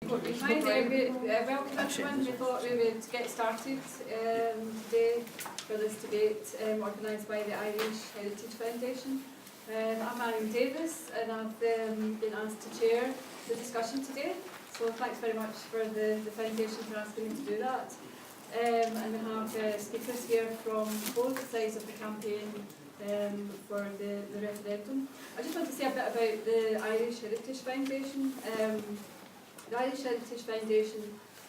Hi there, welcome everyone. We thought we would get started today for this debate organised by the Irish Heritage Foundation. I'm Marion Davis and I've been asked to chair the discussion today, so thanks very much for the Foundation for asking me to do that. And we have speakers here from both sides of the campaign for the referendum. I just want to say a bit about the Irish Heritage Foundation. The Irish Heritage Foundation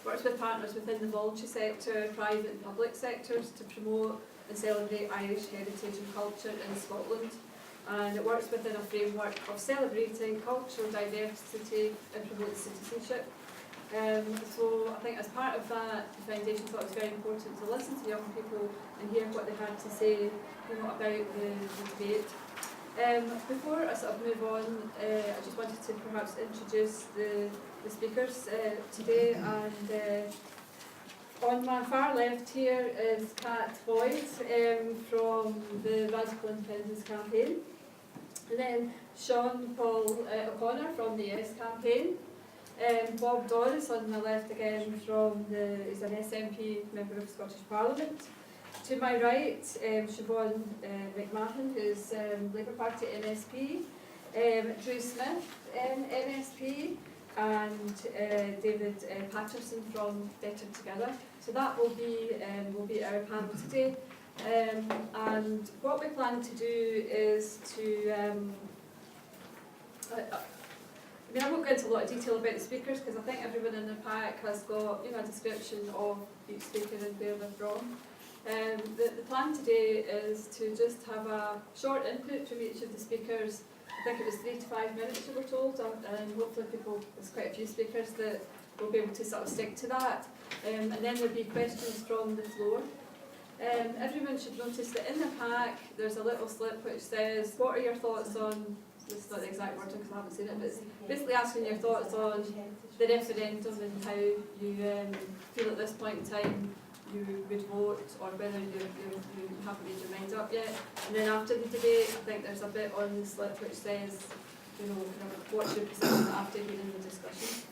works with partners within the voluntary sector, private and public sectors to promote and celebrate Irish heritage and culture in Scotland. And it works within a framework of celebrating cultural diversity and promoting citizenship. So I think as part of that, the Foundation thought it was very important to listen to young people and hear what they had to say, about the debate. Before I sort of move on, I just wanted to perhaps introduce the speakers today, and on my far left here is Cat Boyd from the Radical Independence Campaign, and then Sean Paul O'Connor from the Yes campaign, Bob Dorris on my left again is an SNP member of Scottish Parliament. To my right, Siobhan McMahon, who's Labour Party MSP, Drew Smith, MSP, and David Patterson from Better Together. So that will be our panel today. And what we plan to do is to I won't go into a lot of detail about the speakers because I think everyone in the pack has got a description of each speaker and where they're from. The plan today is to just have a short input from each of the speakers. I think it was 3 to 5 minutes we were told, and hopefully there's quite a few speakers that will be able to sort of stick to that. And then there'll be questions from the floor. Everyone should notice that in the pack there's a little slip which says, what are your thoughts on, this is not the exact wording because I haven't seen it, but it's basically asking your thoughts on the referendum and how you feel at this point in time you would vote, or whether you haven't made your mind up yet. And then after the debate, I think there's a bit on the slip which says, kind of what's your position after hearing the discussion.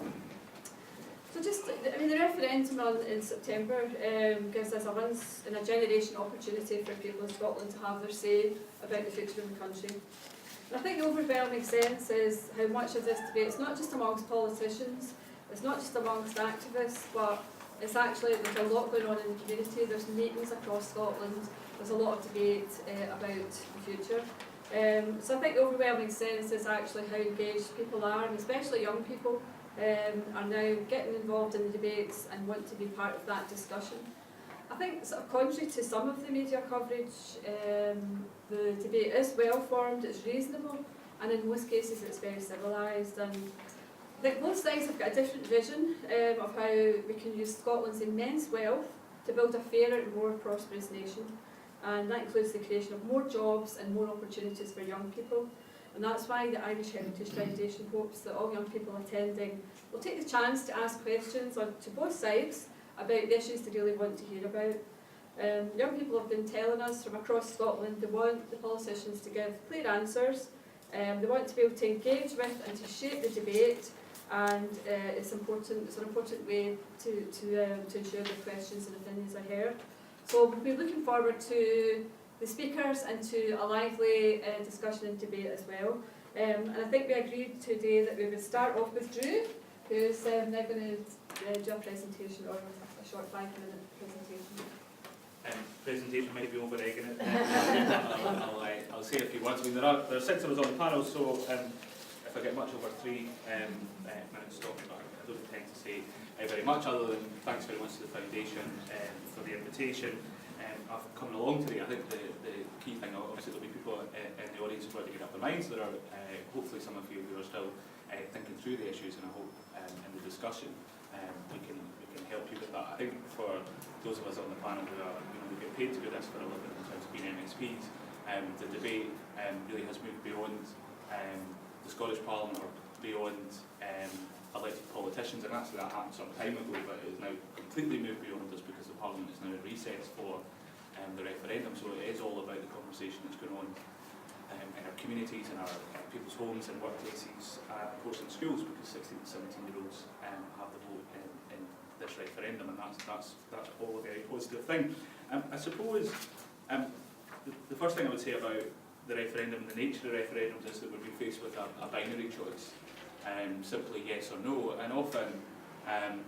So the referendum in September gives us a once in a generation opportunity for people in Scotland to have their say about the future of the country. And I think the overwhelming sense is how much of this debate, it's not just amongst politicians, it's not just amongst activists, but it's actually, there's a lot going on in the community. There's meetings across Scotland, there's a lot of debate about the future. So I think the overwhelming sense is actually how engaged people are, and especially young people are now getting involved in the debates and want to be part of that discussion. I think sort of contrary to some of the media coverage, the debate is well formed, it's reasonable, and in most cases it's very civilised. And I think both sides have got a different vision of how we can use Scotland's immense wealth to build a fairer and more prosperous nation, and that includes the creation of more jobs and more opportunities for young people. And that's why the Irish Heritage Foundation hopes that all young people attending will take the chance to ask questions to both sides about the issues they really want to hear about. Young people have been telling us from across Scotland they want the politicians to give clear answers, they want to be able to engage with and to shape the debate, and it's an important way to ensure the questions and opinions are heard. So we'll be looking forward to the speakers and to a lively discussion and debate as well. And I think we agreed today that we would start off with Drew, who's now going to do a presentation, or a short 5-minute presentation. Presentation might be over egging it. I'll say a few words. I mean, there are 6 of us on the panel, so if I get much over 3 minutes talking, I don't intend to say very much other than thanks very much to the Foundation for the invitation. I've come along today. I think the key thing, obviously there'll be people in the audience who are to get up their minds. There are hopefully some of you who are still thinking through the issues, and I hope in the discussion we can help you with that. I think for those of us on the panel who are, we get paid to do this for a living in terms of being MSPs, the debate really has moved beyond the Scottish Parliament, or beyond elected politicians, and actually that happened some time ago, but it has now completely moved beyond us because the Parliament is now in recess for the referendum. So it is all about the conversation that's going on in our communities, in our people's homes and workplaces, of course in schools, because 16 to 17-year-olds have the this referendum, and that's all a very positive thing. I suppose the first thing I would say about the referendum, the nature of referendums, is that we've been faced with a binary choice, simply yes or no, and often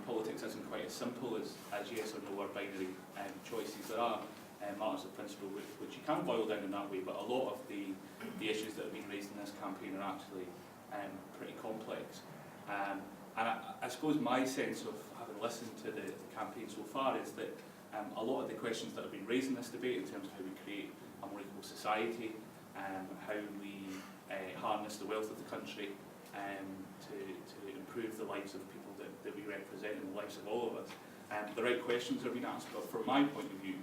politics isn't quite as simple as yes or no or binary choices. There are matters of principle which you can boil down in that way, but a lot of the issues that have been raised in this campaign are actually pretty complex. And I suppose my sense of having listened to the campaign so far is that a lot of the questions that have been raised in this debate in terms of how we create a more equal society, how we harness the wealth of the country to improve the lives of the people that we represent and the lives of all of us, the right questions are being asked, but from my point of view,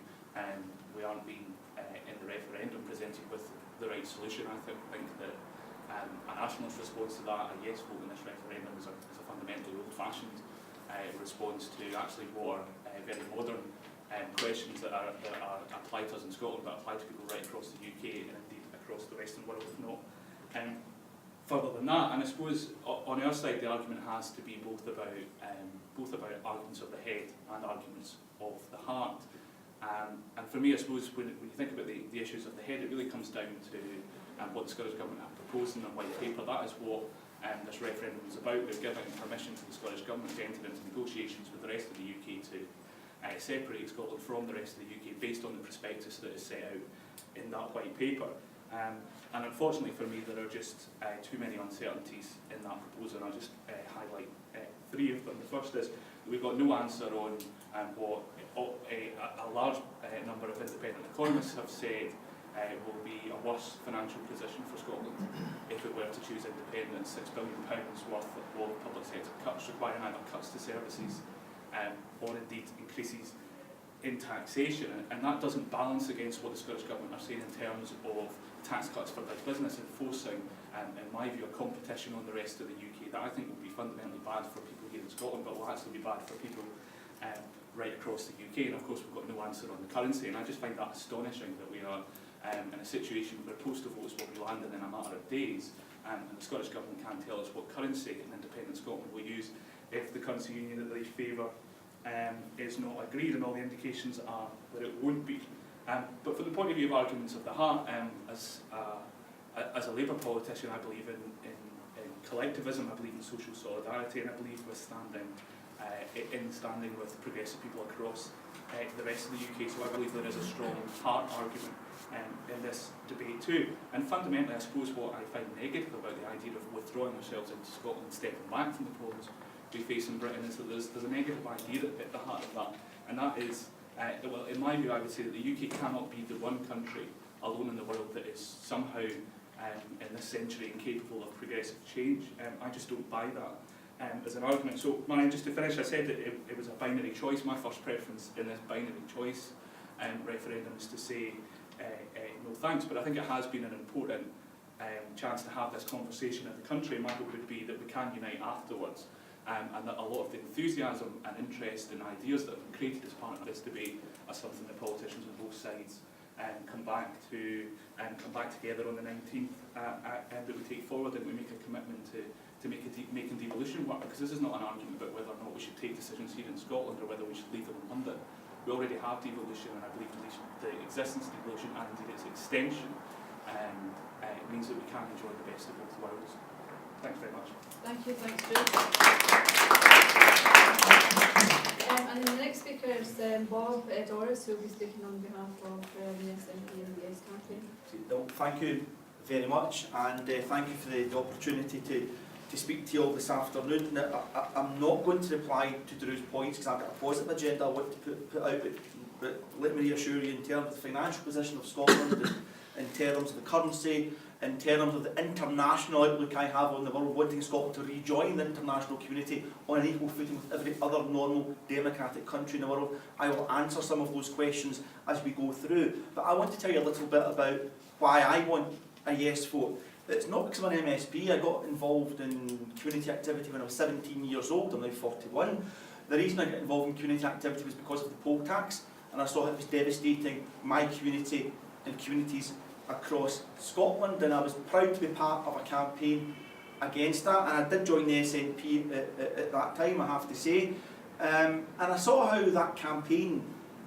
we aren't being in the referendum presented with the right solution. I think that a nationalist response to that, a yes vote in this referendum, is a fundamentally old-fashioned response to actually what are very modern questions that apply to us in Scotland, but apply to people right across the UK and indeed across the Western world, if not further than that. And I suppose on our side, the argument has to be both about arguments of the head and arguments of the heart. And for me, I suppose when you think about the issues of the head, it really comes down to what the Scottish Government have proposed in their white paper. That is what this referendum is about. They're giving permission to the Scottish Government to enter into negotiations with the rest of the UK to separate Scotland from the rest of the UK based on the prospectus that is set out in that white paper. And unfortunately for me, there are just too many uncertainties in that proposal, and I'll just highlight three of them. The first is that we've got no answer on what a large number of independent economists have said will be a worse financial position for Scotland if it were to choose independence. £6 billion worth of public sector cuts, requiring either cuts to services or indeed increases in taxation, and that doesn't balance against what the Scottish Government are saying in terms of tax cuts for big business, enforcing, in my view, a competition on the rest of the UK that I think will be fundamentally bad for people here in Scotland, but will actually be bad for people right across the UK. And of course we've got no answer on the currency, and I just find that astonishing that we are in a situation where postal votes will be landing in a matter of days, and the Scottish Government can't tell us what currency an independent Scotland will use if the currency union that they favour is not agreed, and all the indications are that it won't be. But from the point of view of arguments of the heart, as a Labour politician, I believe in collectivism, I believe in social solidarity, and I believe in standing with progressive people across the rest of the UK. So I believe there is a strong heart argument in this debate too. And fundamentally, I suppose what I find negative about the idea of withdrawing ourselves into Scotland, stepping back from the problems we face in Britain, is that there's a negative idea at the heart of that, and that is, well, in my view, I would say that the UK cannot be the one country alone in the world that is somehow in this century incapable of progressive change. I just don't buy that as an argument. So, Marion, just to finish, I said that it was a binary choice. My first preference in this binary choice referendum is to say no thanks, but I think it has been an important chance to have this conversation in the country. My hope would be that we can unite afterwards, and that a lot of the enthusiasm and interest and ideas that have been created as part of this debate are something that politicians on both sides come back together on the 19th, and that we take forward, and we make a commitment to making devolution work, because this is not an argument about whether or not we should take decisions here in Scotland or whether we should leave them in London. We already have devolution, and I believe the existence of devolution and indeed its extension means that we can enjoy the best of both worlds. Thanks very much. Thank you, thanks, Drew. And then the next speaker is Bob Dorris, who will be speaking on behalf of the SNP and the Yes campaign. Thank you very much, and thank you for the opportunity to speak to you all this afternoon. Now, I'm not going to reply to Drew's points because I've got a positive agenda I want to put out, but let me reassure you, in terms of the financial position of Scotland, in terms of the currency, in terms of the international outlook I have on the world, wanting Scotland to rejoin the international community on an equal footing with every other normal democratic country in the world, I will answer some of those questions as we go through. But I want to tell you a little bit about why I want a yes vote. It's not because I'm an MSP. I got involved in community activity when I was 17 years old. I'm now 41. The reason I got involved in community activity was because of the poll tax, and I saw it was devastating my community and communities across Scotland, and I was proud to be part of a campaign against that, and I did join the SNP at that time, I have to say. And I saw how that campaign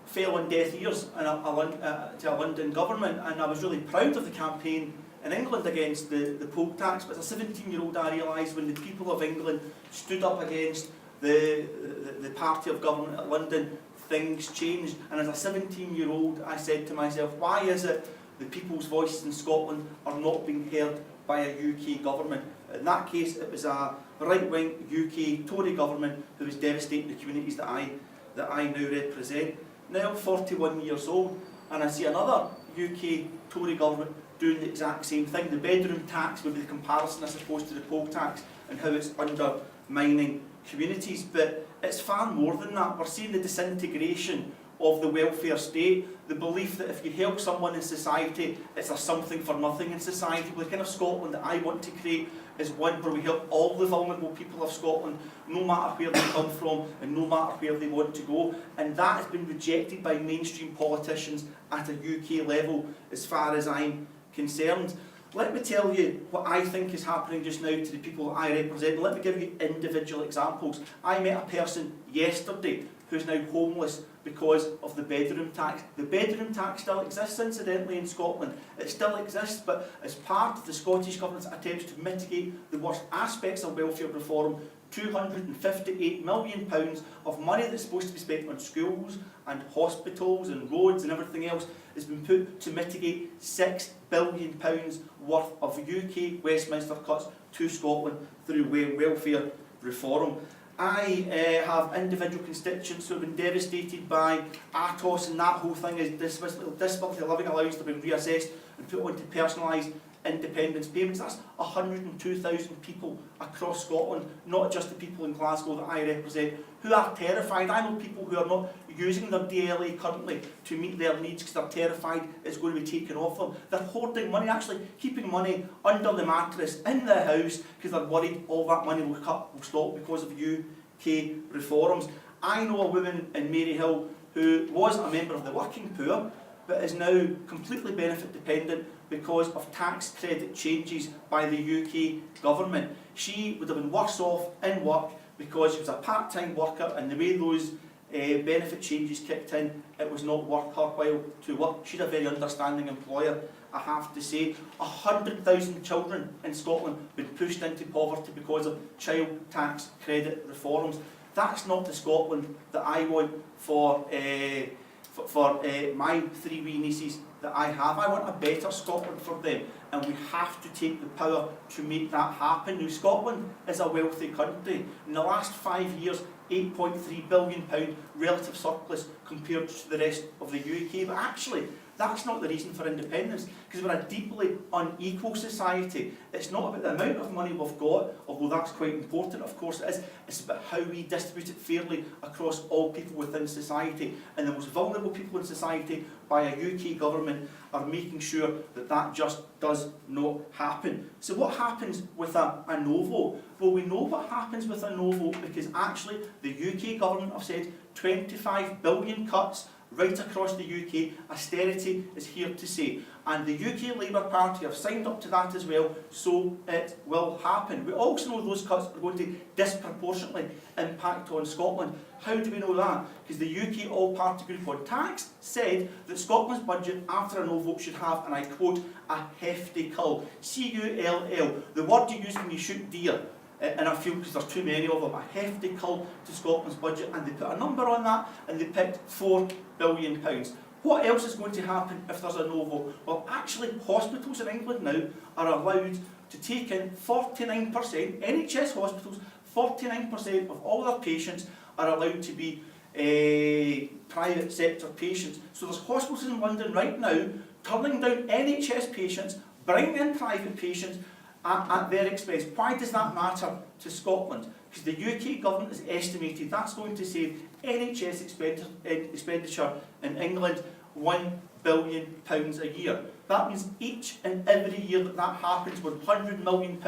fell on deaf ears to a London government, and I was really proud of the campaign in England against the poll tax. But as a 17-year-old, I realised when the people of England stood up against the party of government at London, things changed. And as a 17-year-old, I said to myself, why is it the people's voices in Scotland are not being heard by a UK government? In that case, it was a right-wing UK Tory government who was devastating the communities that I now represent. Now I'm 41 years old, and I see another UK Tory government doing the exact same thing. The bedroom tax would be the comparison, I suppose, to the poll tax and how it's undermining communities. But it's far more than that. We're seeing the disintegration of the welfare state, the belief that if you help someone in society, it's a something for nothing in society. Well, the kind of Scotland that I want to create is one where we help all the vulnerable people of Scotland, no matter where they come from and no matter where they want to go. And that has been rejected by mainstream politicians at a UK level, as far as I'm concerned. Let me tell you what I think is happening just now to the people that I represent. Let me give you individual examples. I met a person yesterday who's now homeless because of the bedroom tax. The bedroom tax still exists, incidentally, in Scotland. It still exists, but as part of the Scottish Government's attempts to mitigate the worst aspects of welfare reform, £258 million of money that's supposed to be spent on schools and hospitals and roads and everything else has been put to mitigate £6 billion worth of UK Westminster cuts to Scotland through welfare reform. I have individual constituents who have been devastated by ATOS, and that whole thing is disability living allowance to be reassessed and put onto personalised independence payments. That's 102,000 people across Scotland, not just the people in Glasgow that I represent, who are terrified. I know people who are not using their DLA currently to meet their needs because they're terrified it's going to be taken off them. They're hoarding money, actually keeping money under the mattress in the house because they're worried all that money will stop because of UK reforms. I know a woman in Maryhill who was a member of the working poor but is now completely benefit dependent because of tax credit changes by the UK government. She would have been worse off in work because she was a part-time worker, and the way those benefit changes kicked in, it was not worth her while to work. She's a very understanding employer, I have to say. 100,000 children in Scotland have been pushed into poverty because of child tax credit reforms. That's not the Scotland that I want for my three wee nieces that I have. I want a better Scotland for them, and we have to take the power to make that happen. Now, Scotland is a wealthy country. In the last 5 years, £8.3 billion relative surplus compared to the rest of the UK, but actually that's not the reason for independence, because we're a deeply unequal society. It's not about the amount of money we've got, although that's quite important, of course it is. It's about how we distribute it fairly across all people within society. And the most vulnerable people in society, by a UK government, are making sure that that just does not happen. So what happens with a Novo? Well, we know what happens with a Novo because actually the UK government have said 25 billion cuts right across the UK. Austerity is here to stay, and the UK Labour Party have signed up to that as well, so it will happen. We also know those cuts are going to disproportionately impact on Scotland. How do we know that? Because the UK All-Party Group on Tax said that Scotland's budget after a no vote should have, and I quote, a hefty cull. C-U-L-L, the word you use when you shoot deer in a field because there's too many of them, a hefty cull to Scotland's budget, and they put a number on that and they picked £4 billion. What else is going to happen if there's a no vote? Well, actually hospitals in England now are allowed to take in 49%, NHS hospitals, 49% of all their patients are allowed to be private sector patients. So there's hospitals in London right now turning down NHS patients, bringing in private patients at their expense. Why does that matter to Scotland? Because the UK government has estimated that's going to save NHS expenditure in England £1 billion a year. That means each and every year that that happens, £100 million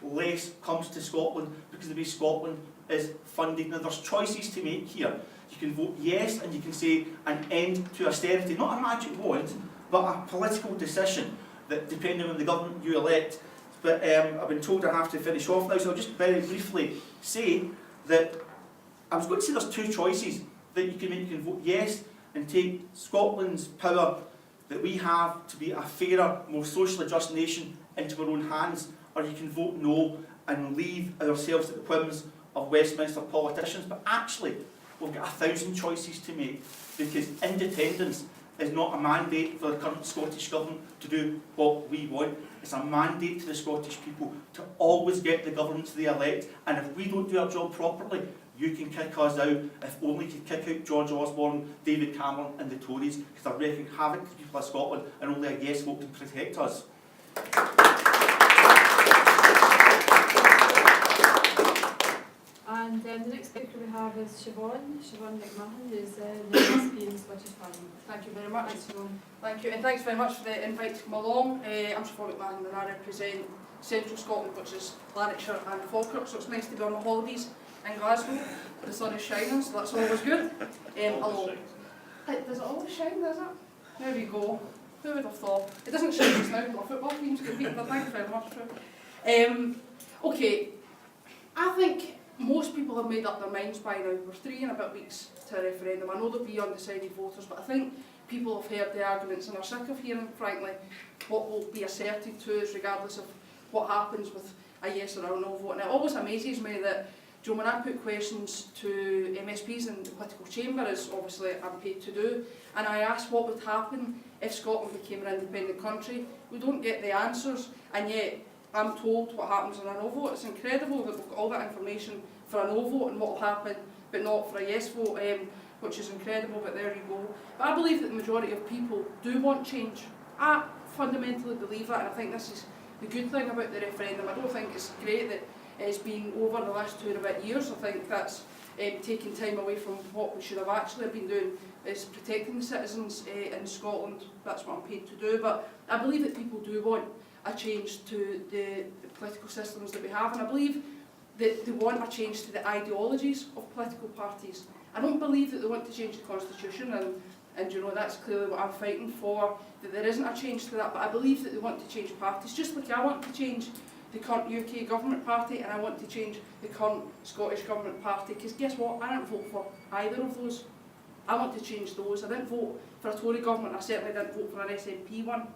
less comes to Scotland because of the way Scotland is funded. Now there's choices to make here. You can vote yes and you can say an end to austerity. Not a magic wand, but a political decision that depending on the government you elect. But I've been told I have to finish off now, so I'll just very briefly say that I was going to say there's two choices that you can make. You can vote yes and take Scotland's power that we have to be a fairer, more socially just nation into our own hands, or you can vote no and leave ourselves at the whims of Westminster politicians. But actually, we've got 1,000 choices to make, because independence is not a mandate for the current Scottish Government to do what we want. It's a mandate to the Scottish people to always get the governments they elect, and if we don't do our job properly, you can kick us out, if only you could kick out George Osborne, David Cameron and the Tories, because they're wreaking havoc to the people of Scotland, and only a yes vote can protect us. And the next speaker we have is Siobhan McMahon, who's the MSP in the Scottish Parliament. Thank you very much. Thanks, Siobhan. Thank you, and thanks very much for the invite to come along. I'm Siobhan McMahon and I represent Central Scotland, which is Lanarkshire and Falkirk, so it's nice to be on my holidays in Glasgow. The sun is shining, so that's always good. Does it always shine, does it? There we go. Who would have thought? It doesn't shine just now, my football team's get beaten, but thank you very much. Okay, I think most people have made up their minds by now. We're 3 and a bit weeks to a referendum. I know there'll be undecided voters, but I think people have heard the arguments and are sick of hearing, frankly, what will be asserted to us regardless of what happens with a yes or a no vote. And it always amazes me that, when I put questions to MSPs in the political chamber, as obviously I'm paid to do, and I ask what would happen if Scotland became an independent country, we don't get the answers, and yet I'm told what happens on a no vote. It's incredible that we've got all that information for a no vote and what will happen, but not for a yes vote, which is incredible, but there you go. But I believe that the majority of people do want change. I fundamentally believe that, and I think this is the good thing about the referendum. I don't think it's great that it's been over the last 2 and a bit years. I think that's taking time away from what we should have actually been doing, is protecting the citizens in Scotland. That's what I'm paid to do. But I believe that people do want a change to the political systems that we have, and I believe that they want a change to the ideologies of political parties. I don't believe that they want to change the constitution, and you know, that's clearly what I'm fighting for, that there isn't a change to that, but I believe that they want to change parties, just like I want to change the current UK government party, and I want to change the current Scottish government party, because guess what, I didn't vote for either of those. I want to change those. I didn't vote for a Tory government, I certainly didn't vote for an SNP one.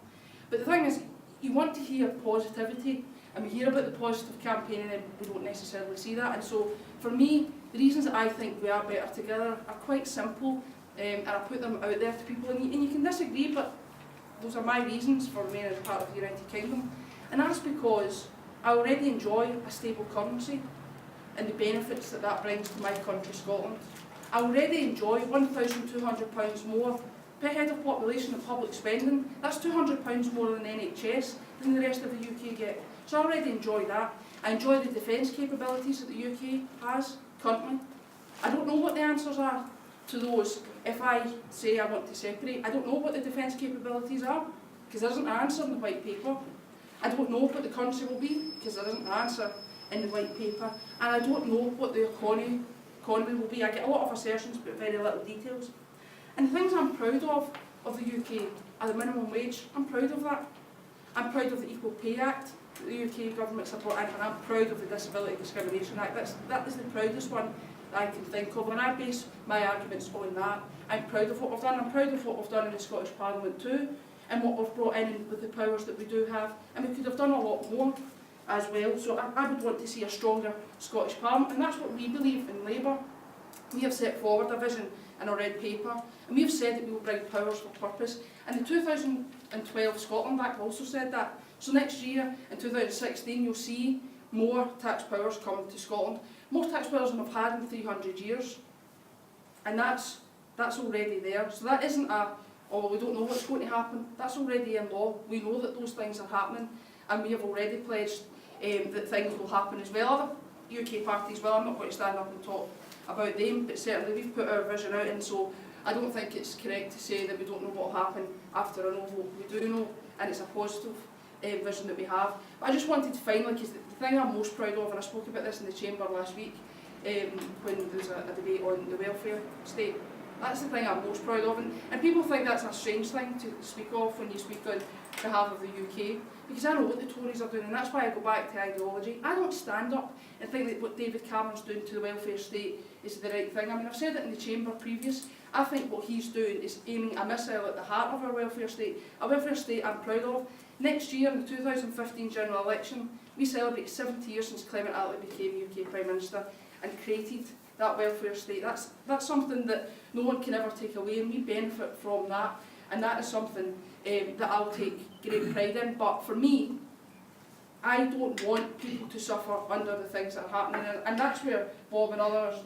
But the thing is, you want to hear positivity, and we hear about the positive campaigning and we don't necessarily see that. And so for me, the reasons that I think we are better together are quite simple, and I put them out there to people, and you can disagree, but those are my reasons for remaining part of the United Kingdom. And that's because I already enjoy a stable currency and the benefits that that brings to my country, Scotland. I already enjoy £1,200 more per head of population in public spending. That's £200 more than the NHS than the rest of the UK get. So I already enjoy that. I enjoy the defence capabilities that the UK has currently. I don't know what the answers are to those if I say I want to separate. I don't know what the defence capabilities are, because there isn't an answer in the white paper. I don't know what the currency will be, because there isn't an answer in the white paper. And I don't know what the economy will be. I get a lot of assertions but very little details. And the things I'm proud of the UK are the minimum wage. I'm proud of that. I'm proud of the Equal Pay Act that the UK government's brought in, and I'm proud of the Disability Discrimination Act. That is the proudest one that I can think of, and I base my arguments on that. I'm proud of what we've done. I'm proud of what we've done in the Scottish Parliament too, and what we've brought in with the powers that we do have, and we could have done a lot more as well. So I would want to see a stronger Scottish Parliament, and that's what we believe in Labour. We have set forward a vision in our red paper, and we have said that we will bring powers for purpose. And the 2012 Scotland Act also said that. So next year, in 2016, you'll see more tax powers coming to Scotland. More tax powers than we've had in 300 years. And that's already there. So that isn't a, oh, we don't know what's going to happen. That's already in law. We know that those things are happening, and we have already pledged that things will happen as well. Other UK parties, well, I'm not going to stand up and talk about them, but certainly we've put our vision out, and so I don't think it's correct to say that we don't know what will happen after a no vote. We do know, and it's a positive vision that we have. But I just wanted to finally, because the thing I'm most proud of, and I spoke about this in the chamber last week when there was a debate on the welfare state, that's the thing I'm most proud of. And people think that's a strange thing to speak of when you speak on behalf of the UK, because I know what the Tories are doing, and that's why I go back to ideology. I don't stand up and think that what David Cameron's doing to the welfare state is the right thing. I mean, I've said it in the chamber previous. I think what he's doing is aiming a missile at the heart of our welfare state, a welfare state I'm proud of. Next year, in the 2015 general election, we celebrate 70 years since Clement Attlee became UK Prime Minister and created that welfare state. That's something that no one can ever take away, and we benefit from that, and that is something that I'll take great pride in. But for me, I don't want people to suffer under the things that are happening, and that's where Bob and others,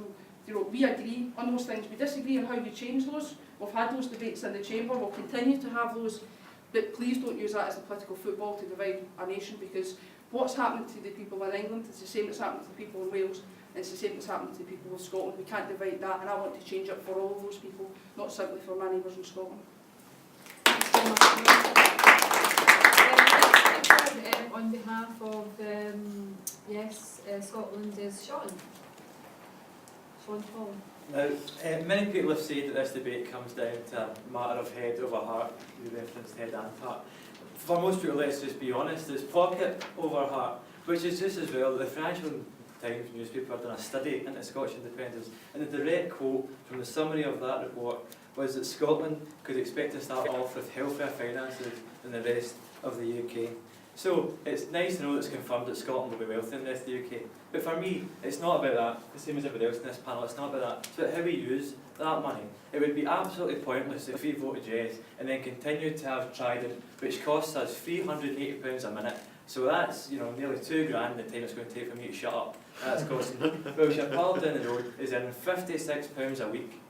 we agree on those things. We disagree on how we change those. We've had those debates in the chamber, we'll continue to have those, but please don't use that as a political football to divide a nation, because what's happening to the people in England is the same that's happening to the people in Wales, and it's the same that's happening to the people of Scotland. We can't divide that, and I want to change it for all of those people, not simply for my neighbours in Scotland. On behalf of Scotland is Sean Paul. Now, many people have said that this debate comes down to a matter of head over heart. You referenced head and heart. For most people, let's just be honest, it's pocket over heart, which is just as well. The Financial Times newspaper done a study into Scottish independence, and the direct quote from the summary of that report was that Scotland could expect to start off with healthier finances than the rest of the UK. So it's nice to know that it's confirmed that Scotland will be wealthier than the rest of the UK. But for me, it's not about that. The same as everybody else in this panel, it's not about that. It's about how we use that money. It would be absolutely pointless if we voted yes and then continued to have Trident, which costs us £380 a minute. So that's nearly £2 grand the time it's going to take for me to shut up. That's costing. Well, your pal down the road is earning £56 a week.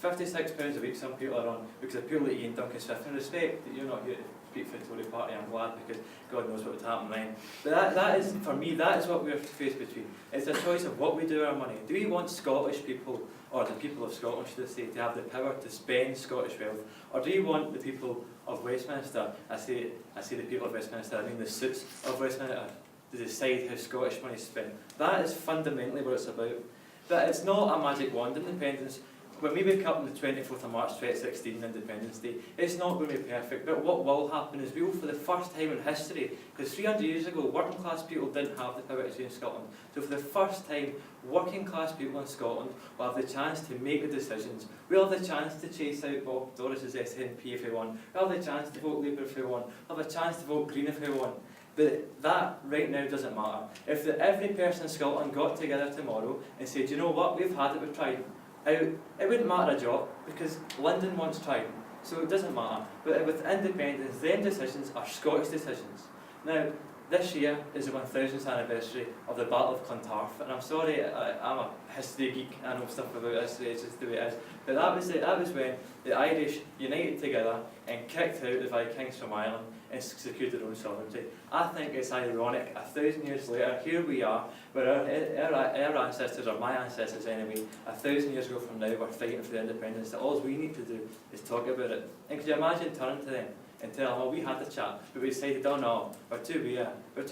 £56 a week some people are on because of people like Ian Duncan Swift. And respect that you're not here to speak for the Tory party, I'm glad, because God knows what would happen then. But that is, for me, that is what we're faced between. It's a choice of what we do with our money. Do we want Scottish people, or the people of Scotland should I say, to have the power to spend Scottish wealth? Or do you want the people of Westminster, I say the people of Westminster, I mean the suits of Westminster, to decide how Scottish money is spent? That is fundamentally what it's about. But it's not a magic wand, independence. When we wake up on the 24th of March 2016, Independence Day, it's not going to be perfect, but what will happen is we will, for the first time in history, because 300 years ago, working class people didn't have the power to change Scotland. So for the first time, working class people in Scotland will have the chance to make the decisions. We'll have the chance to chase out Bob Dorris's SNP if we want. We'll have the chance to vote Labour if we want. We'll have a chance to vote Green if we want. But that right now doesn't matter. If every person in Scotland got together tomorrow and said, you know what, we've had it, we've tried. It wouldn't matter a jot, because London wants Trident, so it doesn't matter. But with independence, them decisions are Scottish decisions. Now, this year is the 1000th anniversary of the Battle of Clontarf, and I'm sorry, I'm a history geek, I know stuff about history, it's just the way it is. But that was when the Irish united together and kicked out the Vikings from Ireland and secured their own sovereignty. I think it's ironic, 1000 years later, here we are, where our ancestors, or my ancestors anyway, 1000 years ago from now, were fighting for the independence, that all we need to do is talk about it. And could you imagine turning to them and telling them, well, we had the chat, but we decided, oh no, we're too wee, we're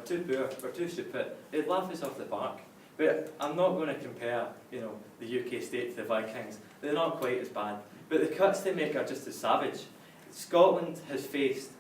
too poor, we're too stupid. They'd laugh us off the park. But I'm not going to compare, the UK state to the Vikings. They're not quite as bad. But the cuts they make are just as savage. Scotland has faced,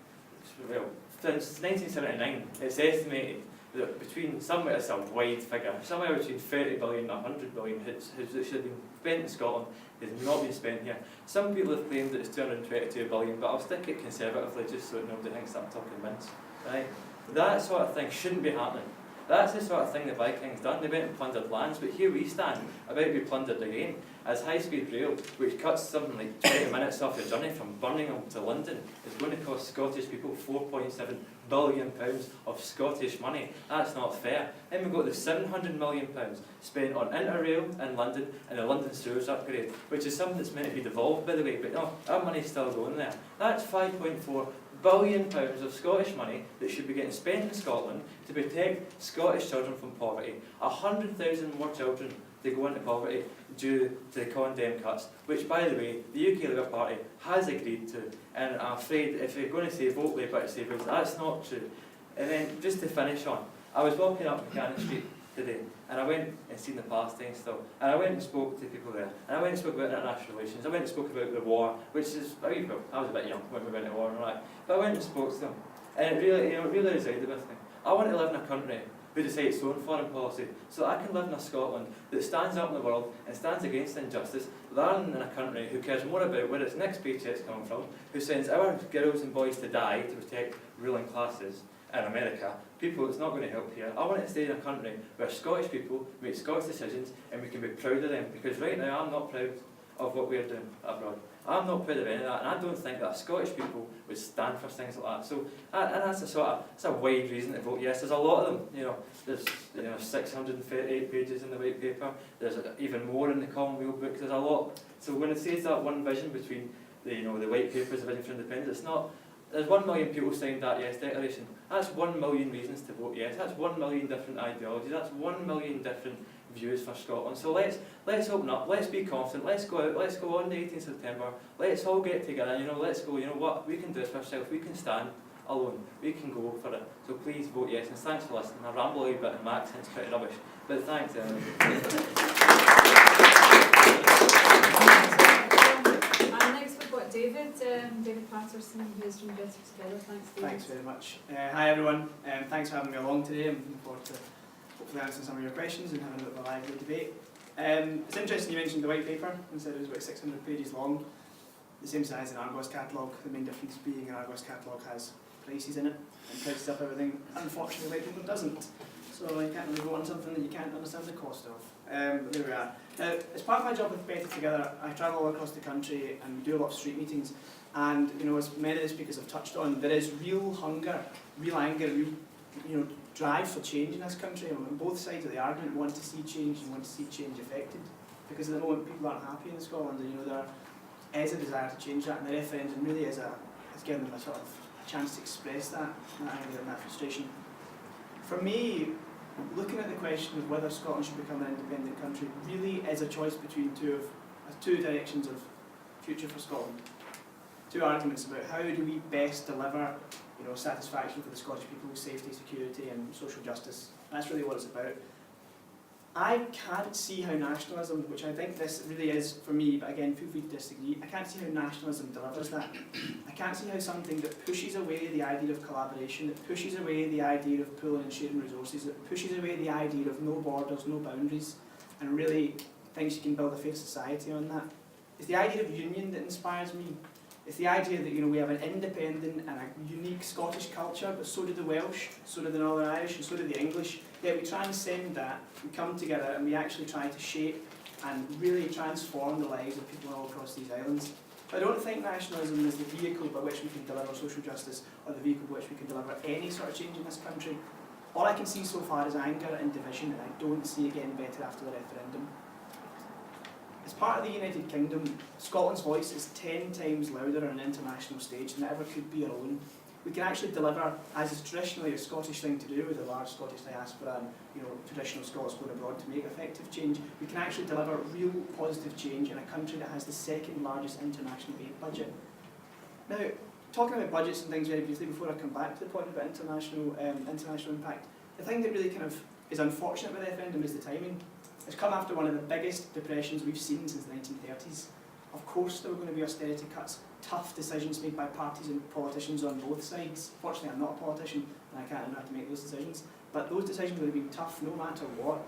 well, since 1979, it's estimated that between, somewhere, it's a wide figure, somewhere between 30 billion and 100 billion that should have been spent in Scotland has not been spent here. Some people have claimed that it's 222 billion, but I'll stick it conservatively just so that nobody thinks that I'm talking mince. Right? That sort of thing shouldn't be happening. That's the sort of thing the Vikings done. They went and plundered lands, but here we stand, about to be plundered again, as high-speed rail, which cuts something like 20 minutes off your journey from Birmingham to London, is going to cost Scottish people £4.7 billion of Scottish money. That's not fair. Then we've got the £700 million spent on Interrail in London and the London sewers upgrade, which is something that's meant to be devolved, by the way, but no, our money's still going there. That's £5.4 billion of Scottish money that should be getting spent in Scotland to protect Scottish children from poverty. 100,000 more children to go into poverty due to the condemned cuts, which, by the way, the UK Labour Party has agreed to. And I'm afraid if you're going to say vote Labour to save us, that's not true. And then just to finish on, I was walking up McMahon Street today, and I went and seen the Palestine stuff, and I went and spoke to people there, and I went and spoke about international relations, I went and spoke about the war, which is, I was a bit young when we went to war and all that, but I went and spoke to them, and it really, it really resonated with me. I want to live in a country who decides its own foreign policy, so I can live in a Scotland that stands up in the world and stands against injustice, rather than in a country who cares more about where its next paycheck's coming from, who sends our girls and boys to die to protect ruling classes in America, people it's not going to help here. I want it to stay in a country where Scottish people make Scottish decisions and we can be proud of them, because right now I'm not proud of what we're doing abroad. I'm not proud of any of that, and I don't think that Scottish people would stand for things like that. So, and that's that's a wide reason to vote yes. There's a lot of them. There's 638 pages in the white paper. There's even more in the Commonwealth book. There's a lot. So when it says that one vision between the white paper is a vision for independence, it's not. There's 1 million people signed that yes declaration. That's 1 million reasons to vote yes. That's 1 million different ideologies. That's 1 million different views for Scotland. So let's open up, let's be confident, let's go out, let's go on the 18th September, let's all get together, let's go, what, we can do it for ourselves, we can stand alone, we can go for it. So please vote yes, and thanks for listening. I ramble a wee bit and my accent's pretty rubbish, but thanks anyway. And next we've got David Patterson, who's from Better Together. Thanks, David. Thanks very much. Hi everyone, thanks for having me along today. I'm looking forward to hopefully answering some of your questions and having a bit of a lively debate. It's interesting you mentioned the white paper and said it was about 600 pages long, the same size as an Argos catalogue, the main difference being an Argos catalogue has prices in it and prices up everything. Unfortunately, white paper doesn't. So you can't really vote on something that you can't understand the cost of. But there we are. Now, as part of my job with Better Together, I travel all across the country and we do a lot of street meetings. And as many of the speakers have touched on, there is real hunger, real anger, real drive for change in this country. On both sides of the argument want to see change and want to see change effected. Because at the moment people aren't happy in Scotland, and there is a desire to change that, and the referendum really is given them a sort of a chance to express that anger and that frustration. For me, looking at the question of whether Scotland should become an independent country really is a choice between two directions of future for Scotland. Two arguments about how do we best deliver satisfaction for the Scottish people, safety, security and social justice. That's really what it's about. I can't see how nationalism, which I think this really is for me, but again, feel free to disagree, I can't see how nationalism delivers that. I can't see how something that pushes away the idea of collaboration, that pushes away the idea of pooling and sharing resources, that pushes away the idea of no borders, no boundaries, and really thinks you can build a fair society on that. It's the idea of union that inspires me. It's the idea that we have an independent and a unique Scottish culture, but so do the Welsh, so do the Northern Irish, and so do the English. Yet we transcend that, we come together and we actually try to shape and really transform the lives of people all across these islands. But I don't think nationalism is the vehicle by which we can deliver social justice, or the vehicle by which we can deliver any sort of change in this country. All I can see so far is anger and division, and I don't see it getting better after the referendum. As part of the United Kingdom, Scotland's voice is 10 times louder on an international stage than it ever could be alone. We can actually deliver, as is traditionally a Scottish thing to do with a large Scottish diaspora and traditional Scots going abroad to make effective change, we can actually deliver real positive change in a country that has the second largest international aid budget. Now, talking about budgets and things very briefly before I come back to the point about international impact, the thing that really is unfortunate with the referendum is the timing. It's come after one of the biggest depressions we've seen since the 1930s. Of course there were going to be austerity cuts, tough decisions made by parties and politicians on both sides. Fortunately I'm not a politician and I can't have to make those decisions, but those decisions would have been tough no matter what.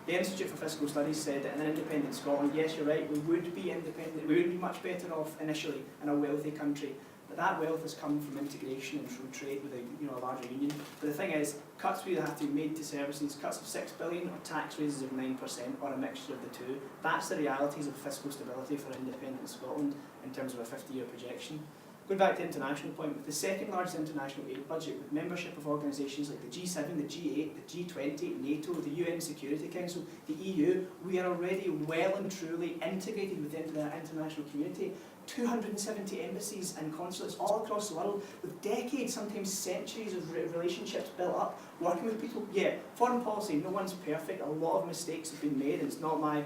The Institute for Fiscal Studies said that in an independent Scotland, yes you're right, we would be independent, we would be much better off initially in a wealthy country. But that wealth has come from integration and from trade with a larger union. But the thing is, cuts will have to be made to services, cuts of $6 billion or tax raises of 9% or a mixture of the two. That's the realities of fiscal stability for independent Scotland in terms of a 50-year projection. Going back to the international point, with the second largest international aid budget, with membership of organisations like the G7, the G8, the G20, NATO, the UN Security Council, the EU, we are already well and truly integrated within that international community. 270 embassies and consulates all across the world with decades, sometimes centuries of relationships built up, working with people. Yeah, foreign policy, no one's perfect, a lot of mistakes have been made, and it's not my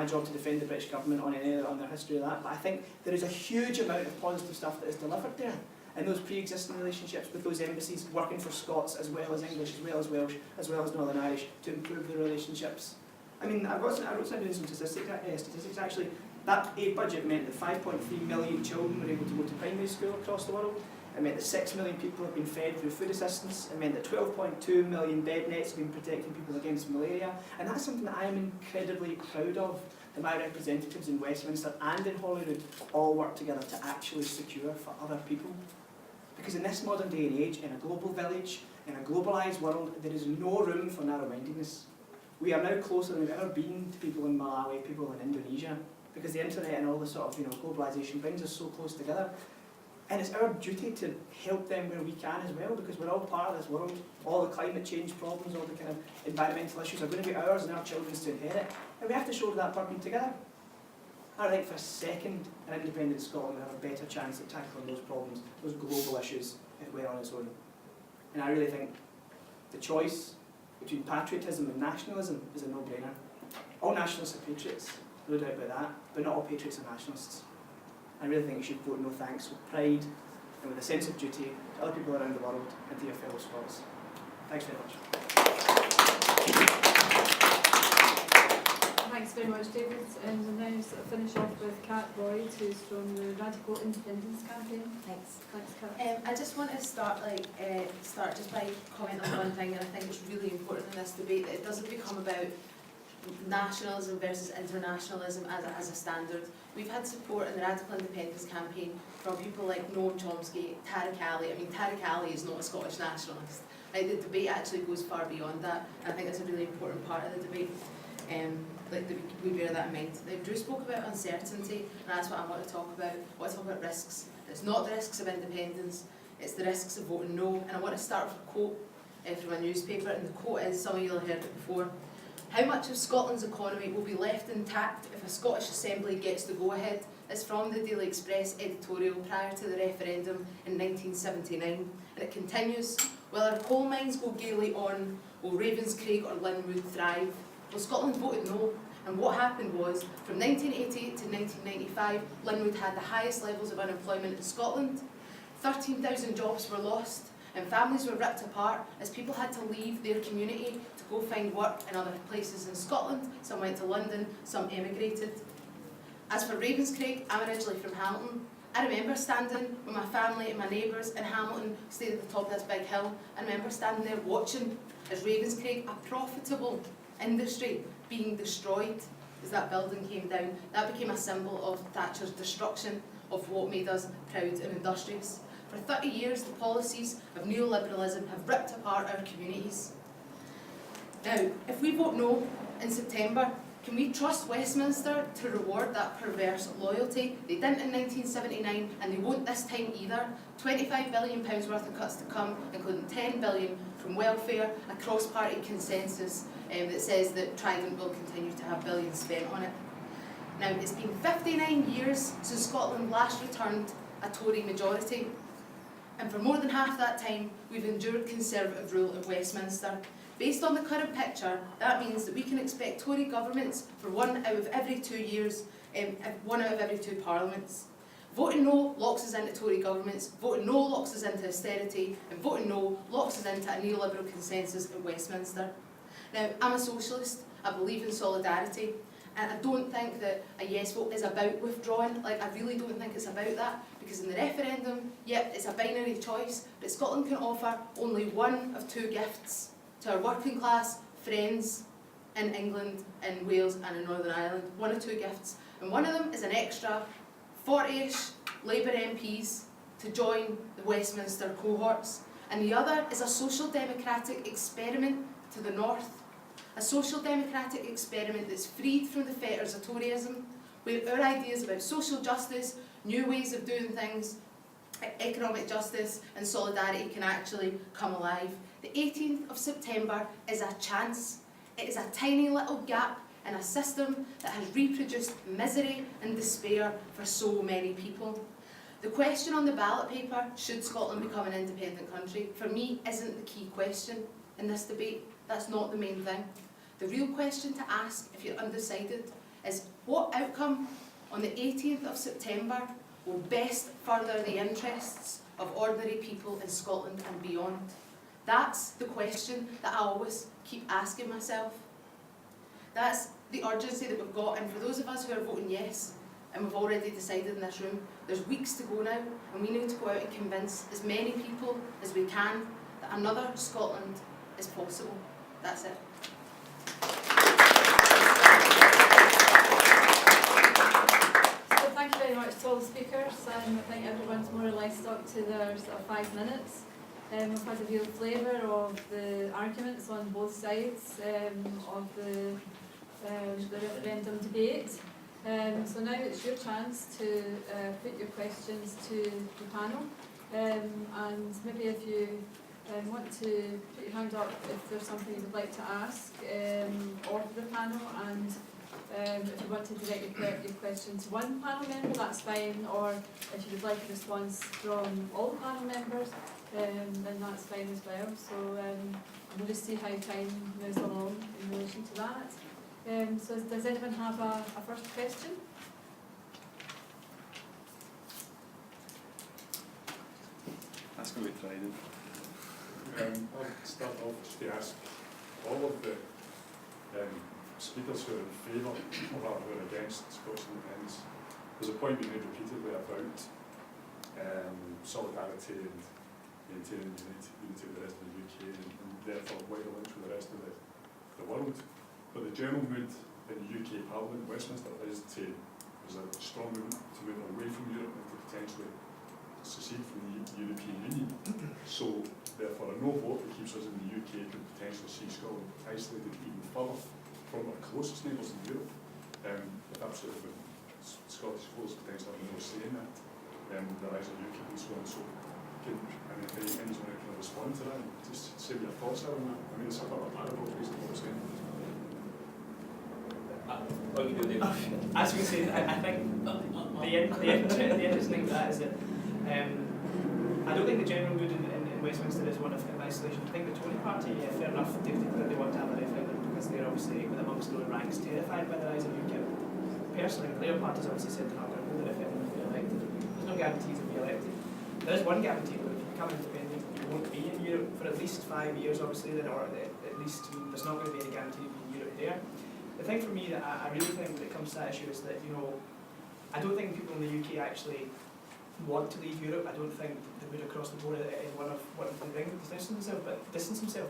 job to defend the British government on their history of that, but I think there is a huge amount of positive stuff that is delivered there. and those pre-existing relationships with those embassies, working for Scots as well as English, as well as Welsh, as well as Northern Irish, to improve the relationships. I mean, I wrote down some statistics actually. That aid budget meant that 5.3 million children were able to go to primary school across the world. It meant that 6 million people have been fed through food assistance. It meant that 12.2 million bed nets have been protecting people against malaria. And that's something that I am incredibly proud of, that my representatives in Westminster and in Holyrood all work together to actually secure for other people. Because in this modern day and age, in a global village, in a globalised world, there is no room for narrow-mindedness. We are now closer than we've ever been to people in Malawi, people in Indonesia, because the internet and all the sort of globalisation brings us so close together. And it's our duty to help them where we can as well, because we're all part of this world. All the climate change problems, all the kind of environmental issues are going to be ours and our children's to inherit. And we have to shoulder that burden together. I think for a second, in independent Scotland, we have a better chance at tackling those problems, those global issues, if we're on its own. And I really think the choice between patriotism and nationalism is a no-brainer. All nationalists are patriots, no doubt about that, but not all patriots are nationalists. I really think you should vote no thanks with pride and with a sense of duty to other people around the world and to your fellow Scots. Thanks very much. Thanks very much, David. And we'll now sort of finish off with Kat Boyd, who's from the Radical Independence Campaign. Thanks. Thanks, Kat. I just want to start just by commenting on one thing, and I think it's really important in this debate that it doesn't become about nationalism versus internationalism as a standard. We've had support in the Radical Independence Campaign from people like Noam Chomsky, Tariq Ali. I mean, Tariq Ali is not a Scottish nationalist. Like, the debate actually goes far beyond that, and I think that's a really important part of the debate. We bear that in mind. Drew spoke about uncertainty, and that's what I want to talk about. I want to talk about risks. It's not the risks of independence, it's the risks of voting no. And I want to start with a quote from a newspaper, and the quote is, some of you will have heard it before: "How much of Scotland's economy will be left intact if a Scottish Assembly gets the go-ahead?" It's from the Daily Express editorial prior to the referendum in 1979, and it continues: "Will our coal mines go gaily on? Will Ravenscraig or Linwood thrive?" Well, Scotland voted no, and what happened was, from 1988 to 1995, Linwood had the highest levels of unemployment in Scotland. 13,000 jobs were lost, and families were ripped apart as people had to leave their community to go find work in other places in Scotland. Some went to London, some emigrated. As for Ravenscraig, I'm originally from Hamilton. I remember standing with my family and my neighbours in Hamilton, stayed at the top of this big hill. I remember standing there watching as Ravenscraig, a profitable industry, being destroyed as that building came down. That became a symbol of Thatcher's destruction of what made us proud and industrious. For 30 years, the policies of neoliberalism have ripped apart our communities. Now, if we vote no in September, can we trust Westminster to reward that perverse loyalty? They didn't in 1979, and they won't this time either. £25 billion worth of cuts to come, including £10 billion from welfare, a cross-party consensus that says that Trident will continue to have billions spent on it. Now, it's been 59 years since Scotland last returned a Tory majority, and for more than half that time, we've endured Conservative rule in Westminster. Based on the current picture, that means that we can expect Tory governments for 1 out of every 2 years, 1 out of every 2 parliaments. Voting no locks us into Tory governments, voting no locks us into austerity, and voting no locks us into a neoliberal consensus in Westminster. Now, I'm a socialist, I believe in solidarity, and I don't think that a yes vote is about withdrawing. Like, I really don't think it's about that, because in the referendum, yep, it's a binary choice, but Scotland can offer only one of 2 gifts to our working class friends in England, in Wales and in Northern Ireland. 1 or 2 gifts, and one of them is an extra 40-ish Labour MPs to join the Westminster cohorts, and the other is a social democratic experiment to the north. A social democratic experiment that's freed from the fetters of Toryism, where our ideas about social justice, new ways of doing things, economic justice and solidarity can actually come alive. The 18th of September is a chance. It is a tiny little gap in a system that has reproduced misery and despair for so many people. The question on the ballot paper, should Scotland become an independent country, for me isn't the key question in this debate. That's not the main thing. The real question to ask, if you're undecided, is what outcome on the 18th of September will best further the interests of ordinary people in Scotland and beyond? That's the question that I always keep asking myself. That's the urgency that we've got, and for those of us who are voting yes, and we've already decided in this room, there's weeks to go now, and we need to go out and convince as many people as we can that another Scotland is possible. That's it. So thank you very much to all the speakers. I think everyone's more or less stuck to their sort of 5 minutes. We've had a real flavour of the arguments on both sides of the referendum debate. So now it's your chance to put your questions to the panel, and maybe if you want to put your hand up if there's something you would like to ask of the panel, and if you want to direct your question to one panel member, that's fine, or if you would like a response from all the panel members, then that's fine as well. So we'll just see how time moves along in relation to that. So does anyone have a first question? That's going to be Friday. I'll start off just to ask all of the speakers who are in favour of that, who are against Scottish independence. There's a point being made repeatedly about solidarity and maintaining unity with the rest of the UK and therefore wider links with the rest of the world. But the general mood in the UK Parliament, Westminster, is there's a strong movement to move away from Europe and to potentially secede from the European Union. So therefore a no vote that keeps us in the UK could potentially see Scotland isolated even further from our closest neighbours in Europe. If absolutely Scottish voters potentially have no say in that, the rise of UKIP and so on. So if anyone can respond to that, and just say what your thoughts are on that. I mean, it's a bit of a paradox based on what we're saying. As we say, I think the interesting thing with that is that I don't think the general mood in Westminster is one of isolation. I think the Tory party, fair enough, they've declared they want to have a referendum because they're obviously, with amongst their own ranks, terrified by the rise of UKIP. Personally, the Labour Party's obviously said they're not going to hold the referendum if they're elected. There's no guarantees of being elected. There is one guarantee, though, if you become independent, you won't be in Europe for at least 5 years, obviously, then, or at least there's not going to be any guarantee of being in Europe there. The thing for me that I really think when it comes to that issue is that, you know, I don't think people in the UK actually want to leave Europe. I don't think they would across the board is one of the things to distance themselves.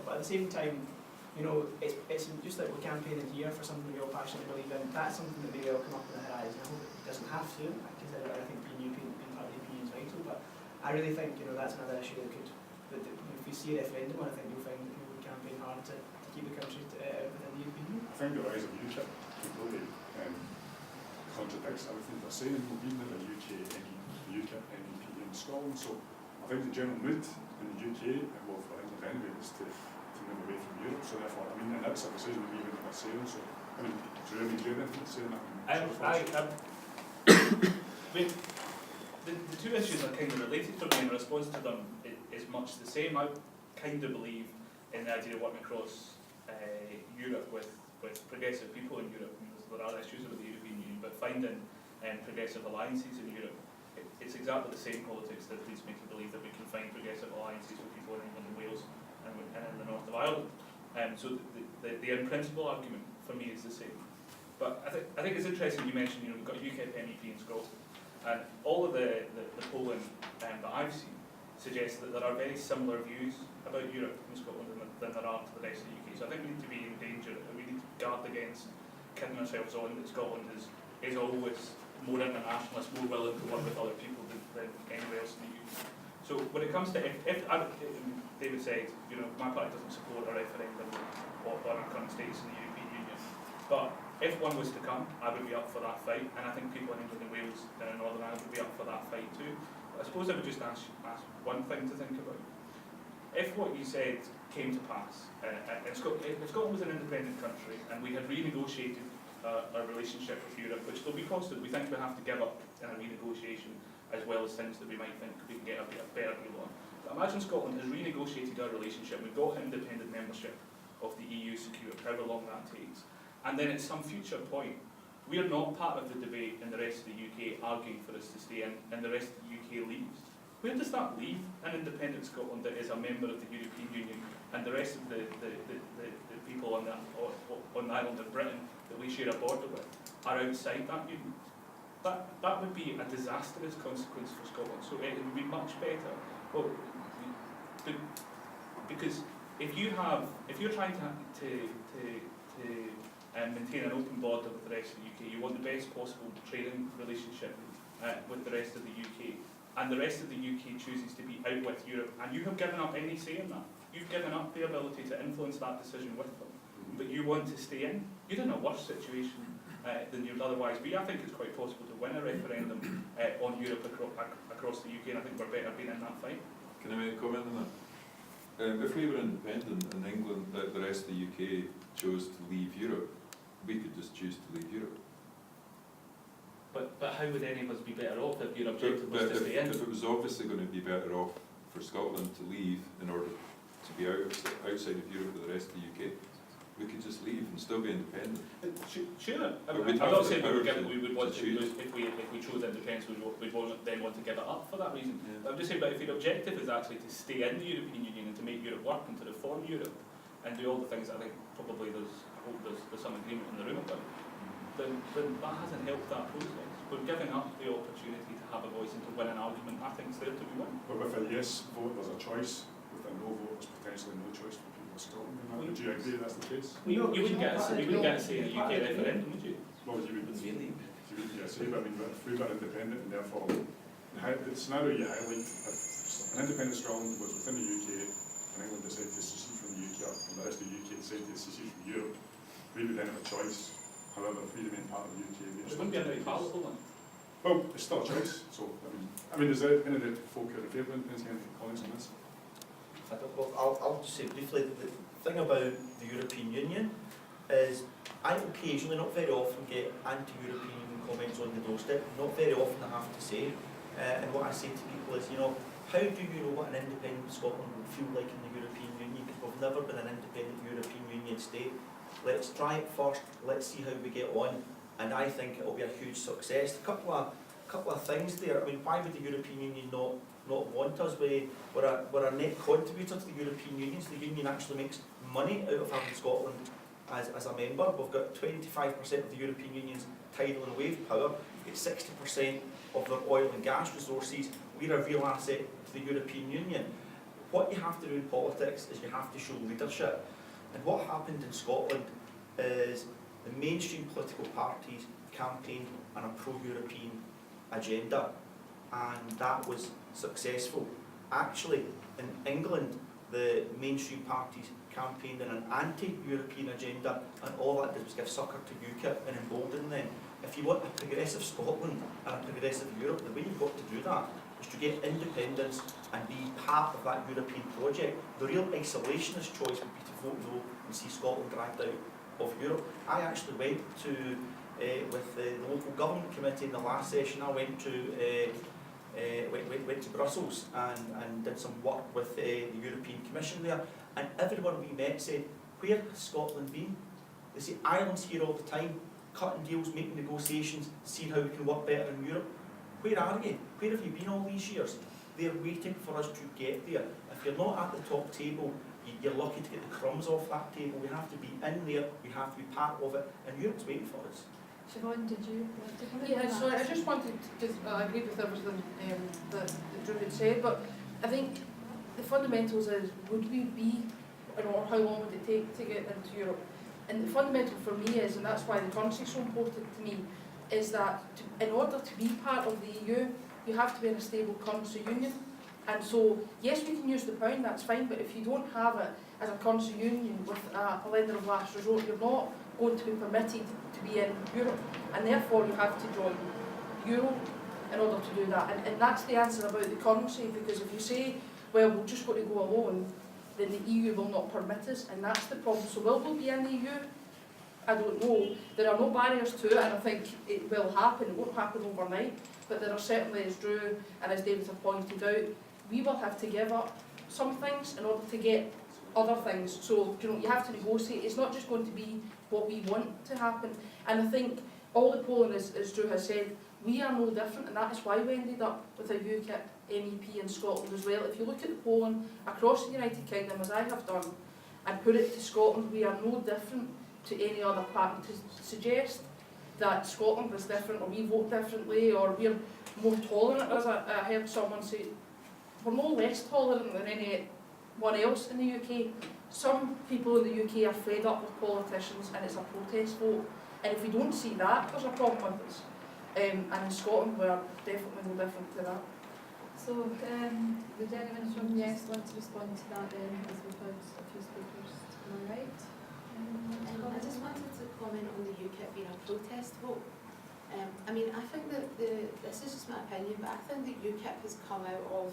But at the same time, you know, it's just like we're campaigning here for something we all passionately believe in. That's something that may well come up on the horizon. I hope it doesn't have to. I think being European, being part of the EU is vital. But I really think, you know, that's another issue that could. If we see a referendum, I think you'll find that people would campaign hard to keep the country within the European Union. I think the rise of UKIP completely contradicts everything they're saying. We've been with a UKIP MEP in Scotland, so I think the general mood in the UK, well for England anyway, is to move away from Europe. So therefore, I mean, and that's a decision we even are saying. So I mean, do you have anything to say on that? The two issues are kind of related for me, and the response to them is much the same. I kind of believe in the idea of working across Europe with progressive people in Europe. There are issues with the European Union, but finding progressive alliances in Europe, it's exactly the same politics that leads me to believe that we can find progressive alliances with people in England and Wales and in the north of Ireland. So the in-principle argument for me is the same. But I think it's interesting you mentioned, you know, we've got a UKIP MEP in Scotland, and all of the polling that I've seen suggests that there are very similar views about Europe in Scotland than there are to the rest of the UK. So I think we need to be in danger, we need to guard against kidding ourselves on that Scotland is always more internationalist, more willing to work with other people than anywhere else in the UK. So when it comes to, if David said, you know, my party doesn't support a referendum on our current status in the European Union, but if one was to come, I would be up for that fight, and I think people in England and Wales and in Northern Ireland would be up for that fight too. But I suppose I would just ask one thing to think about. If what you said came to pass, if Scotland was an independent country and we had renegotiated our relationship with Europe, which there'll be costs that we think we have to give up in a renegotiation, as well as things that we might think we can get a better deal on. But imagine Scotland has renegotiated our relationship, we've got independent membership of the EU secured, however long that takes, and then at some future point We're not part of the debate in the rest of the UK arguing for us to stay in, and the rest of the UK leaves. Where does that leave an independent Scotland that is a member of the European Union, and the rest of the people on the island of Britain that we share a border with are outside that union? That would be a disastrous consequence for Scotland. So it would be much better. Well, because if you're trying to maintain an open border with the rest of the UK, you want the best possible trading relationship with the rest of the UK, and the rest of the UK chooses to be out with Europe, and you have given up any say in that. You've given up the ability to influence that decision with them, but you want to stay in. You're in a worse situation than you'd otherwise be. I think it's quite possible to win a referendum on Europe across the UK, and I think we're better being in that fight. Can I make a comment on that? If we were independent and England, the rest of the UK chose to leave Europe, we could just choose to leave Europe. But how would any of us be better off if your objective was to stay in? If it was obviously going to be better off for Scotland to leave in order to be outside of Europe with the rest of the UK, we could just leave and still be independent. Sure. I'm we'd not have saying the power we would want to choose. if we chose independence, we'd then want to give it up for that reason. Yeah. I'm just saying, but if your objective is actually to stay in the European Union and to make Europe work and to reform Europe and do all the things that I think probably there's some agreement in the room about, then that hasn't helped that process. We're giving up the opportunity to have a voice and to win an argument. I think it's there to be won. But with a yes vote, there's a choice. With a no vote, there's potentially no choice for people of Scotland. Would you agree that's the case? You wouldn't get a say in a UK referendum, would you? Well, you wouldn't get a say, but I mean, if we were independent and therefore, the scenario you highlight, if an independent Scotland was within the UK and England decided to secede from the UK, and the rest of the UK decided to secede from Europe, we would then have a choice. However, if we remain part of the UK, we It wouldn't be a very powerful one. well, it's still a choice. So, I mean, is there any of the folk out in favour of any comments on this? Well, I'll just say briefly, the thing about the European Union is I occasionally, not very often, get anti-European Union comments on the doorstep. Not very often, I have to say. And what I say to people is, how do you know what an independent Scotland would feel like in the European Union? Because we've never been an independent European Union state. Let's try it first, let's see how we get on, and I think it'll be a huge success. A couple of things there. I mean, why would the European Union not want us? We're a net contributor to the European Union, so the Union actually makes money out of having Scotland as a member. We've got 25% of the European Union's tidal and wave power, we've got 60% of their oil and gas resources. We're a real asset to the European Union. What you have to do in politics is you have to show leadership. And what happened in Scotland is the mainstream political parties campaigned on a pro-European agenda, and that was successful. Actually, in England, the mainstream parties campaigned on an anti-European agenda, and all that did was give succour to UKIP and embolden them. If you want a progressive Scotland and a progressive Europe, the way you've got to do that is to get independence and be part of that European project. The real isolationist choice would be to vote no and see Scotland dragged out of Europe. I actually went to, with the local government committee in the last session, I went to Brussels and did some work with the European Commission there, and everyone we met said, where has Scotland been? They say, Ireland's here all the time, cutting deals, making negotiations, seeing how we can work better in Europe. Where are you? Where have you been all these years? They're waiting for us to get there. If you're not at the top table, you're lucky to get the crumbs off that table. We have to be in there, we have to be part of it, and Europe's waiting for us. Siobhan, did you want to comment? Yeah, so I just wanted to, I agree with everything that Drew had said, but I think the fundamentals is, would we be, or how long would it take to get into Europe? And the fundamental for me is, and that's why the currency is so important to me, is that in order to be part of the EU, you have to be in a stable currency union. And so, yes, we can use the pound, that's fine, but if you don't have it as a currency union with a lender of last resort, you're not going to be permitted to be in Europe. And therefore, you have to join Euro in order to do that. And that's the answer about the currency, because if you say, well, we're just going to go alone, then the EU will not permit us, and that's the problem. So will we be in the EU? I don't know. There are no barriers to it, and I think it will happen. It won't happen overnight, but there are certainly, as Drew and as David have pointed out, we will have to give up some things in order to get other things. So, you have to negotiate. It's not just going to be what we want to happen. And I think all the polling, as Drew has said, we are no different, and that is why we ended up with a UKIP MEP in Scotland as well. If you look at the polling across the United Kingdom, as I have done, and put it to Scotland, we are no different to any other party. To suggest that Scotland is different, or we vote differently, or we're more tolerant, as I heard someone say, we're no less tolerant than anyone else in the UK. Some people in the UK are fed up with politicians, and it's a protest vote. And if we don't see that, there's a problem with us. And in Scotland, we're definitely no different to that. So, would anyone from Yes want to respond to that then, as we've had a few speakers? Am I right? I just wanted to comment on the UKIP being a protest vote. I mean, I think that this is just my opinion, but I think that UKIP has come out of,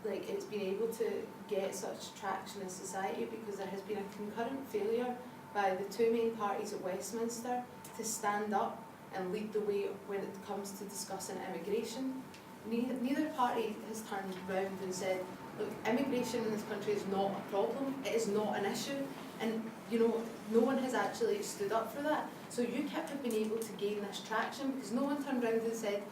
like, it's been able to get such traction in society because there has been a concurrent failure by the two main parties at Westminster to stand up and lead the way when it comes to discussing immigration. Neither party has turned round and said, look, immigration in this country is not a problem, it is not an issue, and you know, no one has actually stood up for that. So UKIP have been able to gain this traction because no one turned round and said,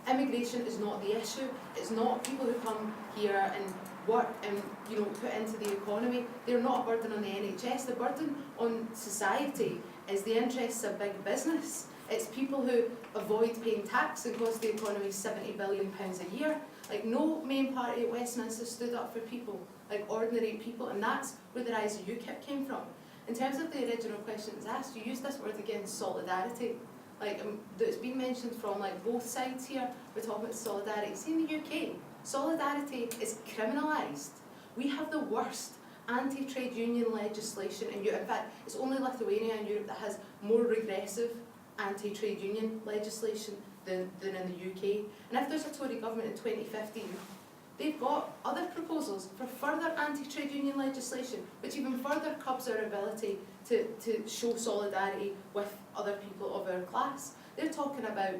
immigration is not the issue, it's not people who come here and work and, you know, put into the economy, they're not a burden on the NHS. The burden on society is the interests of big business. It's people who avoid paying tax and cost the economy £70 billion a year. Like, no main party at Westminster stood up for people, like ordinary people, and that's where the rise of UKIP came from. In terms of the original question that's asked, you used this word again, solidarity. Like, it's been mentioned from like both sides here, we're talking about solidarity. See, in the UK, solidarity is criminalised. We have the worst anti-trade union legislation in Europe. In fact, it's only Lithuania in Europe that has more regressive anti-trade union legislation than in the UK. And if there's a Tory government in 2015, they've got other proposals for further anti-trade union legislation, which even further cubs our ability to show solidarity with other people of our class. They're talking about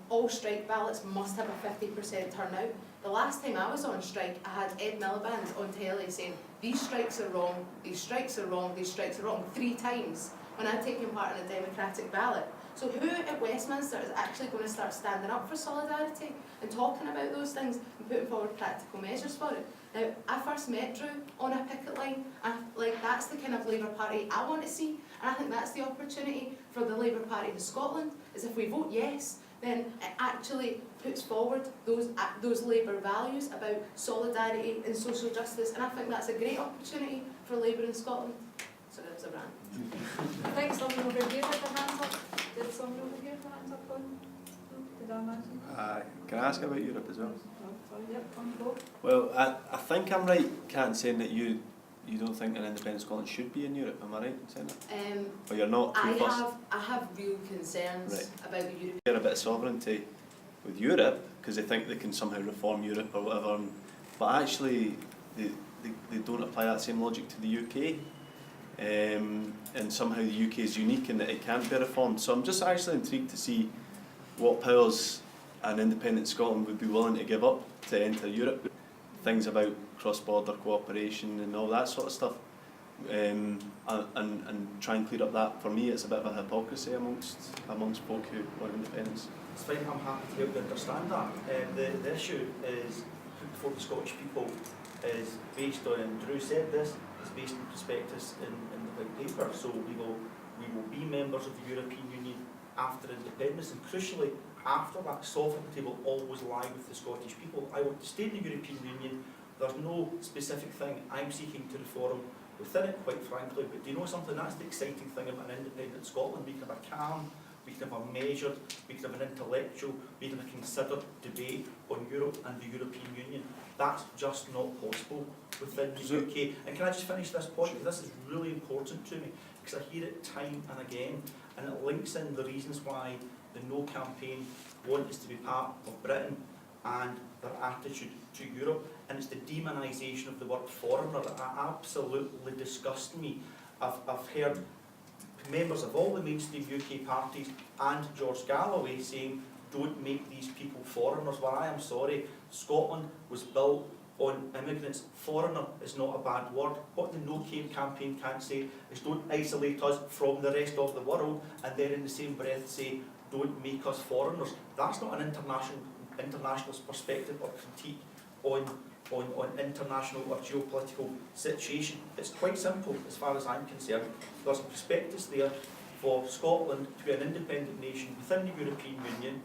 all strike ballots must have a 50% turnout. The last time I was on strike, I had Ed Miliband on telly saying, these strikes are wrong, these strikes are wrong, these strikes are wrong, 3 times when I'd taken part in a democratic ballot. So who at Westminster is actually going to start standing up for solidarity and talking about those things and putting forward practical measures for it? Now, I first met Drew on a picket line, and like, that's the kind of Labour Party I want to see, and I think that's the opportunity for the Labour Party in Scotland, is if we vote yes, then it actually puts forward those Labour values about solidarity and social justice, and I think that's a great opportunity for Labour in Scotland. So that was a rant. I think someone over here had their hands up. Did someone over here have their hands up on? No? Did I imagine? Can I ask about Europe as well? No, sorry, yep, on the board. Well, I think I'm right, Kat, in saying that you don't think an independent Scotland should be in Europe. Am I right in saying that? Or you're not too fussed? I have real concerns about the European. They're a bit of sovereignty with Europe because they think they can somehow reform Europe or whatever, but actually they don't apply that same logic to the UK. And somehow the UK is unique in that it can't be reformed. So I'm just actually intrigued to see what powers an independent Scotland would be willing to give up to enter Europe. Things about cross-border cooperation and all that sort of stuff. And try and clear up that. For me, it's a bit of a hypocrisy amongst folk who want independence. It's fine, I'm happy to help you understand that. The issue is, put before the Scottish people, is based on, and Drew said this, is based on prospectus in the white paper. So we will be members of the European Union after independence, and crucially, after that, sovereignty will always lie with the Scottish people. I want to stay in the European Union. There's no specific thing I'm seeking to reform within it, quite frankly, but do you know something? That's the exciting thing about an independent Scotland. We can have a calm, we can have a measured, we can have an intellectual, we can have a considered debate on Europe and the European Union. That's just not possible within the UK. And can I just finish this point? Because this is really important to me, because I hear it time and again, and it links in the reasons why the No campaign want us to be part of Britain and their attitude to Europe, and it's the demonisation of the word foreigner that absolutely disgusts me. I've heard members of all the mainstream UK parties and George Galloway saying, don't make these people foreigners. Well, I am sorry, Scotland was built on immigrants. Foreigner is not a bad word. What the No Cane campaign can't say is don't isolate us from the rest of the world and then in the same breath say don't make us foreigners. That's not an internationalist perspective or critique on international or geopolitical situation. It's quite simple as far as I'm concerned. There's a prospectus there for Scotland to be an independent nation within the European Union.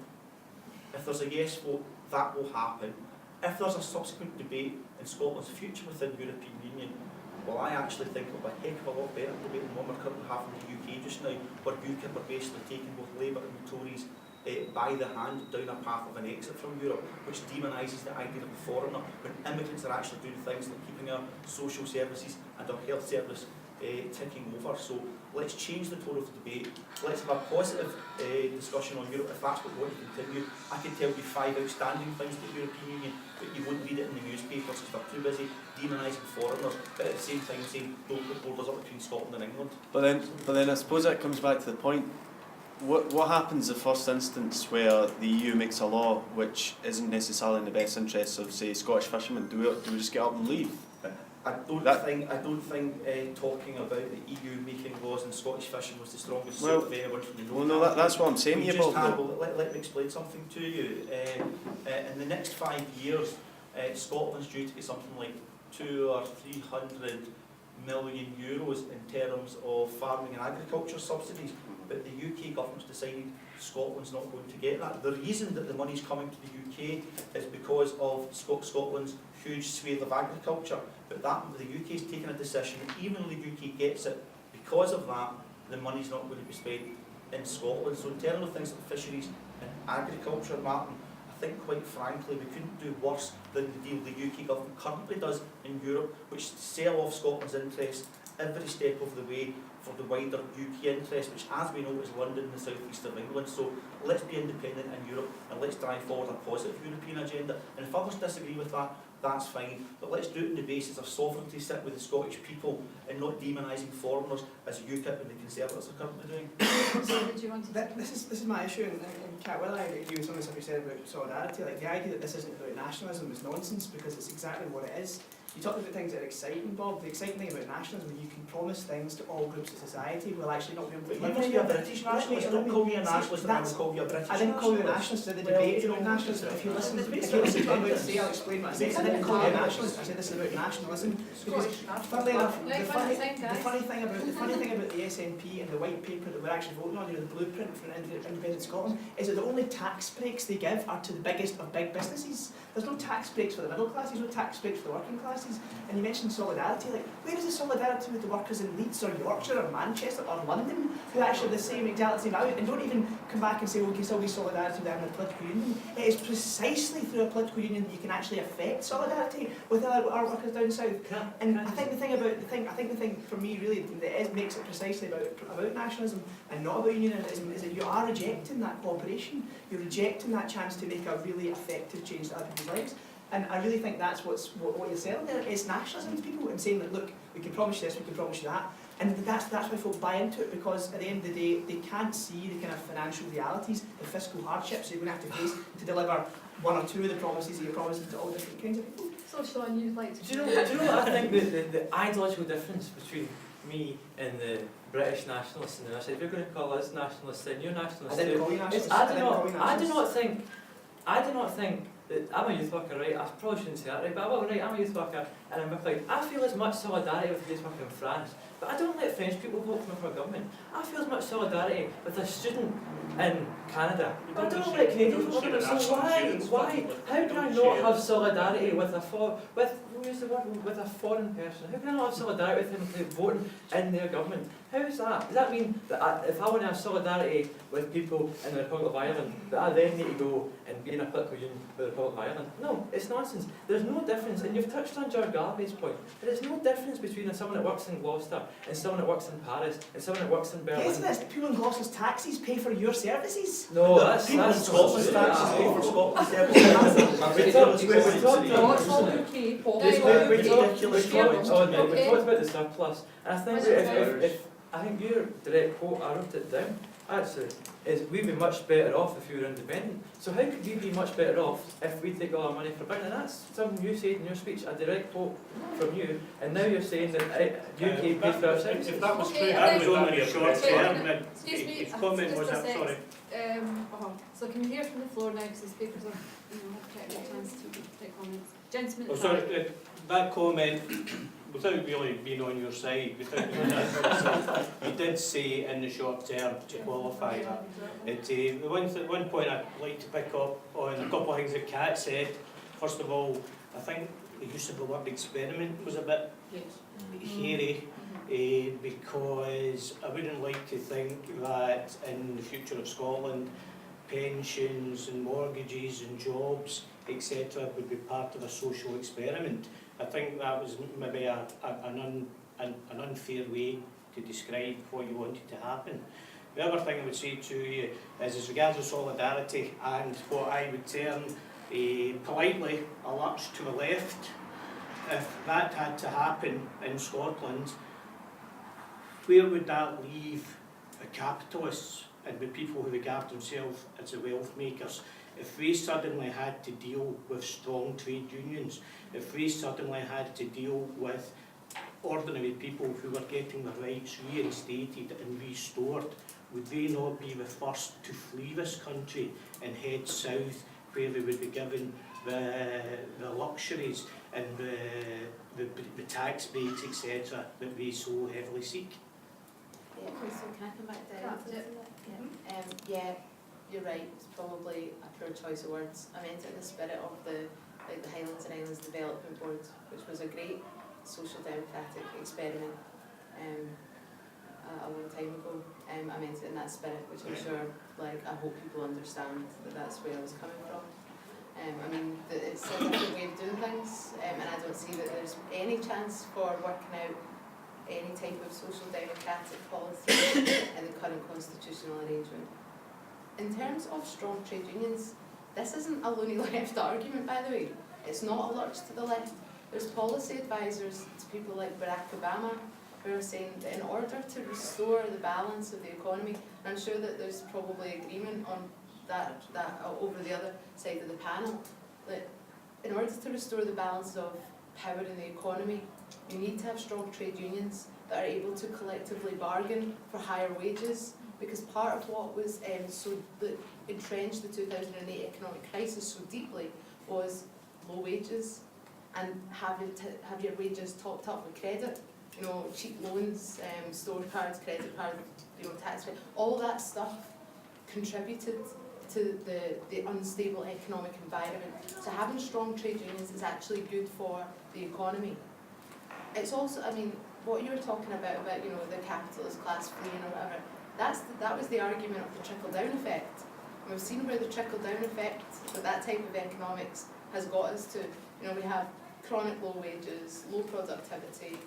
If there's a yes vote, that will happen. If there's a subsequent debate in Scotland's future within the European Union, well, I actually think it'll be a heck of a lot better debate than one we're currently having in the UK just now, where UKIP are basically taking both Labour and the Tories by the hand down a path of an exit from Europe, which demonises the idea of a foreigner, when immigrants are actually doing things like keeping our social services and our health service ticking over. So let's change the tone of the debate. Let's have a positive discussion on Europe if that's what we want to continue. I can tell you 5 outstanding things about the European Union, but you won't read it in the newspapers because they're too busy demonising foreigners, but at the same time saying don't put borders up between Scotland and England. But then I suppose that comes back to the point. What happens the first instance where the EU makes a law which isn't necessarily in the best interests of, say, Scottish fishermen? Do we just get up and leave? I don't think talking about the EU making laws in Scottish fishing was the strongest suit of anyone from the North. Well, no, that's what I'm saying here, Bob. Let me explain something to you. In the next 5 years, Scotland's due to get something like 200 or 300 million euros in terms of farming and agriculture subsidies, but the UK government's decided Scotland's not going to get that. The reason that the money's coming to the UK is because of Scotland's huge swathe of agriculture, but the UK's taken a decision that even though the UK gets it, because of that, the money's not going to be spent in Scotland. So in terms of things like fisheries and agriculture, Martin, I think quite frankly we couldn't do worse than the deal the UK government currently does in Europe, which sell off Scotland's interests every step of the way for the wider UK interest, which as we know is London and the south east of England. So let's be independent in Europe and let's drive forward a positive European agenda. And if others disagree with that, that's fine, but let's do it on the basis of sovereignty, sit with the Scottish people and not demonising foreigners as UKIP and the Conservatives are currently doing. So, do you want to? This is my issue, and Cat, well, I agree with some of the stuff you said about solidarity. Like the idea that this isn't about nationalism is nonsense, because it's exactly what it is. You talked about things that are exciting, Bob. The exciting thing about nationalism is you can promise things to all groups of society while actually not being able to But you must be a British nationalist. Don't call me a nationalist and I will call you a British nationalist. I didn't call you a nationalist, I did the debate about nationalism. If you listen to what I'm about to say, I'll explain what I said. I didn't call you a nationalist, I said this is about nationalism. Because funnily enough, the funny thing about the SNP and the white paper that we're actually voting on, the blueprint for an independent Scotland, is that the only tax breaks they give are to the biggest of big businesses. There's no tax breaks for the middle classes, no tax breaks for the working classes. And you mentioned solidarity, like where is the solidarity with the workers in Leeds or Yorkshire or Manchester or London who actually have the same exact same value? And don't even come back and say, well, we can still be solidarity with them in a political union. It is precisely through a political union that you can actually affect solidarity with our workers down south. And I think the thing for me really that makes it precisely about nationalism and not about unionism is that you are rejecting that cooperation. You're rejecting that chance to make a really effective change to other people's lives. And I really think that's what you're selling there. It's nationalism to people and saying that, look, we can promise you this, we can promise you that. And that's why folks buy into it, because at the end of the day, they can't see the kind of financial realities, the fiscal hardships you're going to have to face to deliver one or two of the promises that you're promising to all different kinds of people. So, Siobhan, you'd like to? Do you know what I think the ideological difference between me and the British nationalists, and then I said, if you're going to call us nationalists, then you're nationalists too. I do not think that I'm a youth worker, right? I probably shouldn't say that, right? But I'm a youth worker, and I'm like, I feel as much solidarity with the youth worker in France, but I don't let French people vote for my government. I feel as much solidarity with a student in Canada, but I don't let Canadians vote for it. So why? How can I not have solidarity with a foreign person? How can I not have solidarity with them voting in their government? How is that? Does that mean that if I want to have solidarity with people in the Republic of Ireland, that I then need to go and be in a political union with the Republic of Ireland? No, it's nonsense. There's no difference, and you've touched on George Galloway's point. There is no difference between someone that works in Gloucester and someone that works in Paris and someone that works in Berlin. Isn't this people in Gloucester's taxes pay for your services? No, that's people in Scotland's taxes pay for Scotland's we talked about the surplus, and I think I think your direct quote, I wrote it down. Actually, we'd be much better off if we were independent. So how could we be much better off if we take all our money for bank? And that's something you said in your speech, a direct quote from you, and now you're saying that UK pays for our services. If that was Okay, true, I that think- was only a short term. Excuse me, His comment just was a that, sec. sorry. So can we hear from the floor now, because the speakers have, had a chance to take comments. Gentlemen, Oh, sorry, that comment, without really being on your side, without being on yourself, you did say in the short term to qualify that. The one point I'd like to pick up on a couple of things that Kat said. First of all, I think the use of the word experiment was a bit hairy, because I wouldn't like to think that in the future of Scotland, pensions and mortgages and jobs, etc., would be part of a social experiment. I think that was maybe an unfair way to describe what you wanted to happen. The other thing I would say to you is, as regards to solidarity and what I would term politely a lurch to the left, if that had to happen in Scotland, where would that leave the capitalists and the people who regard themselves as the wealth makers? If we suddenly had to deal with strong trade unions, if we suddenly had to deal with ordinary people who were getting their rights reinstated and restored, would they not be the first to flee this country and head south, where they would be given the luxuries and the tax breaks, etc., that we so heavily seek? Yeah, so can I come back down to that? Yeah, you're right, it's probably a poor choice of words. I meant it in the spirit of the Highlands and Islands Development Board, which was a great social democratic experiment a long time ago. I meant it in that spirit, which I'm sure, I hope people understand that that's where I was coming from. I mean, it's a different way of doing things, and I don't see that there's any chance for working out any type of social democratic policy in the current constitutional arrangement. In terms of strong trade unions, this isn't a lonely left argument, by the way. It's not a lurch to the left. There's policy advisors to people like Barack Obama who are saying that in order to restore the balance of the economy, and I'm sure that there's probably agreement on that over the other side of the panel, that in order to restore the balance of power in the economy, you need to have strong trade unions that are able to collectively bargain for higher wages, because part of what was that entrenched the 2008 economic crisis so deeply was low wages and having to have your wages topped up with credit, cheap loans, store cards, credit cards, tax rate, all that stuff contributed to the unstable economic environment. So having strong trade unions is actually good for the economy. It's also, what you were talking about the capitalist class fleeing or whatever, that was the argument of the trickle-down effect. And we've seen where the trickle-down effect with that type of economics has got us to. We have chronic low wages, low productivity,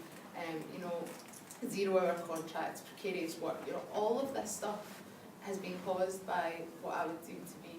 0-hour contracts, precarious work. All of this stuff has been caused by what I would deem to be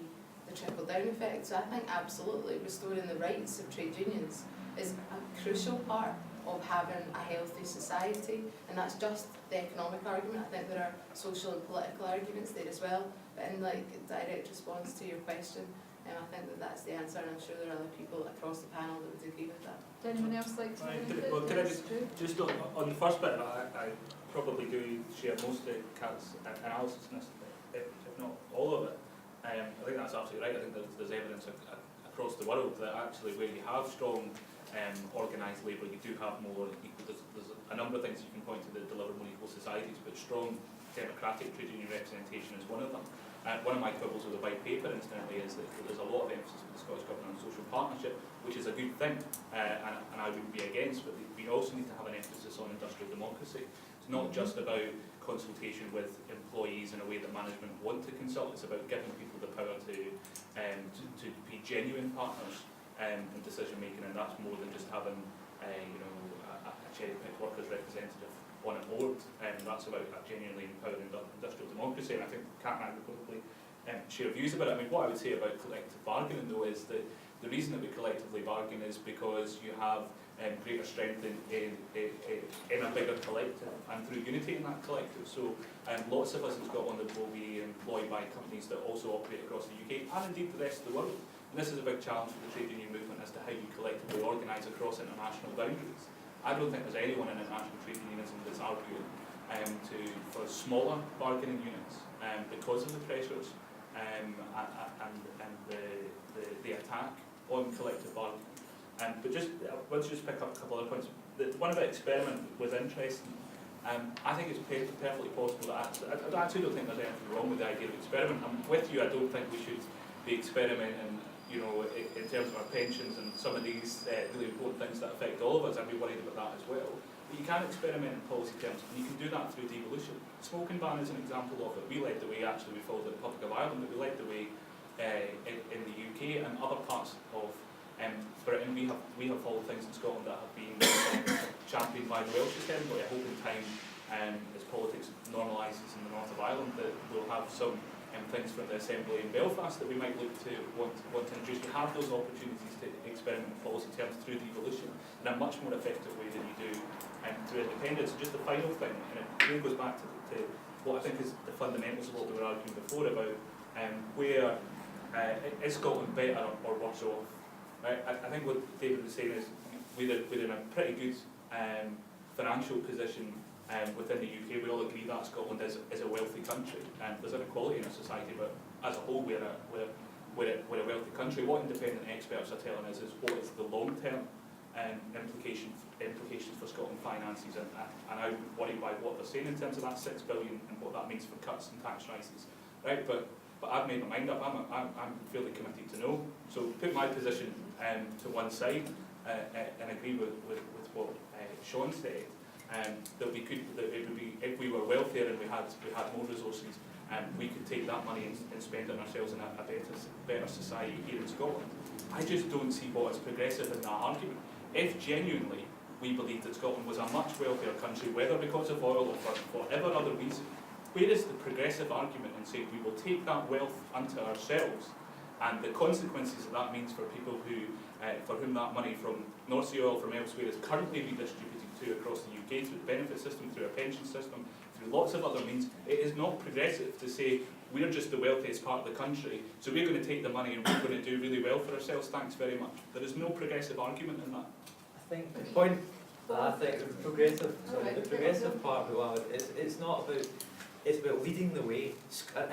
the trickle-down effect. So I think absolutely restoring the rights of trade unions is a crucial part of having a healthy society, and that's just the economic argument. I think there are social and political arguments there as well, but in direct response to your question, I think that's the answer, and I'm sure there are other people across the panel that would agree with that. Does anyone else like to comment? Well, can I just on the first bit, I probably do share most of Kat's analysis in this, if not all of it. I think that's absolutely right. I think there's evidence across the world that actually where you have strong organised labour, you do have more equal. There's a number of things you can point to that deliver more equal societies, but strong democratic trade union representation is one of them. One of my quibbles with the white paper, incidentally, is that there's a lot of emphasis with the Scottish Government on social partnership, which is a good thing, and I wouldn't be against, but we also need to have an emphasis on industrial democracy. It's not just about consultation with employees in a way that management want to consult, it's about giving people the power to be genuine partners in decision making, and that's more than just having a cherry-picked workers representative on a board. That's about genuinely empowering industrial democracy, and I think Kat and I would probably share views about it. What I would say about collective bargaining, though, is that the reason that we collectively bargain is because you have greater strength in a bigger collective and through unity in that collective. So lots of us in Scotland will be employed by companies that also operate across the UK and indeed the rest of the world. And this is a big challenge for the trade union movement as to how you collectively organise across international boundaries. I don't think there's anyone in international trade unionism that's arguing for smaller bargaining units because of the pressures and the attack on collective bargaining. But I want to just pick up a couple other points. The one about experiment was interesting. I think it's perfectly possible that I actually don't think there's anything wrong with the idea of experiment. I'm with you. I don't think we should be experimenting, you know, in terms of our pensions and some of these really important things that affect all of us. I'd be worried about that as well. But you can experiment in policy terms, and you can do that through devolution. Smoking ban is an example of it. We led the way. Actually, we followed the Republic of Ireland, but we led the way in the UK and other parts of Britain. We have followed things in Scotland that have been championed by the Welsh Assembly. I hope in time, as politics normalises in the north of Ireland, that we'll have some things from the Assembly in Belfast that we might look to want to introduce. You have those opportunities to experiment in policy terms through devolution in a much more effective way than you do through independence. And just the final thing, and it really goes back to what I think is the fundamentals of what we were arguing before about where is Scotland better or worse off? Right? I think what David was saying is we're in a pretty good financial position within the UK. We all agree that Scotland is a wealthy country, and there's inequality in our society, but as a whole we're a wealthy country. What independent experts are telling us is what is the long-term implications for Scotland finances, and I'm worried by what they're saying in terms of that $6 billion and what that means for cuts and tax rises. Right? But I've made my mind up. I'm fairly committed to no. So put my position to one side and agree with what Sean said. That we could, that it would be, if we were wealthier and we had more resources, we could take that money and spend it on ourselves in a better society here in Scotland. I just don't see what is progressive in that argument. If genuinely we believed that Scotland was a much wealthier country, whether because of oil or for whatever other reason, where is the progressive argument in saying we will take that wealth unto ourselves, and the consequences that means for people who, for whom that money from North Sea oil from elsewhere is currently redistributed to across the UK through the benefit system, through a pension system, through lots of other means. It is not progressive to say we're just the wealthiest part of the country, so we're going to take the money and we're going to do really well for ourselves. Thanks very much. There is no progressive argument in that. I think the point that I think the progressive part of it is it's not about. It's about leading the way.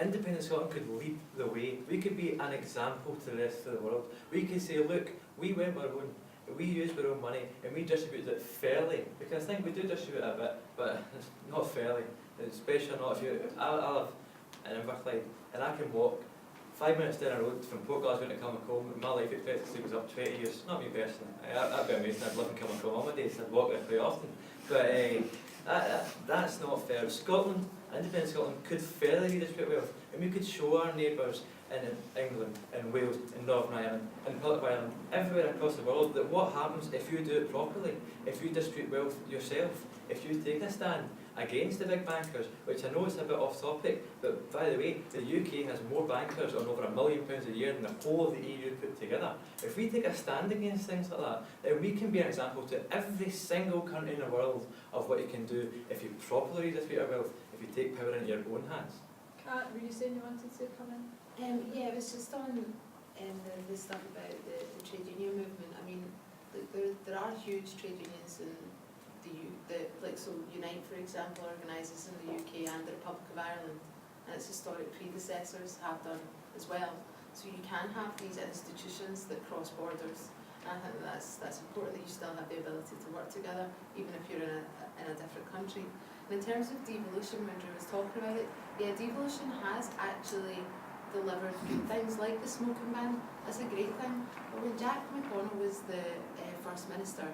Independent Scotland could lead the way. We could be an example to the rest of the world. We could say, look, we went our own, we used our own money and we distributed it fairly. Because I think we do distribute it a bit, but it's not fairly. Especially not if you, I live in Inverclyde and I can walk 5 minutes down the road from Port Glasgow to Kilmacombe. My life expectancy was up 20 years. Not me personally. That'd be amazing. I'd live in Kilmacombe all my days. I'd walk there quite often. But that's not fair. Scotland, independent Scotland, could fairly redistribute wealth, and we could show our neighbours in England, in Wales, in Northern Ireland, in Republic of Ireland, everywhere across the world, that what happens if you do it properly, if you distribute wealth yourself, if you take a stand against the big bankers, which I know is a bit off topic, but by the way, the UK has more bankers on over £1 million a year than the whole of the EU put together. If we take a stand against things like that, then we can be an example to every single country in the world of what you can do if you properly redistribute your wealth, if you take power into your own hands. Kat, were you saying you wanted to come in? Yeah, it was just on the stuff about the trade union movement. I mean, there are huge trade unions in so Unite, for example, organises in the UK and the Republic of Ireland, and its historic predecessors have done as well. So you can have these institutions that cross borders, and I think that's important that you still have the ability to work together, even if you're in a different country. And in terms of devolution, when Drew was talking about it, yeah, devolution has actually delivered good things like the smoking ban. That's a great thing. But when Jack McMahon was the First Minister,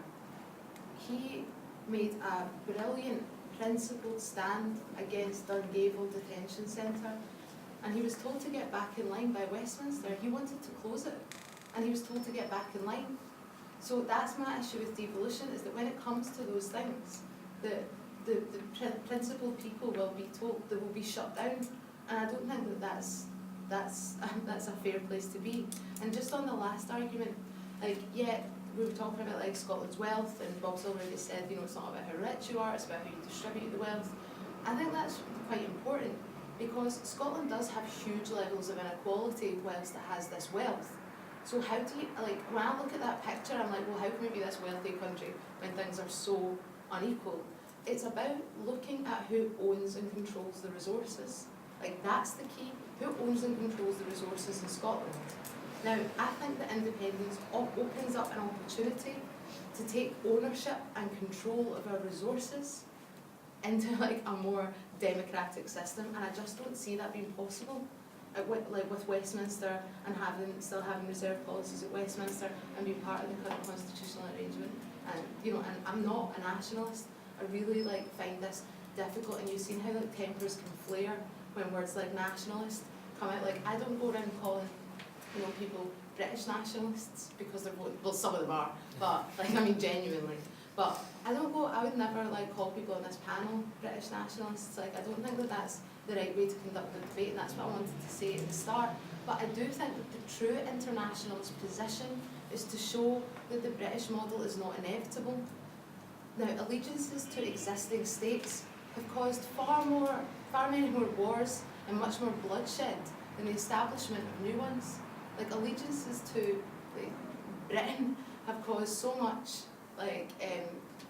he made a brilliant principled stand against Dungaville Detention Centre, and he was told to get back in line by Westminster. He wanted to close it, and he was told to get back in line. So that's my issue with devolution, is that when it comes to those things, the principled people will be told, they will be shut down, and I don't think that's a fair place to be. And just on the last argument, like, yeah, we were talking about like Scotland's wealth, and Bob's already said, you know, it's not about how rich you are, it's about how you distribute the wealth. I think that's quite important, because Scotland does have huge levels of inequality whilst it has this wealth. So how do you, like, when I look at that picture, I'm like, well, how can we be this wealthy country when things are so unequal? It's about looking at who owns and controls the resources. Like, that's the key. Who owns and controls the resources in Scotland? Now, I think that independence opens up an opportunity to take ownership and control of our resources into like a more democratic system, and I just don't see that being possible. Like with Westminster and still having reserve policies at Westminster and being part of the current constitutional arrangement. And you know, and I'm not a nationalist. I really like find this difficult, and you've seen how like tempers can flare when words like nationalist come out. Like, I don't go around calling, you know, people British nationalists because they're voting, well, some of them are, but like, I mean, genuinely. But I would never like call people on this panel British nationalists. Like, I don't think that that's the right way to conduct the debate, and that's what I wanted to say at the start. But I do think that the true internationalist position is to show that the British model is not inevitable. Now, allegiances to existing states have caused far many more wars and much more bloodshed than the establishment of new ones. Like, allegiances to like, Britain have caused so much like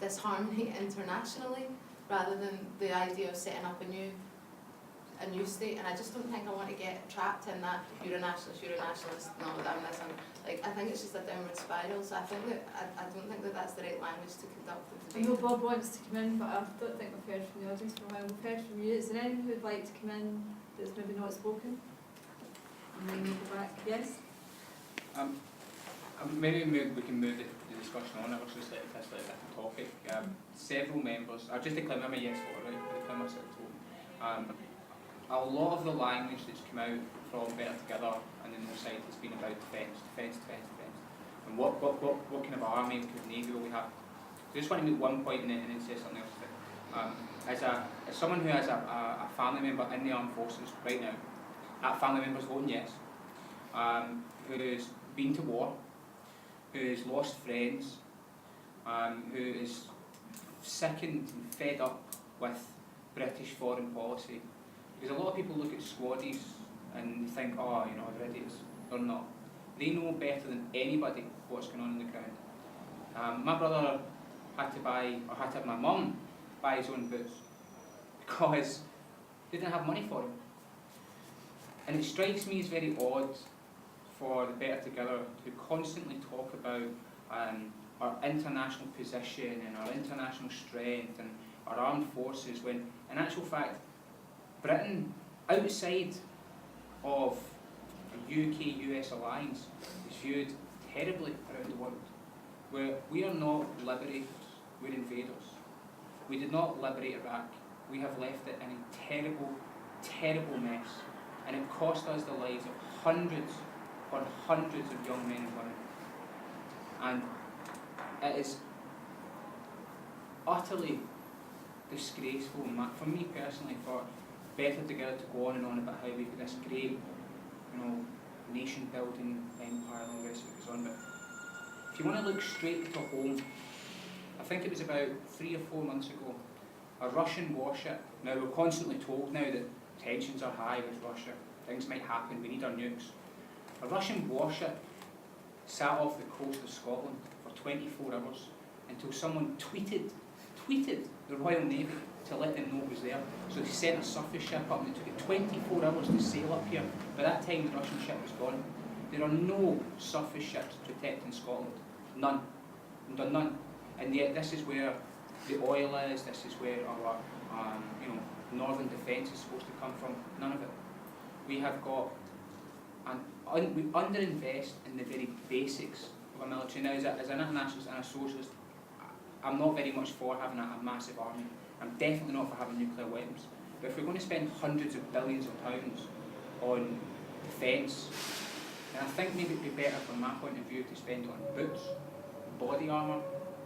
disharmony internationally, rather than the idea of setting up a new state. And I just don't think I want to get trapped in that you're a nationalist, no, I'm this, like, I think it's just a downward spiral. So I think that I don't think that that's the right language to conduct the I debate. know Bob wants to come in, but I don't think we've heard from the audience for a while. We've heard from you. Is there anyone who would like to come in that's maybe not spoken? And then we'll go back. Yes? Maybe we can move the discussion on. I was just like this like different topic. Several members, I'll just declare my yes vote, right? I declare myself to vote. A lot of the language that's come out from Better Together and the North Side has been about defence. And what kind of army, what kind of navy will we have? So I just want to make one point and then say something else. As someone who has a family member in the armed forces right now, that family member's voting yes, who's been to war, who's lost friends, who is sickened and fed up with British foreign policy. Because a lot of people look at squaddies and think, oh, you know, they're idiots. They're not. They know better than anybody what's going on in the ground. My brother had to have my mum buy his own boots because they didn't have money for them. And it strikes me as very odd for the Better Together to constantly talk about our international position and our international strength and our armed forces, when in actual fact Britain, outside of a UK-US alliance, is viewed terribly around the world. Where we are not liberators, we're invaders. We did not liberate Iraq. We have left it in a terrible, terrible mess, and it cost us the lives of hundreds upon hundreds of young men and women. And it is utterly disgraceful, for me personally, for Better Together to go on and on about how we've got this great, you know, nation-building empire and all the rest of it goes on. But if you want to look straight to home, I think it was about 3 or 4 months ago, a Russian warship. Now we're constantly told now that tensions are high with Russia, things might happen, we need our nukes. A Russian warship sat off the coast of Scotland for 24 hours until someone tweeted the Royal Navy to let them know it was there. So they sent a surface ship up and it took it 24 hours to sail up here. By that time the Russian ship was gone. There are no surface ships protecting Scotland. None. None. And yet this is where the oil is, this is where our northern defence is supposed to come from. None of it. We have got, we underinvest in the very basics of a military. Now, as an internationalist and a socialist, I'm not very much for having a massive army. I'm definitely not for having nuclear weapons. But if we're going to spend hundreds of billions of pounds on defence, then I think maybe it'd be better from my point of view to spend on boots, body armour,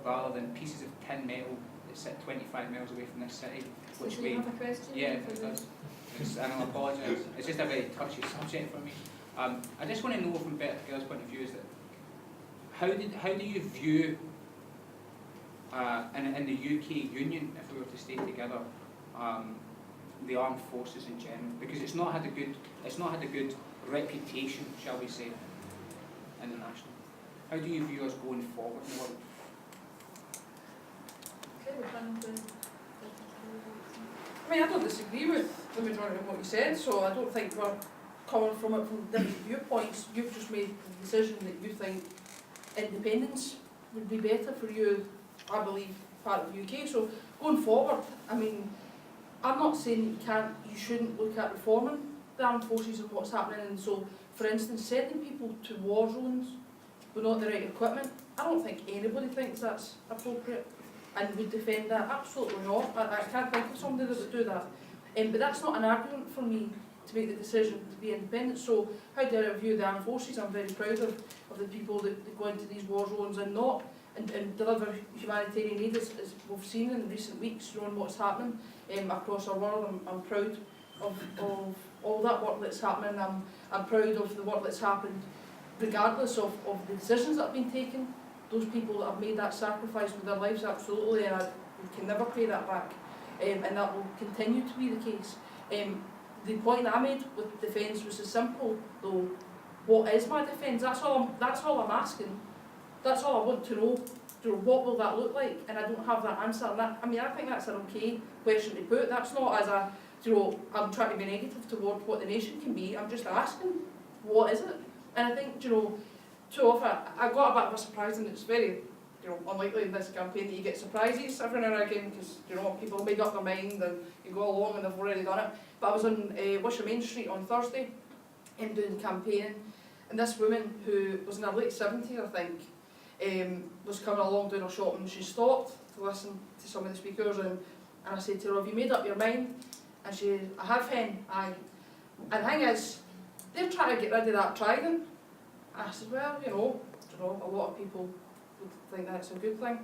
rather than pieces of tin metal that sit 25 miles away from this city. Which do you have a question? Yeah, it does. And I'll apologise. It's just a very touchy subject for me. I just want to know from Better Together's point of view is that how do you view in the UK Union, if we were to stay together, the armed forces in general? Because it's not had a good reputation, shall we say, internationally. How do you view us going forward in the world? I mean, I don't disagree with the majority of what you said, so I don't think we're coming from it from different viewpoints. You've just made the decision that you think independence would be better for you, I believe, part of the UK. So going forward, I mean, I'm not saying that you shouldn't look at reforming the armed forces and what's happening. And so, for instance, sending people to war zones with not the right equipment, I don't think anybody thinks that's appropriate and would defend that. Absolutely not. I can't think of somebody that would do that. But that's not an argument for me to make the decision to be independent. So how do I view the armed forces? I'm very proud of the people that go into these war zones and deliver humanitarian aid, as we've seen in recent weeks, knowing what's happening across our world. I'm proud of all that work that's happening. I'm proud of the work that's happened regardless of the decisions that have been taken. Those people that have made that sacrifice with their lives, absolutely, and we can never pay that back, and that will continue to be the case. The point I made with defence was as simple, though. What is my defence? That's all I'm asking. That's all I want to know. What will that look like? And I don't have that answer. And I think that's an okay question to put. That's not as I'm trying to be negative toward what the nation can be. I'm just asking, what is it? And I think, too often, I got a bit of a surprise, and it's very, unlikely in this campaign that you get surprises every now and again, because, people make up their mind and you go along and they've already done it. But I was on Wishaw Main Street on Thursday, doing campaigning, and this woman who was in her late 70s, I think, was coming along doing her shopping. She stopped to listen to some of the speakers, and I said to her, have you made up your mind? And she said, I have, hen, aye. And the thing is, they're trying to get rid of that trident. And I said, well, a lot of people would think that's a good thing.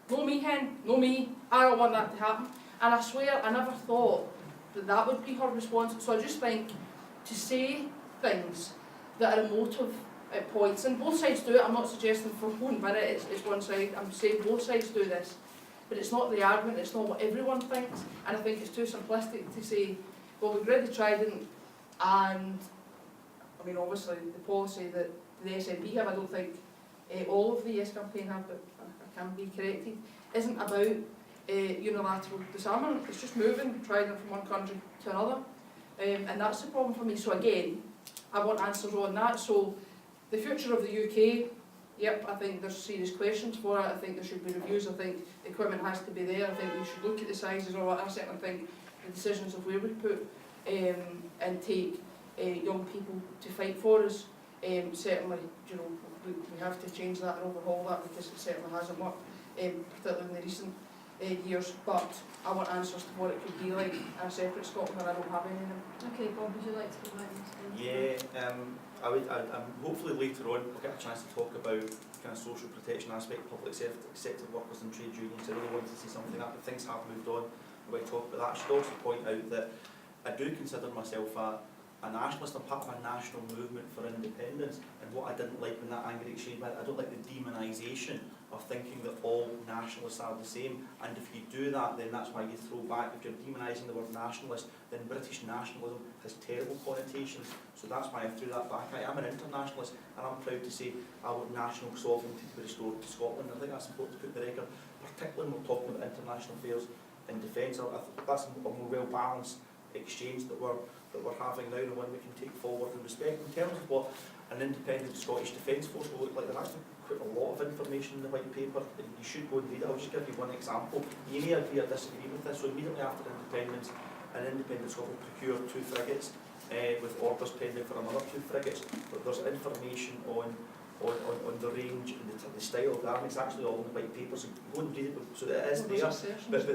No me, hen, no me, I don't want that to happen. And I swear, I never thought that would be her response. So I just think, to say things that are emotive at points, and both sides do it. I'm not suggesting for 1 minute it's one side. I'm saying both sides do this, but it's not the argument. It's not what everyone thinks, and I think it's too simplistic to say, well, we've read the trident, and obviously the policy that the SNP have, I don't think all of the Yes campaign have, but I can be corrected, isn't about unilateral disarmament. It's just moving trident from one country to another, and that's the problem for me. So again, I want answers on that. So the future of the UK, yep, I think there's serious questions for it. I think there should be reviews. I think the equipment has to be there. I think we should look at the sizes of it. I certainly think the decisions of where we put and take young people to fight for us, certainly, we have to change that and overhaul that, because it certainly hasn't worked, particularly in the recent years. But I want answers to what it could be like in a separate Scotland, and I don't have any of them. Okay, Bob, would you like to provide this? Yeah, hopefully later on we'll get a chance to talk about the kind of social protection aspect, public sector workers and trade unions. I really wanted to say something like that, but things have moved on. We're going to talk about that. I should also point out that I do consider myself a nationalist. I'm part of a national movement for independence, and what I didn't like when that angry exchange went, I don't like the demonisation of thinking that all nationalists are the same, and if you do that, then that's why you throw back. If you're demonising the word nationalist, then British nationalism has terrible connotations, so that's why I threw that back. I am an internationalist, and I'm proud to say I want national sovereignty to be restored to Scotland. I think that's important to put the record, particularly when we're talking about international affairs and defence. That's a more well-balanced exchange that we're having now, and one we can take forward and respect. In terms of what an independent Scottish Defence Force will look like, there's actually quite a lot of information in the white paper, and you should go and read it. I'll just give you one example. You may agree or disagree with this. So immediately after independence, an independent Scotland procured 2 frigates, with orders pending for another 2 frigates. But there's information on the range and the style of the army. It's actually all in the white paper, so go and read it. So it is there. But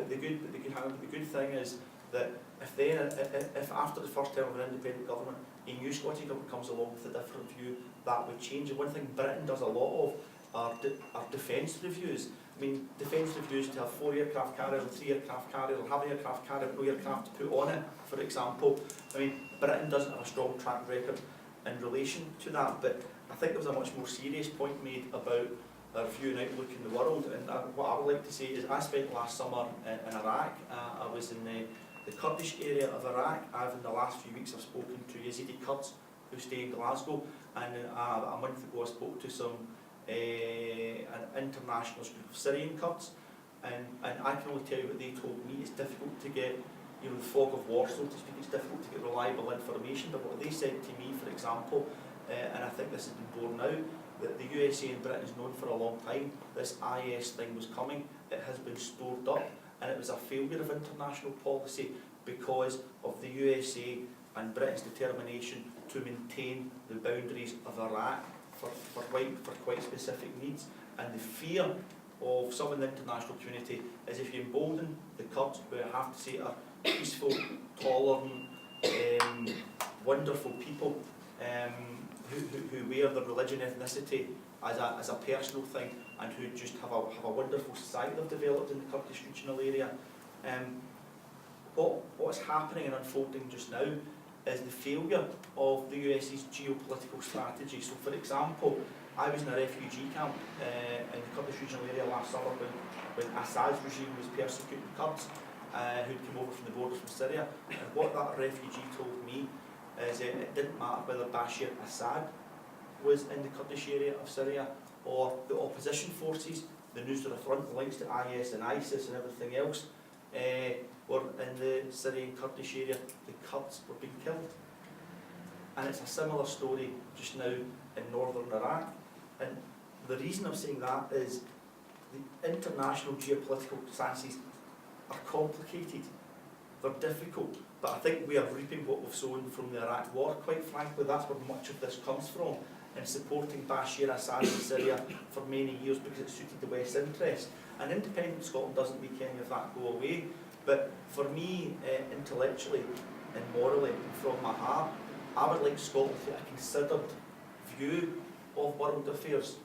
the good thing is that if after the first term of an independent government, a new Scottish government comes along with a different view, that would change. And one thing Britain does a lot of are defence reviews. I mean, defence reviews to have 4 aircraft carriers or 3 aircraft carriers, or have an aircraft carrier but no aircraft to put on it, for example. I mean, Britain doesn't have a strong track record in relation to that, but I think there was a much more serious point made about our view and outlook in the world, and what I would like to say is I spent last summer in Iraq. I was in the Kurdish area of Iraq. In the last few weeks I've spoken to Yazidi Kurds who stay in Glasgow, and a month ago I spoke to an internationalist group of Syrian Kurds, and I can only tell you what they told me. It's difficult to get, the fog of war, so to speak, it's difficult to get reliable information, but what they said to me, for example, and I think this has been borne out, that the USA and Britain is known for a long time, this IS thing was coming, it has been stored up, and it was a failure of international policy because of the USA and Britain's determination to maintain the boundaries of Iraq for quite specific needs. And the fear of some in the international community is if you embolden the Kurds, who I have to say are peaceful, tolerant, wonderful people, who wear their religion, ethnicity as a personal thing, and who just have a wonderful society they've developed in the Kurdish regional area. What's happening and unfolding just now is the failure of the US's geopolitical strategy. So, for example, I was in a refugee camp in the Kurdish regional area last summer when Assad's regime was persecuting Kurds who'd come over from the borders from Syria. And what that refugee told me is it didn't matter whether Bashar Assad was in the Kurdish area of Syria or the opposition forces, the Nusra Front, the links to IS and ISIS and everything else, were in the Syrian Kurdish area. The Kurds were being killed. And it's a similar story just now in northern Iraq. And the reason I'm saying that is the international geopolitical stances are complicated. They're difficult. But I think we are reaping what we've sown from the Iraq war. Quite frankly, that's where much of this comes from, in supporting Bashar Assad in Syria for many years because it suited the West's interest. And independent Scotland doesn't make any of that go away. But for me, intellectually and morally, and from my heart, I would like Scotland to have a considered view of world affairs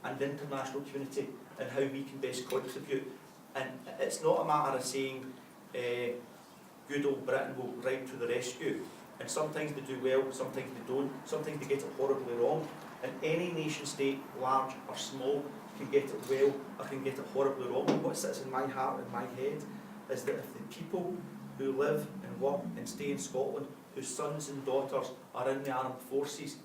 and the international community and how we can best contribute. And it's not a matter of saying good old Britain will ride to the rescue. And sometimes they do well, sometimes they don't, sometimes they get it horribly wrong. And any nation state, large or small, can get it well or can get it horribly wrong. And what sits in my heart and my head is that if the people who live and work and stay in Scotland, whose sons and daughters are in the armed forces,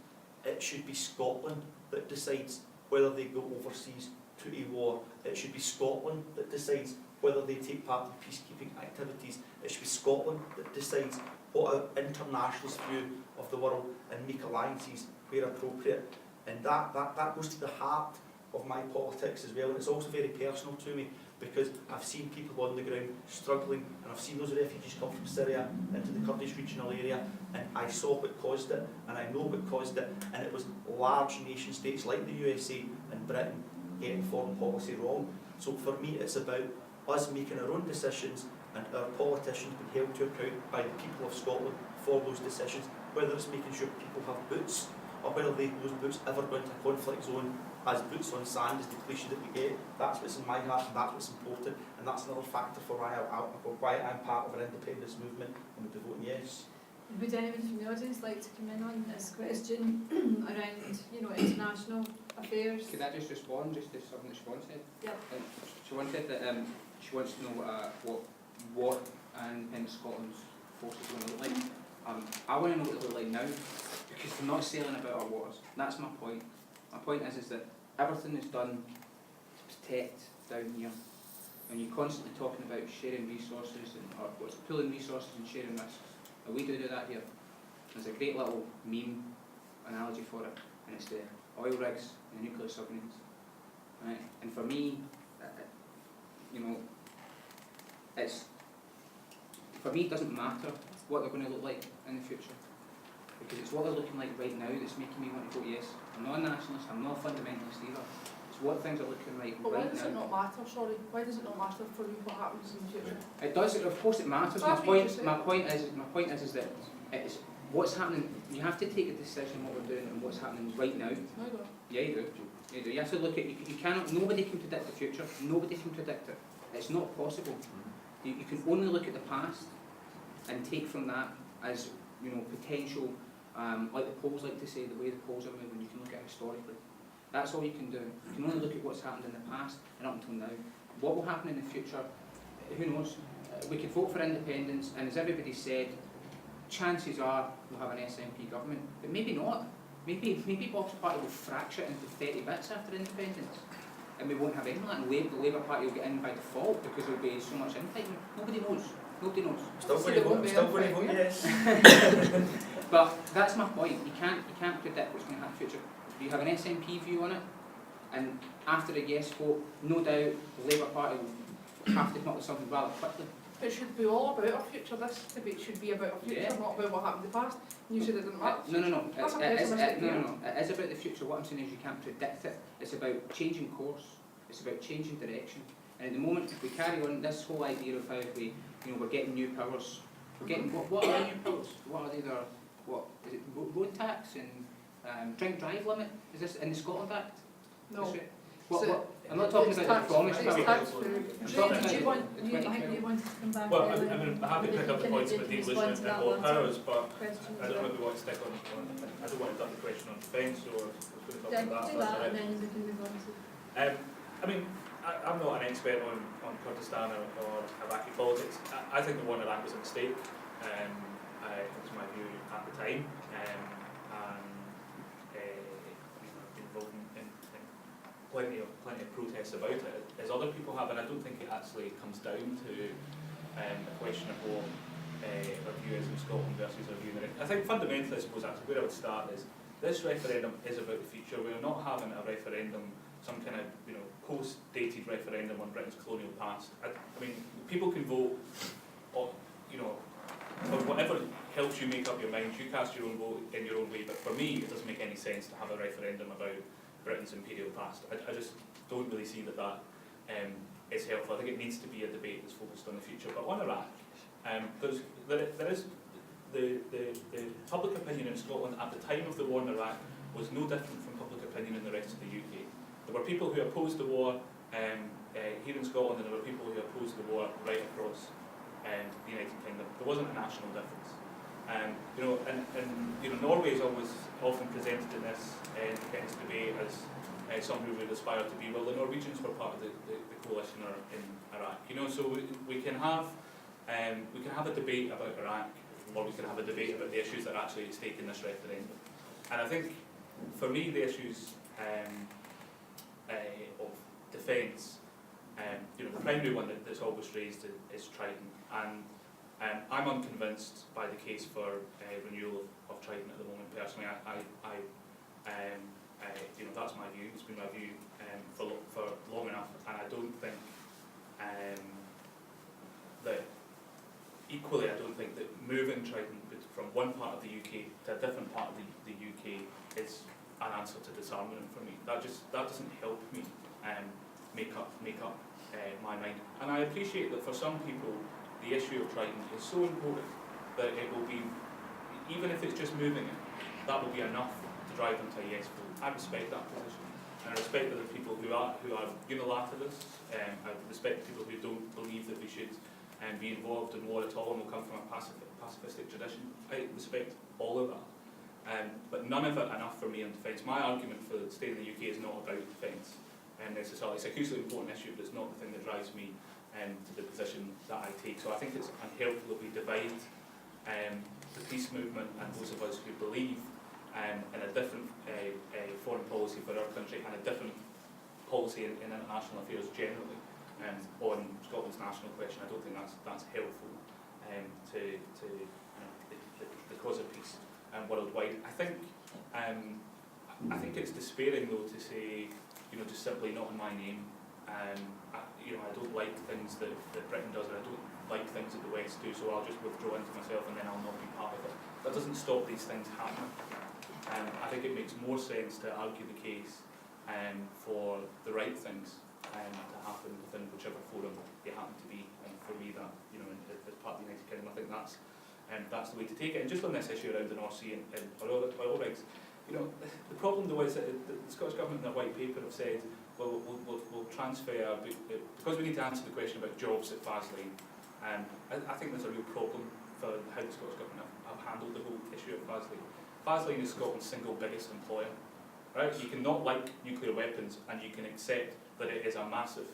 it should be Scotland that decides whether they go overseas to a war. It should be Scotland that decides whether they take part in peacekeeping activities. It should be Scotland that decides what our internationalist view of the world and make alliances where appropriate. And that goes to the heart of my politics as well. And it's also very personal to me because I've seen people on the ground struggling, and I've seen those refugees come from Syria into the Kurdish regional area, and I saw what caused it, and I know what caused it, and it was large nation states like the USA and Britain getting foreign policy wrong. So for me it's about us making our own decisions and our politicians being held to account by the people of Scotland for those decisions, whether it's making sure people have boots or whether those boots ever go into a conflict zone as boots on sand is the cliche that we get. That's what's in my heart and that's what's important, and that's another factor for why I'm part of an independence movement and would be voting yes. Would anyone from the audience like to come in on this question around, international affairs? Could I just respond just to something that Siobhan said? Yep. Siobhan said that she wants to know what in Scotland's forces are going to look like. I want to know what they look like now, because they're not sailing about our waters. That's my point. My point is that everything is done to protect down here. When you're constantly talking about sharing resources or pooling resources and sharing risks, and we do that here. There's a great little meme analogy for it, and it's the oil rigs and the nuclear submarines. Right? And for me, it doesn't matter what they're going to look like in the future, because it's what they're looking like right now that's making me want to vote yes. I'm not a nationalist, I'm not a fundamentalist either. It's what things are looking like but right now. Why does it not matter, sorry? Why does it not matter for you what happens in the future? It does, of course it matters. My point is that it's what's happening. You have to take a decision what we're doing and what's happening right now. No, you don't. Yeah, you do. You have to look at, you cannot, nobody can predict the future, nobody can predict it. It's not possible. You can only look at the past and take from that as, potential Like the polls like to say, the way the polls are moving, you can look at it historically. That's all you can do. You can only look at what's happened in the past and up until now. What will happen in the future, who knows? We could vote for independence, and as everybody said, chances are we'll have an SNP government, but maybe not. Maybe Bob's party will fracture into 30 bits after independence, and we won't have any of that, and the Labour Party will get in by default because there will be so much infighting. Nobody knows. Nobody knows. Still going to vote yes. But that's my point. You can't predict what's going to happen in the future. You have an SNP view on it, and after a yes vote, no doubt the Labour Party will have to come up with something rather quickly. It should be all about our future. This debate should be about our future, Yeah. not about what happened in the past. And you said it didn't matter. No. That's a It pessimistic view. It is about the future. What I'm saying is you can't predict it. It's about changing course. It's about changing direction. And at the moment, if we carry on this whole idea of how we're getting new powers, we're getting what are the new powers? What are they? What is it? Road tax and drink drive limit? Is this in the Scotland Act? No. Is it? So I'm not talking it's about the promise it's powers. tax-free. I'm talking Did you about want, I think you wanted to come back Well, earlier. I'm happy to pick up the points about devolution and more powers, but Question I as don't know well. if we want to stick on I don't want to duck the question on defence or we're going to Yeah, talk do about that that. and then we can move on to... I mean, I'm not an expert on Kurdistan or Iraqi politics. I think the one Iraq was a mistake. It was my view at the time. Been involved in plenty of protests about it, as other people have, and I don't think it actually comes down to a question of what our view is in Scotland versus our view in Ireland. I think fundamentally, I suppose actually where I would start is this referendum is about the future. We're not having a referendum, some kind of post-dated referendum on Britain's colonial past. I mean, people can vote, or whatever helps you make up your mind. You cast your own vote in your own way. But for me, it doesn't make any sense to have a referendum about Britain's imperial past. I just don't really see that is helpful. I think it needs to be a debate that's focused on the future. But on Iraq, there is the public opinion in Scotland at the time of the war in Iraq was no different from public opinion in the rest of the UK. There were people who opposed the war here in Scotland, and there were people who opposed the war right across the United Kingdom. There wasn't a national difference. Norway is always often presented in this independence debate as somebody who would aspire to be. Well, the Norwegians were part of the coalition in Iraq. So we can have a debate about Iraq, or we can have a debate about the issues that are actually at stake in this referendum. And I think, for me, the issues of defence, the primary one that's always raised is Triton, and I'm unconvinced by the case for renewal of Triton at the moment. Personally, that's my view. It's been my view for long enough, and I don't think that. Equally, I don't think that moving Triton from one part of the UK to a different part of the UK is an answer to disarmament for me. That doesn't help me make up my mind. And I appreciate that for some people the issue of Triton is so important that it will be, even if it's just moving it, that will be enough to drive them to a yes vote. I respect that position, and I respect that there are people who are unilateralists. I respect people who don't believe that we should be involved in war at all and will come from a pacifistic tradition. I respect all of that. But none of it enough for me on defence. My argument for staying in the UK is not about defence necessarily. It's a hugely important issue, but it's not the thing that drives me to the position that I take. So I think it's unhelpful that we divide the peace movement and those of us who believe in a different foreign policy for our country and a different policy in international affairs generally. On Scotland's national question, I don't think that's helpful to the cause of peace worldwide. I think it's despairing though to say just simply not in my name. I don't like things that Britain does, and I don't like things that the West do. So I'll just withdraw into myself, and then I'll not be part of it. That doesn't stop these things happening. I think it makes more sense to argue the case for the right things to happen within whichever forum they happen to be, and for me that as part of the United Kingdom, I think that's the way to take it. And just on this issue around the North Sea and oil rigs, the problem though is that the Scottish Government in their white paper have said, well, we'll transfer because we need to answer the question about jobs at Faslane. I think there's a real problem for how the Scottish Government have handled the whole issue of Faslane. Faslane is Scotland's single biggest employer. Right? You can not like nuclear weapons, and you can accept that it is a massive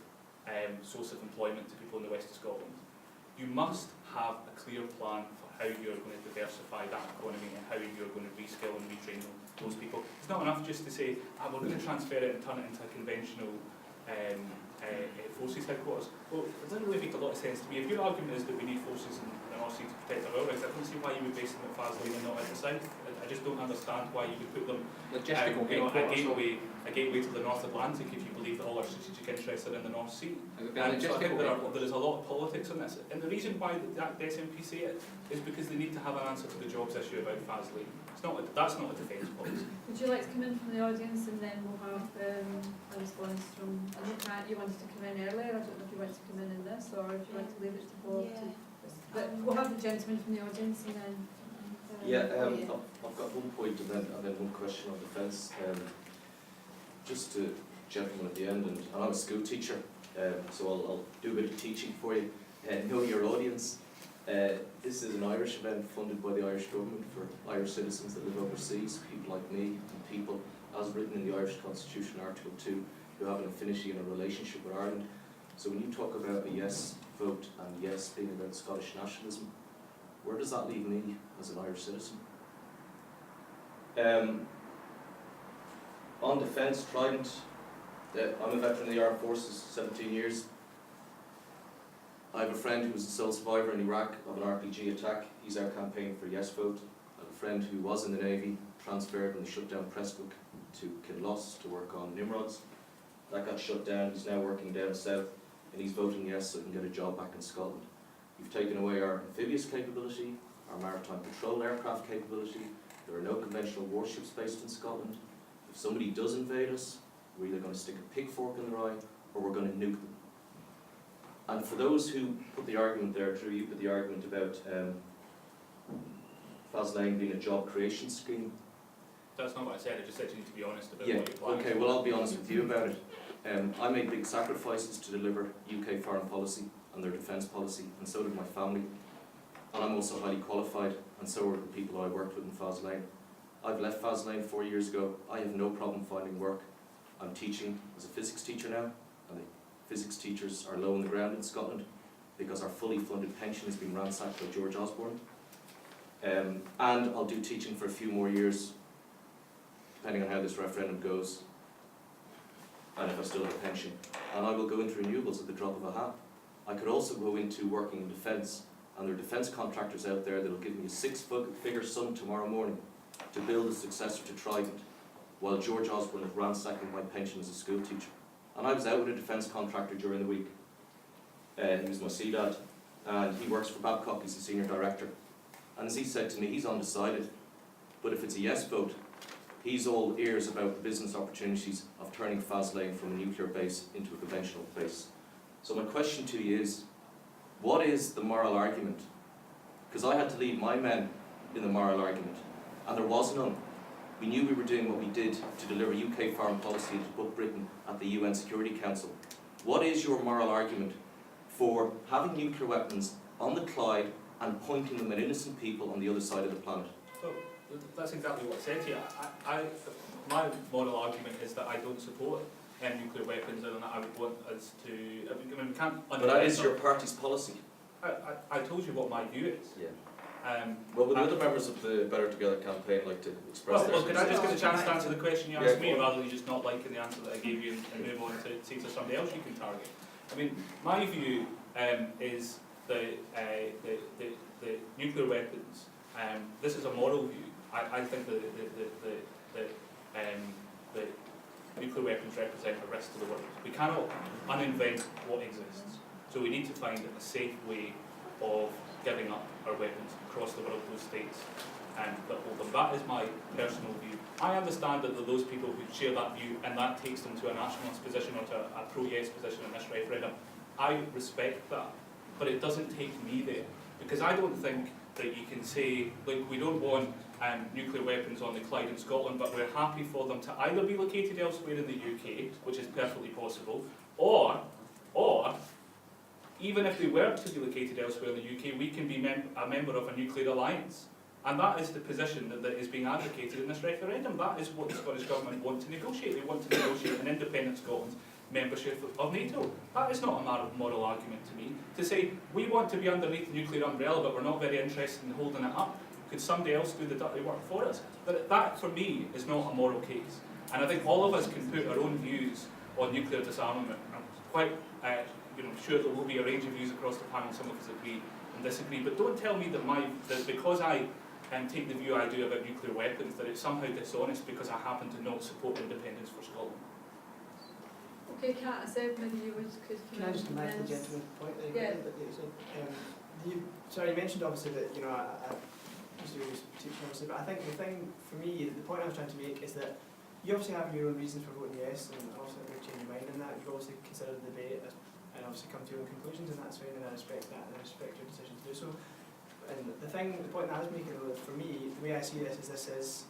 source of employment to people in the west of Scotland. You must have a clear plan for how you're going to diversify that economy and how you're going to reskill and retrain those people. It's not enough just to say, we're going to transfer it and turn it into a conventional forces headquarters. Well, it doesn't really make a lot of sense to me. If your argument is that we need forces in the North Sea to protect our oil rights, I don't see why you would base them at Faslane and not at the south. I just don't understand why you would put them a gateway to the North Atlantic if you believe that all our strategic interests are in the North Sea. And so I think there is a lot of politics on this. And the reason why the SNP say it is because they need to have an answer to the jobs issue about Faslane. That's not a defence policy. Would you like to come in from the audience, and then we'll have a response from, I know Kat, you wanted to come in earlier, I don't know if you want to come in this, or if you want to leave it to Bob. But we'll have the gentleman from the audience, and then... I've got one point and then one question on defence. Just to gentleman at the end, and I'm a school teacher, so I'll do a bit of teaching for you. Know your audience. This is an Irish event funded by the Irish government for Irish citizens that live overseas, people like me, and people, as written in the Irish Constitution, Article 2, who have an affinity and a relationship with Ireland. So when you talk about a yes vote and yes being about Scottish nationalism, where does that leave me as an Irish citizen? On defence, Trident, I'm a veteran of the Armed Forces, 17 years. I have a friend who was a sole survivor in Iraq of an RPG attack. He's our campaign for yes vote. I have a friend who was in the Navy, transferred when they shut down Prestwick to Kinloss to work on Nimrods. That got shut down. He's now working down south, and he's voting yes so he can get a job back in Scotland. You've taken away our amphibious capability, our maritime patrol aircraft capability. There are no conventional warships based in Scotland. If somebody does invade us, we're either going to stick a pig fork in their eye or we're going to nuke them. And for those who put the argument there, Drew, you put the argument about Faslane being a job creation scheme. That's not what I said, I just said you need to be honest about Yeah, what you're planning. okay, well I'll be honest with you about it. I made big sacrifices to deliver UK foreign policy and their defence policy, and so did my family. And I'm also highly qualified, and so are the people I worked with in Faslane. I've left Faslane 4 years ago. I have no problem finding work. I'm teaching as a physics teacher now, and the physics teachers are low on the ground in Scotland because our fully funded pension has been ransacked by George Osborne. And I'll do teaching for a few more years, depending on how this referendum goes, and if I still have a pension. And I will go into renewables at the drop of a hat. I could also go into working in defence, and there are defence contractors out there that will give me a six-figure sum tomorrow morning to build a successor to Trident, while George Osborne is ransacking my pension as a school teacher. And I was out with a defence contractor during the week. He was my CDAD, and he works for Babcock, he's a senior director. And as he said to me, he's undecided, but if it's a yes vote, he's all ears about the business opportunities of turning Faslane from a nuclear base into a conventional base. So my question to you is, what is the moral argument? Because I had to lead my men in the moral argument, and there was none. We knew we were doing what we did to deliver UK foreign policy and to put Britain at the UN Security Council. What is your moral argument for having nuclear weapons on the Clyde and pointing them at innocent people on the other side of the planet? So, that's exactly what I said to you. My moral argument is that I don't support nuclear weapons, and I would want us to... I mean, we can't... But that is your party's policy. I told you what my view is. Yeah. Well, would the other members of the Better Together campaign like to express Well, their... could I just get a chance to answer the question you asked me, Yeah, rather than just not liking the answer that I gave you and move on to see to somebody else you can target? I mean, my view is the nuclear weapons. This is a moral view. I think the nuclear weapons represent a risk to the world. We cannot uninvent what exists. So we need to find a safe way of giving up our weapons across the world, those states that hold them. That is my personal view. I understand that there are those people who share that view, and that takes them to a nationalist position or to a pro-yes position in this referendum. I respect that, but it doesn't take me there, because I don't think that you can say, like, we don't want nuclear weapons on the Clyde in Scotland, but we're happy for them to either be located elsewhere in the UK, which is perfectly possible, or even if they were to be located elsewhere in the UK, we can be a member of a nuclear alliance. And that is the position that is being advocated in this referendum. That is what the Scottish Government want to negotiate. They want to negotiate an independent Scotland's membership of NATO. That is not a moral argument to me. To say, we want to be underneath the nuclear umbrella, but we're not very interested in holding it up. Could somebody else do the dirty work for us? That, for me, is not a moral case. And I think all of us can put our own views on nuclear disarmament. I'm quite sure there will be a range of views across the panel. Some of us agree and disagree. But don't tell me that because I take the view I do about nuclear weapons, that it's somehow dishonest because I happen to not support independence for Scotland. Okay, Kat, I said maybe you could Can I just come back to the gentleman's point there? Yeah. Sorry, you mentioned obviously that, I used to teach obviously, but I think the thing for me, the point I was trying to make is that you obviously have your own reasons for voting yes, and obviously you've changed your mind in that. You've obviously considered the debate and obviously come to your own conclusions, and that's fine, and I respect that, and I respect your decision to do so. And the point that I was making, though, for me, the way I see this is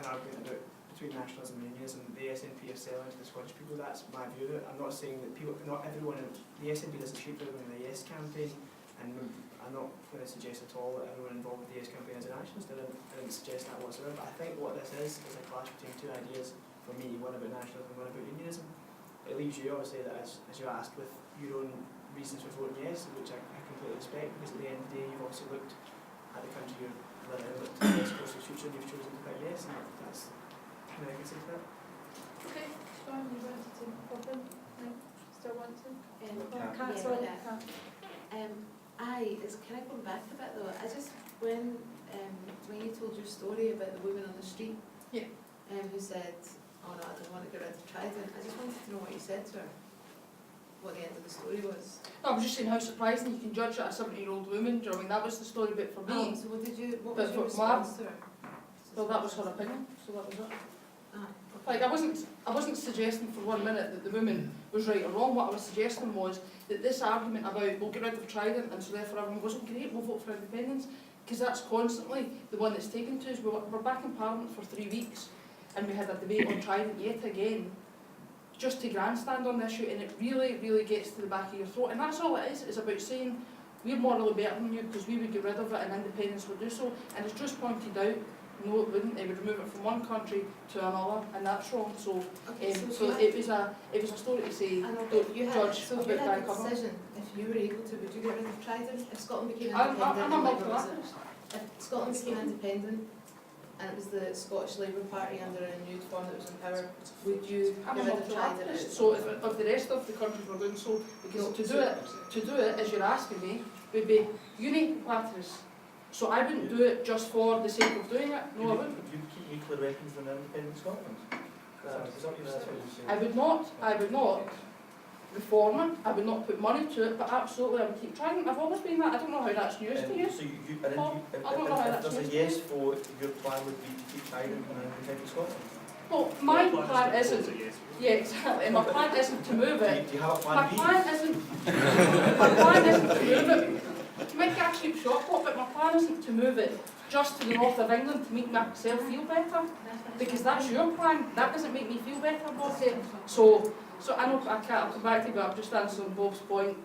an argument about between nationalism and unionism. The SNP are selling to the Scottish people. That's my view of it. I'm not saying that not everyone in the SNP doesn't treat everyone in the Yes campaign, and I'm not going to suggest at all that everyone involved with the Yes campaign is a nationalist. I didn't suggest that whatsoever. But I think what this is a clash between two ideas for me, one about nationalism and one about unionism. It leaves you, obviously, that as you asked, with your own reasons for voting yes, which I completely respect, because at the end of the day you've obviously looked at the country you're living in, looked at the best course of the future, and you've chosen to pick yes, and that's how I can say that. Okay, Siobhan, you wanted to pop in? No? Still want to? Kat, sorry. yeah. Kat. Can I go back a bit though? I just, when you told your story about the woman on the street, Yeah. who said, oh no, I don't want to get rid of Trident, I just wanted to know what you said to her, what the end of the story was. No, I was just saying how surprising you can judge it a 70-year-old woman. Do you know what I mean? That was the story bit for me. So what was your But response to her? Well, that was her opinion, so that was it. Ah, Like, I wasn't suggesting for 1 minute that the woman was right or wrong. What I was suggesting was that this argument about we'll get rid of Trident and so therefore everyone wasn't great, we'll vote for independence, because that's constantly the one that's taken to us. We're back in Parliament for 3 weeks and we had a debate on Trident yet again, just to grandstand on the issue, and it really, really gets to the back of your throat. And that's all it is. It's about saying we're morally better than you because we would get rid of it and independence would do so. And as just pointed out, no, it wouldn't. It would remove it from one country to another, and that's wrong. So, okay, so it was a story to say. If you had, judge so a if you book by had a a cover. decision, if you were able to, would you get rid of Trident if Scotland became I'm independent? a and Labour was multilateralist. If Scotland became independent and it was the Scottish Labour Party under a new form that was in power, would you I'm a get rid of Trident? multilateralist. So if the rest of the countries were doing so, because to do it, as you're asking me, would be unilateralist. So I wouldn't do it just for the sake of doing it. No, I wouldn't. Would you keep nuclear weapons in independent Scotland? Is that what you're saying? I would not reform it. I would not put money to it, but absolutely I would keep trying. I've always been that. I don't know how that's news to you. So if there's a yes vote, your plan would be to keep Trident in independent Scotland? Well, my plan isn't. Yeah, exactly. And my plan isn't to move it. Do you have a plan My B? plan isn't to move it. To make a cheap shop pot, but my plan isn't to move it just to the north of England to make myself feel better. Because that's your plan. That doesn't make me feel better about it. So I know I can't come back to you, but I'm just answering Bob's point.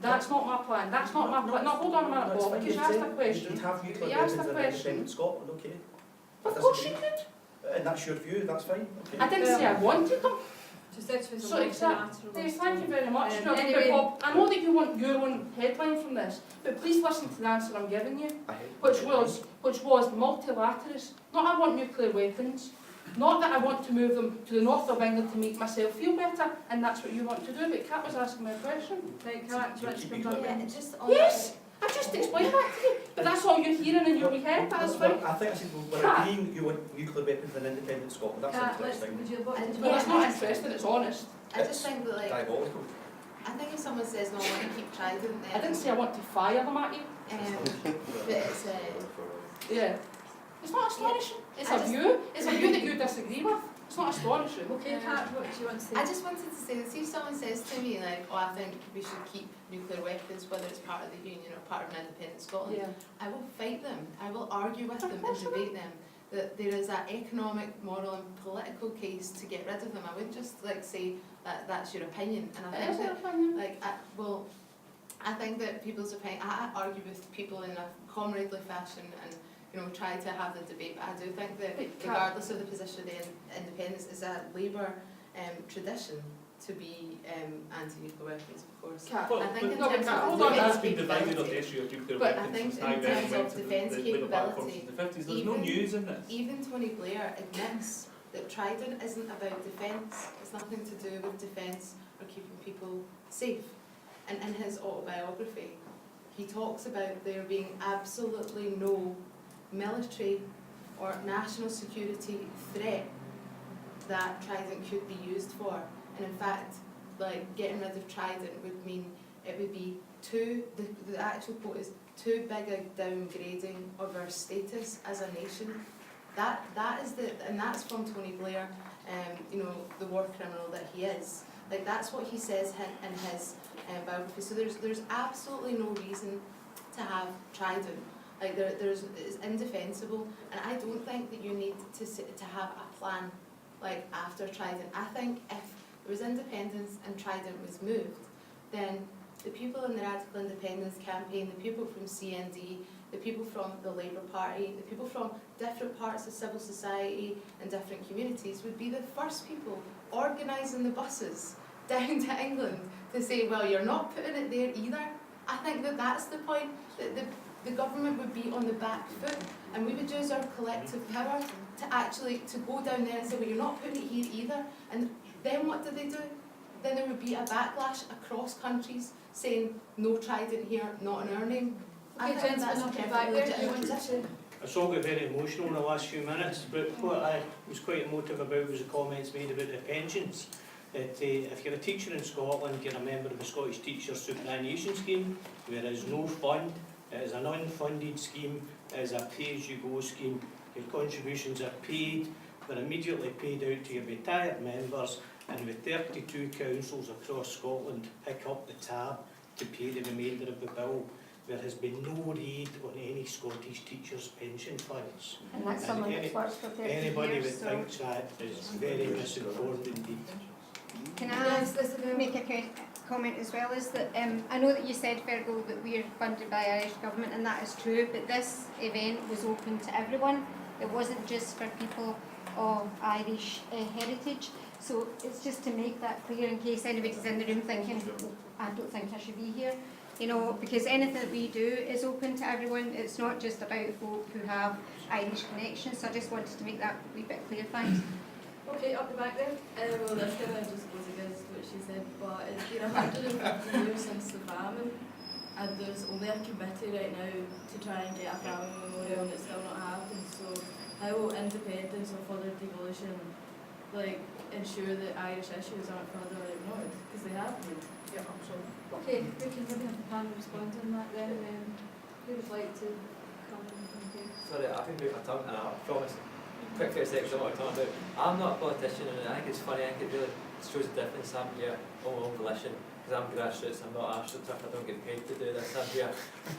That's not my plan. That's not my plan. No, hold on a minute, Bob, because you asked a question. You'd have nuclear You asked weapons a in question. independent Scotland, okay? Of course you could. And that's your view, that's fine. Okay. I didn't say I wanted them. Just said she was a So exactly. multilateralist. Yes, thank you very much. No, Anyway. but Bob, I know that you want your own headline from this, but please listen to the answer I'm giving you, which was multilateralist. Not I want nuclear weapons, not that I want to move them to the north of England to make myself feel better, and that's what you want to do. But Kat was asking me a question. Right, Kat, do you want to come back Yeah, in? just on Yes, I just explained that to you, but that's all you're hearing in your wee head. That's fine. I think I said we're Kat. agreeing you want nuclear weapons in independent Scotland. That's Kat, let's, interesting. would you like to Well, it's not interesting. It's honest. I just think that, like, Diabolical. I think if someone says, no, I want to keep Trident, then... I didn't say I want to fire them at you. But it's... Yeah. It's not astonishing. It's I a just- view. It's a view that you disagree with. It's not astonishing. Okay, Kat, what do you want to say? I just wanted to say that see if someone says to me, like, oh, I think we should keep nuclear weapons, whether it's part of the Union or part of an independent Scotland, Yeah. I will fight them. I will argue with Of them course and you will. debate them. That there is that economic, moral and political case to get rid of them. I wouldn't just like say that that's your opinion. And I It is think your that, opinion. like, I think that people's opinion, I argue with people in a comradely fashion, and try to have the debate. But I do think that regardless of the position of the independence, is a Labour tradition to be anti-nuclear weapons, of course. Well, I think in no, terms of hold on, defence that's been divided on the capability, issue of nuclear but I weapons think since in I've terms went of to defence the Labour platform capability, since the 50s. There's no news in this. even Tony Blair admits that Trident isn't about defence. It's nothing to do with defence or keeping people safe. And in his autobiography, he talks about there being absolutely no military or national security threat that Trident could be used for. And in fact, like, getting rid of Trident would mean it would be the actual quote is too big a downgrading of our status as a nation. That is and that's from Tony Blair, the war criminal that he is. Like, that's what he says in his biography. So there's absolutely no reason to have Trident. Like, it's indefensible, and I don't think that you need to have a plan like after Trident. I think if there was independence and Trident was moved, then the people in the Radical Independence Campaign, the people from CND, the people from the Labour Party, the people from different parts of civil society and different communities would be the first people organising the buses down to England to say, well, you're not putting it there either. I think that that's the point, that the government would be on the back foot, and we would use our collective power to go down there and say, well, you're not putting it here either. And then what do they do? Then there would be a backlash across countries saying, no Trident here, not in our name. I think that's a perfectly legitimate position. It's all got very emotional in the last few minutes, but what I was quite emotive about was the comments made about the pensions. That if you're a teacher in Scotland, you're a member of the Scottish Teachers Superannuation Scheme, there is no fund, it is an unfunded scheme, it is a pay-as-you-go scheme. Your contributions are paid, they're immediately paid out to your retired members, and with 32 councils across Scotland pick up the tab to pay the remainder of the bill, there has been no raid on any Scottish teachers' pension funds. And that's someone that's worked for 30 Anybody years, that so... thinks that is very misinformed indeed. Can I make a comment as well? Is that I know that you said, Virgo, that we are funded by Irish government, and that is true, but this event was open to everyone. It wasn't just for people of Irish heritage. So it's just to make that clear in case anybody's in the room thinking, oh, I don't think I should be here. Because anything that we do is open to everyone. It's not just about folk who have Irish connections. So I just wanted to make that a wee bit clear. Thanks. Okay, up the back there. Well, this kind of just goes against what she said, but it's been 150 years since the famine, and there's only a committee right now to try and get a famine memorial, and it's still not happened. So how will independence or further devolution ensure that Irish issues aren't further ignored? Because they have been. Yeah, absolutely. Okay, we can maybe have the panel respond on that then. Who would like to come in here? Sorry, I think my tongue, and I promise. Quick 30 seconds on what I'm talking about. I'm not a politician, and I think it's funny. I think it really shows the difference. I'm here on my own volition because I'm grassroots. I'm not astroturf. I don't get paid to do this. I'm here.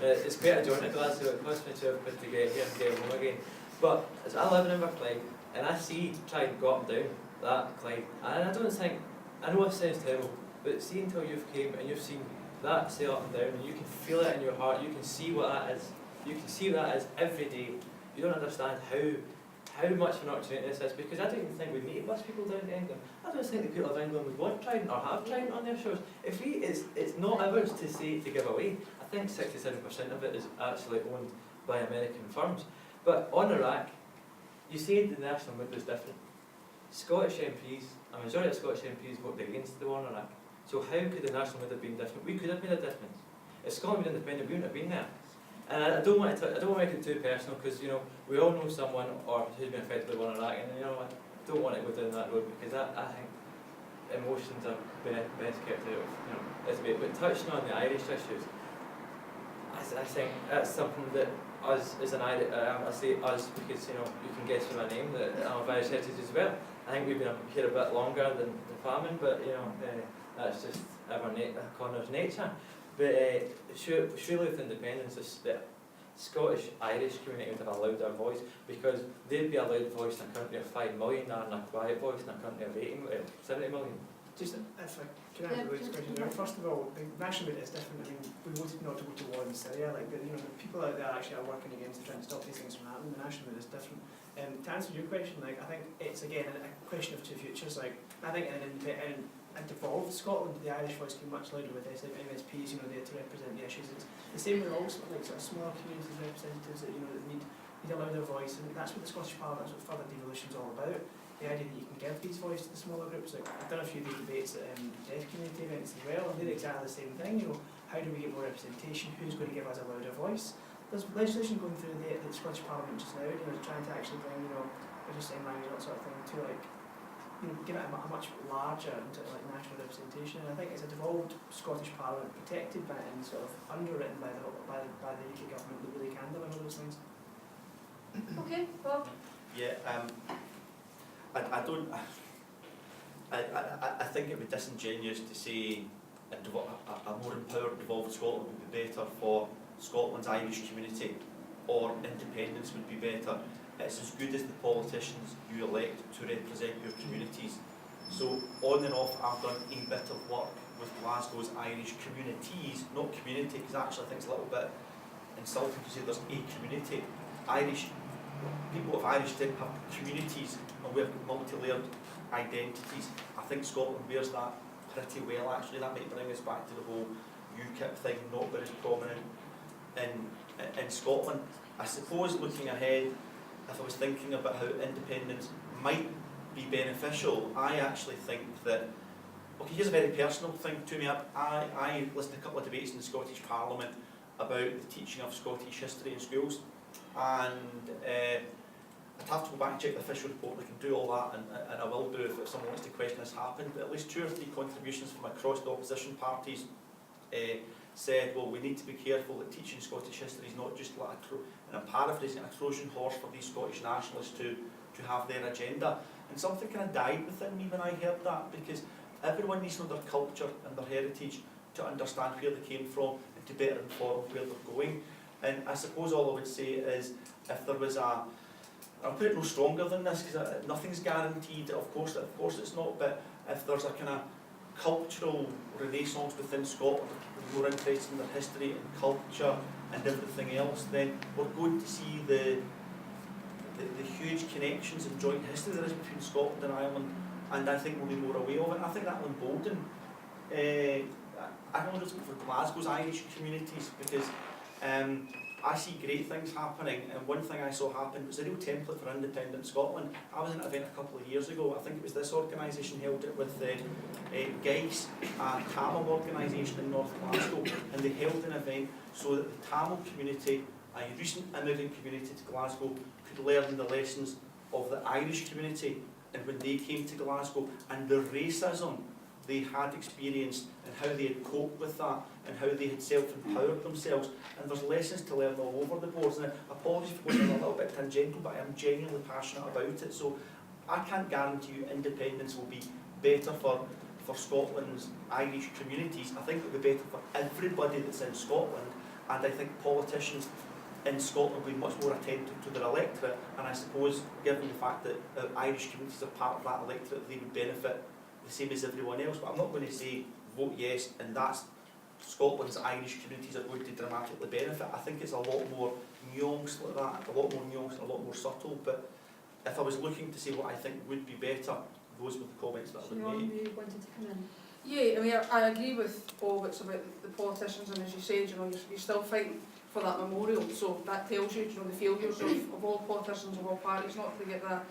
It's quite a journey to Glasgow. It costs me £12 to get here and get home again. But as I live in Inverclyde, and I see Trident go up and down that Clyde, and I don't think, I know it sounds terrible, but see until you've came and you've seen that sail up and down, and you can feel it in your heart. You can see what that is. You can see what that is every day. You don't understand how much of an opportunity this is, because I don't even think we need to bus people down to England. I don't think the people of England would want Trident or have Trident on their shores. It's not ours to give away. I think 67% of it is actually owned by American firms. But on Iraq, you said the national mood was different. Scottish MPs, a majority of Scottish MPs voted against the war in Iraq. So how could the national mood have been different? We could have made a difference. If Scotland had been independent, we wouldn't have been there. And I don't want to make it too personal, because we all know someone who's been affected by the war in Iraq, and I don't want to go down that road, because I think emotions are best kept out of this debate. But touching on the Irish issues, I think that's something that us as an Irish, I say us because you can guess from my name that I'm of Irish heritage as well. I think we've been here a bit longer than the famine, but that's just Connor's nature. But surely with independence, the Scottish-Irish community would have a louder voice, because they'd be a loud voice in a country of 5 million and a quiet voice in a country of 70 million. Just if I can answer Louise's question there. First of all, the national mood is different. I mean, we voted not to go to war in Syria, like, but you know, the people out there actually are working against trying to stop these things from happening. The national mood is different. To answer your question, like, I think it's again a question of two futures. Like, I think in a devolved Scotland, the Irish voice can be much louder with SNP MSPs, you know, there to represent the issues. It's the same with also like sort of smaller communities representatives that, you know, that need a louder voice, and that's what the Scottish Parliament, that's what further devolution is all about. The idea that you can give these voice to the smaller groups. Like, I've done a few of these debates at deaf community events as well, and they're exactly the same thing. You know, how do we get more representation? Who's going to give us a louder voice? There's legislation going through the Scottish Parliament just now, you know, trying to actually bring, you know, just saying language, that sort of thing, to like, you know, give it a much larger into like national representation. And I think it's a devolved Scottish Parliament protected by and sort of underwritten by the UK government that really can deliver those things. Okay, Bob. Yeah, I think it would be disingenuous to say a more empowered, devolved Scotland would be better for Scotland's Irish community, or independence would be better. It's as good as the politicians you elect to represent your communities. So on and off, I've done a bit of work with Glasgow's Irish communities, not community, because actually I think it's a little bit insulting to say there's a community. People of Irish descent have communities, and we've got multi-layered identities. I think Scotland wears that pretty well, actually. That might bring us back to the whole UKIP thing, not very prominent in Scotland. I suppose looking ahead, if I was thinking about how independence might be beneficial, I actually think that, okay, here's a very personal thing to me. I listened to a couple of debates in the Scottish Parliament about the teaching of Scottish history in schools, and I'd have to go back and check the official report. I can do all that, and I will do if someone wants to question this happened, but at least 2 or 3 contributions from across the opposition parties said, well, we need to be careful that teaching Scottish history is not just like and I'm paraphrasing, a Trojan horse for these Scottish nationalists to have their agenda. And something kind of died within me when I heard that, because everyone needs to know their culture and their heritage to understand where they came from and to better inform where they're going. And I suppose all I would say is, if there was I'll put it no stronger than this, because nothing's guaranteed, of course it's not, but if there's a kind of cultural renaissance within Scotland, people more interested in their history and culture and everything else, then we're going to see the huge connections and joint history there is between Scotland and Ireland, and I think we'll be more aware of it. And I think that will embolden for Glasgow's Irish communities, because I see great things happening, and one thing I saw happen was a real template for independent Scotland. I was in an event a couple of years ago, I think it was this organisation held it with GEIS, a Tamil organisation in North Glasgow, and they held an event so that the Tamil community, a recent immigrant community to Glasgow, could learn the lessons of the Irish community and when they came to Glasgow, and the racism they had experienced and how they had coped with that and how they had self-empowered themselves. And there's lessons to learn all over the boards. And apologies for going a little bit tangential, but I am genuinely passionate about it. So I can't guarantee you independence will be better for Scotland's Irish communities. I think it will be better for everybody that's in Scotland, and I think politicians in Scotland will be much more attentive to their electorate, and I suppose, given the fact that Irish communities are part of that electorate, they would benefit the same as everyone else. But I'm not going to say vote yes and that's Scotland's Irish communities are going to dramatically benefit. I think it's a lot more nuanced like that, a lot more nuanced, a lot more subtle. But if I was looking to say what I think would be better, those were the comments that I would Siobhan, make. you wanted to come in? Yeah, I mean, I agree with Paul. It's about the politicians, and as you said, you know, you're still fighting for that memorial. So that tells you, you know, the failures of all politicians of all parties not to get that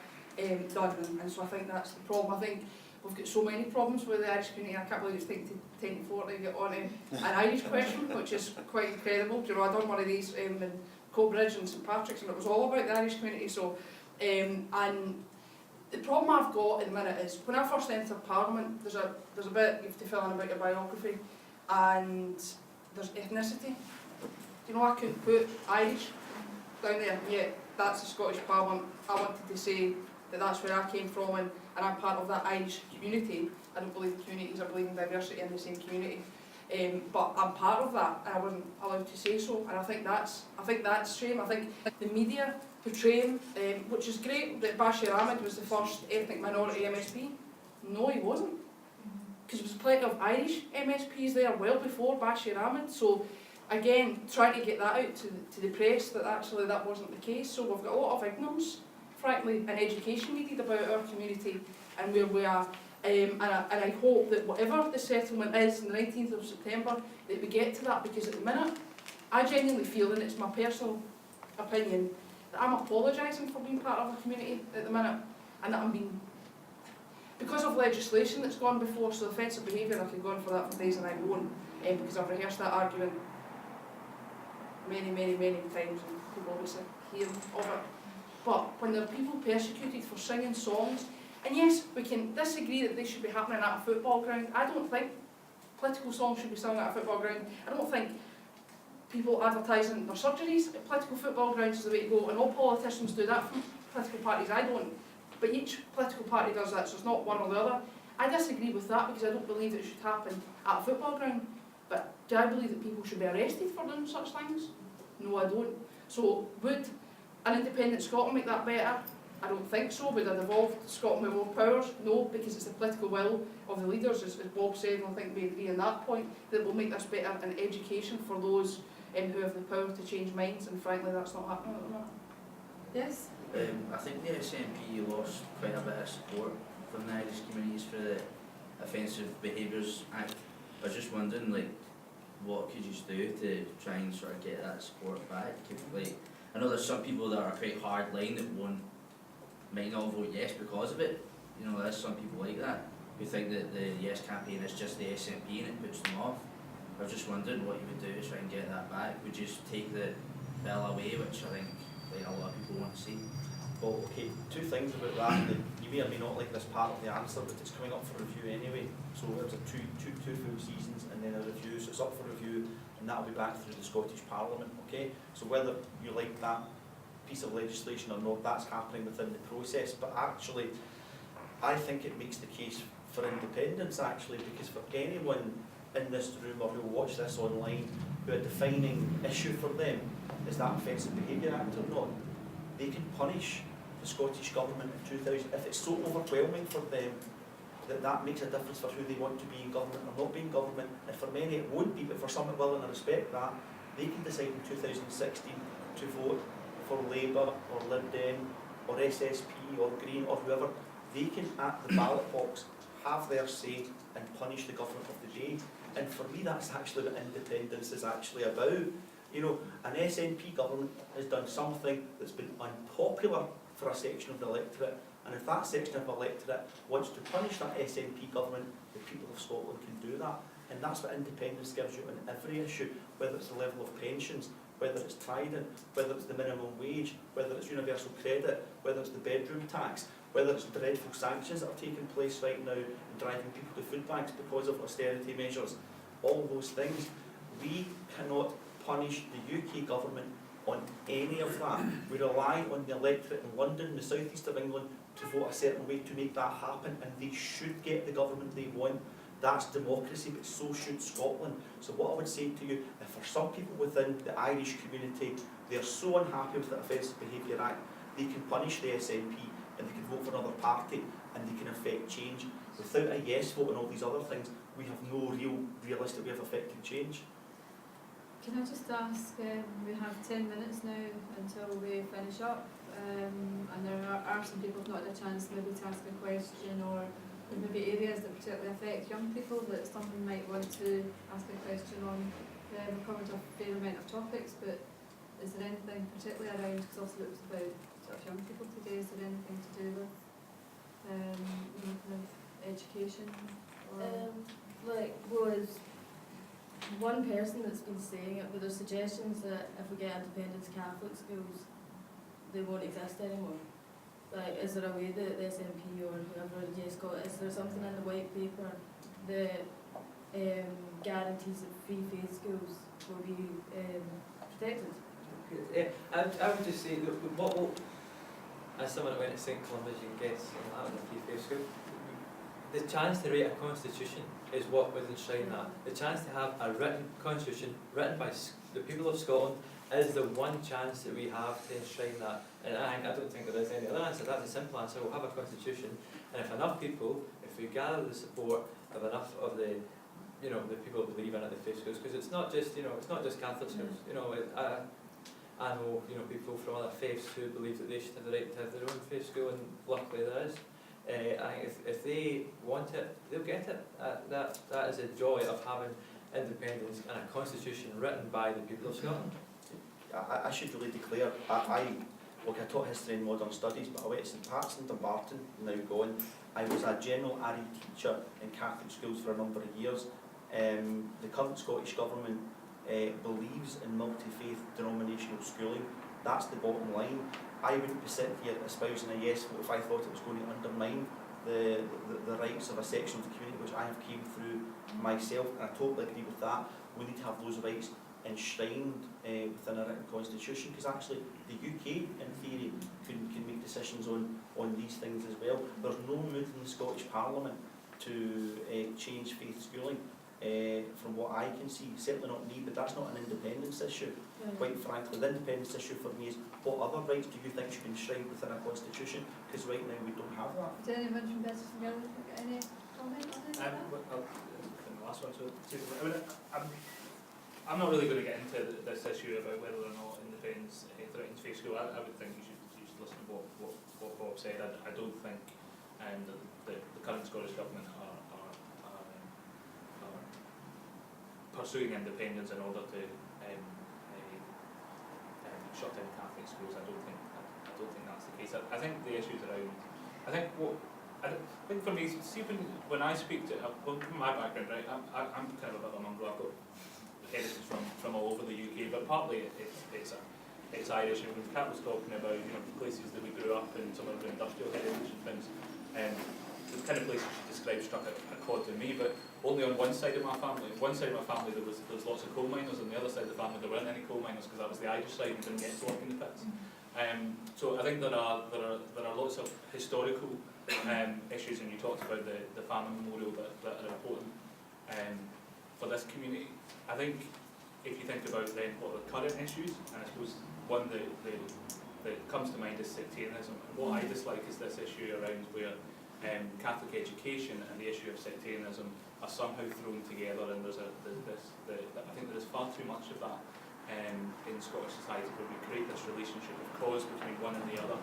done. And so I think that's the problem. I think we've got so many problems with the Irish community. I can't believe it's taken 10 to 40 to get on an Irish question, which is quite incredible. You know, I done one of these in Coatbridge and St Patrick's, and it was all about the Irish community. So, and the problem I've got at the minute is, when I first entered Parliament, there's a bit you have to fill in about your biography, and there's ethnicity. You know, I couldn't put Irish down there, yet that's the Scottish Parliament. I wanted to say that that's where I came from, and I'm part of that Irish community. I don't believe communities, I believe in diversity in the same community. But I'm part of that, and I wasn't allowed to say so, and I think that's shame. I think the media portraying, which is great, that Bashir Ahmed was the first ethnic minority MSP. No, he wasn't. because there was plenty of Irish MSPs there well before Bashir Ahmed, so again, trying to get that out to the press that actually that wasn't the case. So we've got a lot of ignorance, frankly, and education needed about our community and where we are. And I hope that whatever the settlement is on the 19th of September, that we get to that, because at the minute, I genuinely feel, and it's my personal opinion, that I'm apologising for being part of a community at the minute, and that I'm being, because of legislation that's gone before, so offensive behaviour, I could go on for that for days and I won't, because I've rehearsed that argument many times, and people obviously hear of it. But when there are people persecuted for singing songs, and yes, we can disagree that they should be happening at a football ground. I don't think political songs should be sung at a football ground. I don't think people advertising their surgeries at political football grounds is the way to go, and all politicians do that from political parties. I don't. But each political party does that, so it's not one or the other. I disagree with that because I don't believe that it should happen at a football ground. But do I believe that people should be arrested for doing such things? No, I don't. So would an independent Scotland make that better? I don't think so. Would a devolved Scotland with more powers? No, because it's the political will of the leaders, as Bob said, and I think we agree on that point, that will make this better, and education for those who have the power to change minds, and frankly that's not happening at the moment. Yes? I think the SNP lost quite a bit of support from the Irish communities for the Offensive Behaviours Act. I was just wondering, like, what could you do to try and sort of get that support back? Like, I know there's some people that are quite hard line that might not vote yes because of it. You know, there's some people like that who think that the yes campaign is just the SNP and it puts them off. I was just wondering what you would do to try and get that back. Would you just take the bill away, which I think like a lot of people want to see? Well, okay, two things about that. You may or may not like this part of the answer, but it's coming up for review anyway. So it was a two full seasons and then a review, so it's up for review, and that'll be back through the Scottish Parliament, okay? So whether you like that piece of legislation or not, that's happening within the process. But actually, I think it makes the case for independence, actually, because for anyone in this room or who will watch this online, who a defining issue for them is that Offensive Behaviour Act or not, they can punish the Scottish Government in 2000, if it's so overwhelming for them that that makes a difference for who they want to be in government or not be in government. And for many it won't be, but for some it will, and I respect that. They can decide in 2016 to vote for Labour or Lib Dem or SSP or Green or whoever. They can, at the ballot box, have their say and punish the government of the day. And for me, that's actually what independence is actually about. You know, an SNP government has done something that's been unpopular for a section of the electorate, and if that section of the electorate wants to punish that SNP government, the people of Scotland can do that. And that's what independence gives you on every issue, whether it's the level of pensions, whether it's Trident, whether it's the minimum wage, whether it's universal credit, whether it's the bedroom tax, whether it's dreadful sanctions that are taking place right now and driving people to food banks because of austerity measures. All those things. We cannot punish the UK government on any of that. We rely on the electorate in London, the southeast of England, to vote a certain way to make that happen, and they should get the government they want. That's democracy, but so should Scotland. So what I would say to you, if for some people within the Irish community, they're so unhappy with the Offensive Behaviour Act, they can punish the SNP and they can vote for another party and they can affect change. Without a yes vote and all these other things, we have no realistic way of affecting change. Can I just ask, we have 10 minutes now until we finish up, and there are some people who've not had a chance maybe to ask a question, or there may be areas that particularly affect young people that someone might want to ask a question on. We've covered a fair amount of topics, but is there anything particularly around, because also it was about sort of young people today, is there anything to do with you know, kind of education? Or was one person that's been saying it, but there's suggestions that if we get independent Catholic schools, they won't exist anymore. Like, is there a way that the SNP or whoever is there something in the white paper that guarantees that free faith schools will be protected? I would just say that as someone that went to St Columba's, you can guess that was a free faith school. The chance to write a constitution is what would enshrine that. The chance to have a written constitution written by the people of Scotland is the one chance that we have to enshrine that. And I don't think there is any other answer. That's a simple answer. We'll have a constitution, and if enough people, if if we gather the support of enough of the, you know, the people that believe in it, the faith schools, because it's not just, you know, it's not just Catholic schools. You know, I know, you know, people from other faiths who believe that they should have the right to have their own faith school, and luckily there is. I think if they want it, they'll get it. That is the joy of having independence and a constitution written by the people of Scotland. I should really declare, look, I taught history and modern studies, but I went to St Patterson, Dumbarton, now gone. I was a general RE teacher in Catholic schools for a number of years. The current Scottish Government believes in multi-faith denominational schooling. That's the bottom line. I wouldn't be sitting here espousing a yes vote if I thought it was going to undermine the rights of a section of the community which I have came through myself, and I totally agree with that. We need to have those rights enshrined within a written constitution, because actually the UK in theory can make decisions on these things as well. There's no mood in the Scottish Parliament to change faith schooling. From what I can see, certainly not me, but that's not an independence issue. Quite frankly, the independence issue for me is what other rights do you think should be enshrined within a constitution? Because right now we don't have that. Does anyone from Patterson got any comment on this? The last one, I'm not really going to get into this issue about whether or not independence threatens faith school. I would think you should listen to what Bob said. I don't think the current Scottish Government are pursuing independence in order to shut down Catholic schools. I don't think that's the case. I think the issues around. I think for me, see when I speak to, well, from my background, right, I'm kind of a bit of a mongrel. I've got heritage from all over the UK, but partly it's Irish. And when Kat was talking about, you know, places that we grew up in, some of the industrial heritage and things, the kind of places she described struck a chord to me. But only on one side of my family. One side of my family there was lots of coal miners, and the other side of the family there weren't any coal miners, because that was the Irish side and didn't get to work in the pits. So I think there are lots of historical issues, and you talked about the famine memorial that are important for this community. I think if you think about then what are the current issues, and I suppose one that comes to mind is sectarianism. And what I dislike is this issue around where Catholic education and the issue of sectarianism are somehow thrown together, and I think there is far too much of that in Scottish society, where we create this relationship of cause between one and the other,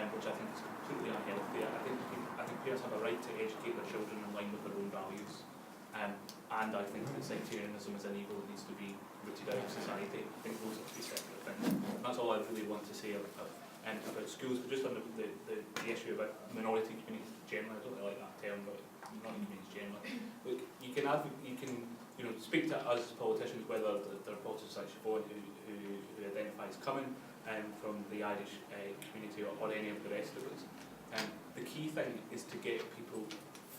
which I think is completely unhealthy. I think parents have a right to educate their children in line with their own values, and I think that sectarianism is an evil that needs to be rooted out of society. I think those are two separate things. And that's all I really want to say about schools, but just on the issue about minority communities generally. I don't really like that term, but minority communities generally. Look, you can speak to us politicians, whether there are politicians like Siobhan who identifies coming from the Irish community or any of the rest of us. The key thing is to get people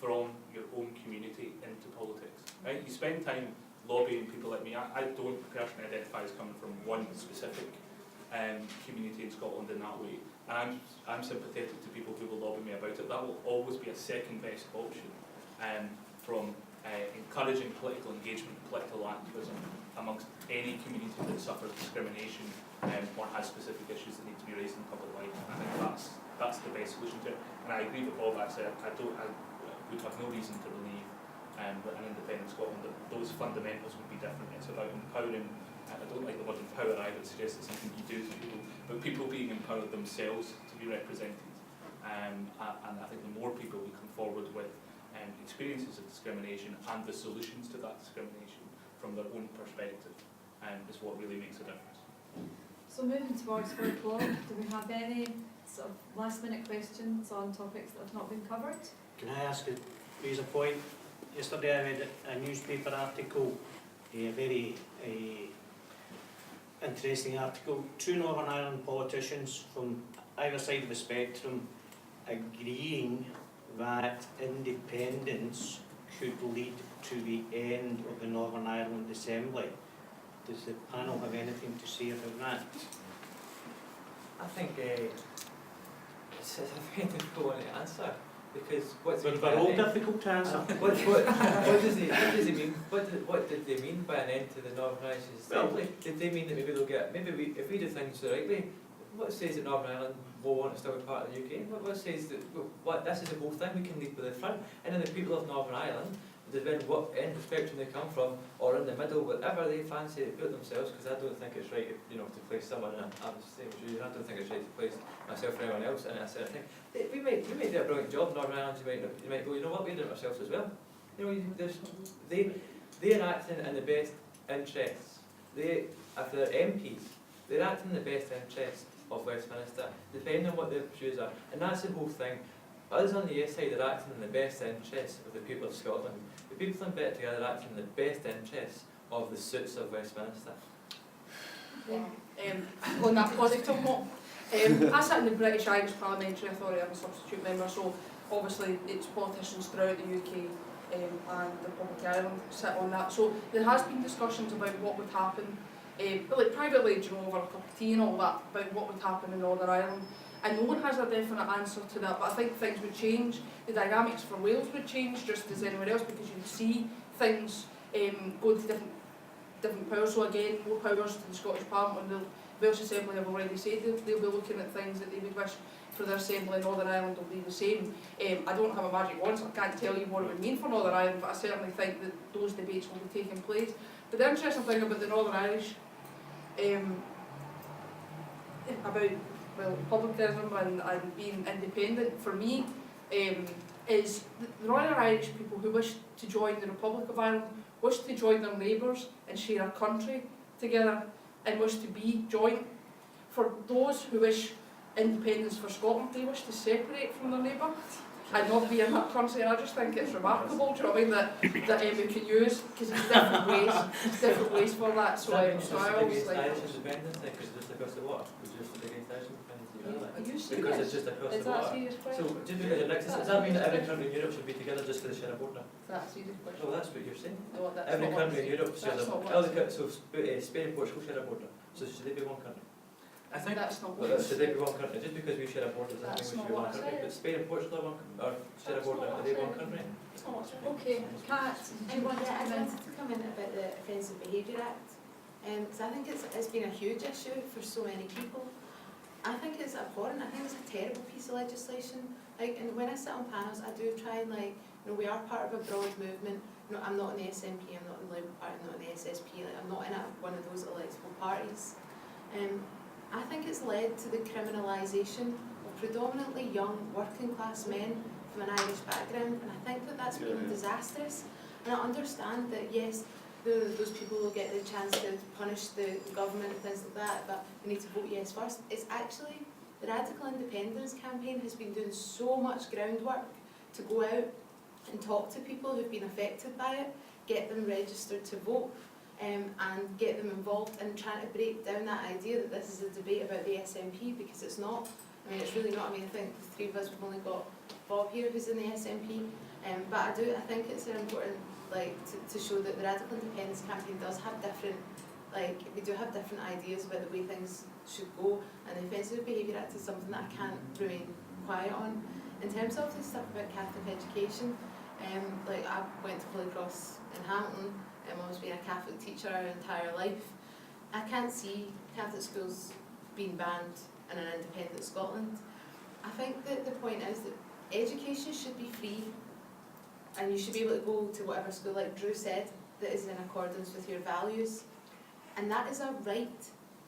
from your own community into politics. Right? You spend time lobbying people like me. I don't personally identify as coming from one specific community in Scotland in that way, and I'm sympathetic to people who will lobby me about it. That will always be a second best option from encouraging political engagement and political activism amongst any community that suffers discrimination or has specific issues that need to be raised in public life. And I think that's the best solution to it. And I agree with Bob. I would have no reason to believe that an independent Scotland, that those fundamentals would be different. It's about empowering. I don't like the word empower. I would suggest it's something you do to people, but people being empowered themselves to be represented. And I think the more people we come forward with experiences of discrimination and the solutions to that discrimination from their own perspective is what really makes a difference. So moving towards 4 o'clock, do we have any sort of last minute questions on topics that have not been covered? Can I raise a point? Yesterday I read a newspaper article, a very interesting article. 2 Northern Ireland politicians from either side of the spectrum agreeing that independence could lead to the end of the Northern Ireland Assembly. Does the panel have anything to say about that? I think it's a very difficult one to answer, because they're all difficult to answer. What does he mean? What did they mean by an end to the Northern Ireland Assembly? Did they mean that maybe they'll get if we do things the right way, what says that Northern Ireland will want to still be part of the UK? What says that this is the whole thing, we can lead with the front, and then the people of Northern Ireland, depending what end of the spectrum they come from, or in the middle, whatever they fancy to put themselves, because I don't think it's right, to place someone in I'm the same as you, I don't think it's right to place myself or anyone else in a certain thing. We might do a brilliant job, Northern Ireland, you might go, you know what, we're doing it ourselves as well. They're acting in the best interests. If they're MPs, they're acting in the best interests of Westminster, depending on what their views are. And that's the whole thing. Us on the yes side are acting in the best interests of the people of Scotland. The people in Better Together are acting in the best interests of the suits of Westminster. On that positive note, I sit in the British Irish Parliamentary Authority. I'm a substitute member, so obviously it's politicians throughout the UK and the Republic of Ireland sit on that. So there has been discussions about what would happen, like privately, over a cup of tea and all that, about what would happen in Northern Ireland. And no one has a definite answer to that, but I think things would change. The dynamics for Wales would change just as anywhere else, because you'd see things go to different powers. So again, more powers to the Scottish Parliament, and the Welsh Assembly have already said they'll be looking at things that they would wish for their Assembly. Northern Ireland will be the same. I don't have a magic wand, so I can't tell you what it would mean for Northern Ireland, but I certainly think that those debates will be taking place. But the interesting thing about the Northern Irish, about republicanism and being independent, for me, is the Northern Irish people who wish to join the Republic of Ireland, wish to join their neighbours and share a country together, and wish to be joint. For those who wish independence for Scotland, they wish to separate from their neighbour and not be in that country. And I just think it's remarkable, do you know what I mean, that we can use, because there's different ways for that. So I always like Irish independence, because it's just across the water. Against Irish independence, Are you serious? because it's just across Is the that a water. serious So question? just because you're next, does that mean that every country in Europe should be together just because they share a border? Is that a serious question? Well, that's what you're saying. No, that's Every not country in Europe shares that's a not what border. So Spain and Portugal share a border. So should they be one country? I think that's not Well, what should they be one country? Just because we share a border doesn't That's mean we not should be what one I country. said. But Spain and Portugal share a That's border. not Are what they I one said. country? Okay, Kat, do you want to I come in? wanted to come in about the Offensive Behaviour Act, because I think it's been a huge issue for so many people. I think it's abhorrent. I think it's a terrible piece of legislation. And when I sit on panels, I do try and we are part of a broad movement. No, I'm not in the SNP, I'm not in the Labour Party, I'm not in the SSP. I'm not in one of those electable parties. I think it's led to the criminalisation of predominantly young working class men from an Irish background, and I think that that's been disastrous. And I understand that yes, those people will get the chance to punish the government and things like that, but they need to vote yes first. It's actually, the Radical Independence campaign has been doing so much groundwork to go out and talk to people who've been affected by it, get them registered to vote, and get them involved in trying to break down that idea that this is a debate about the SNP, because it's not. I mean, it's really not. I mean, I think the three of us, we've only got Bob here who's in the SNP, but I think it's important to show that the Radical Independence campaign does have different, we do have different ideas about the way things should go, and the Offensive Behaviour Act is something that I can't remain quiet on. In terms of the stuff about Catholic education, I went to Holy Cross in Hamilton, I was being a Catholic teacher our entire life. I can't see Catholic schools being banned in an independent Scotland. I think that the point is that education should be free, and you should be able to go to whatever school, like Drew said, that is in accordance with your values. And that is a right,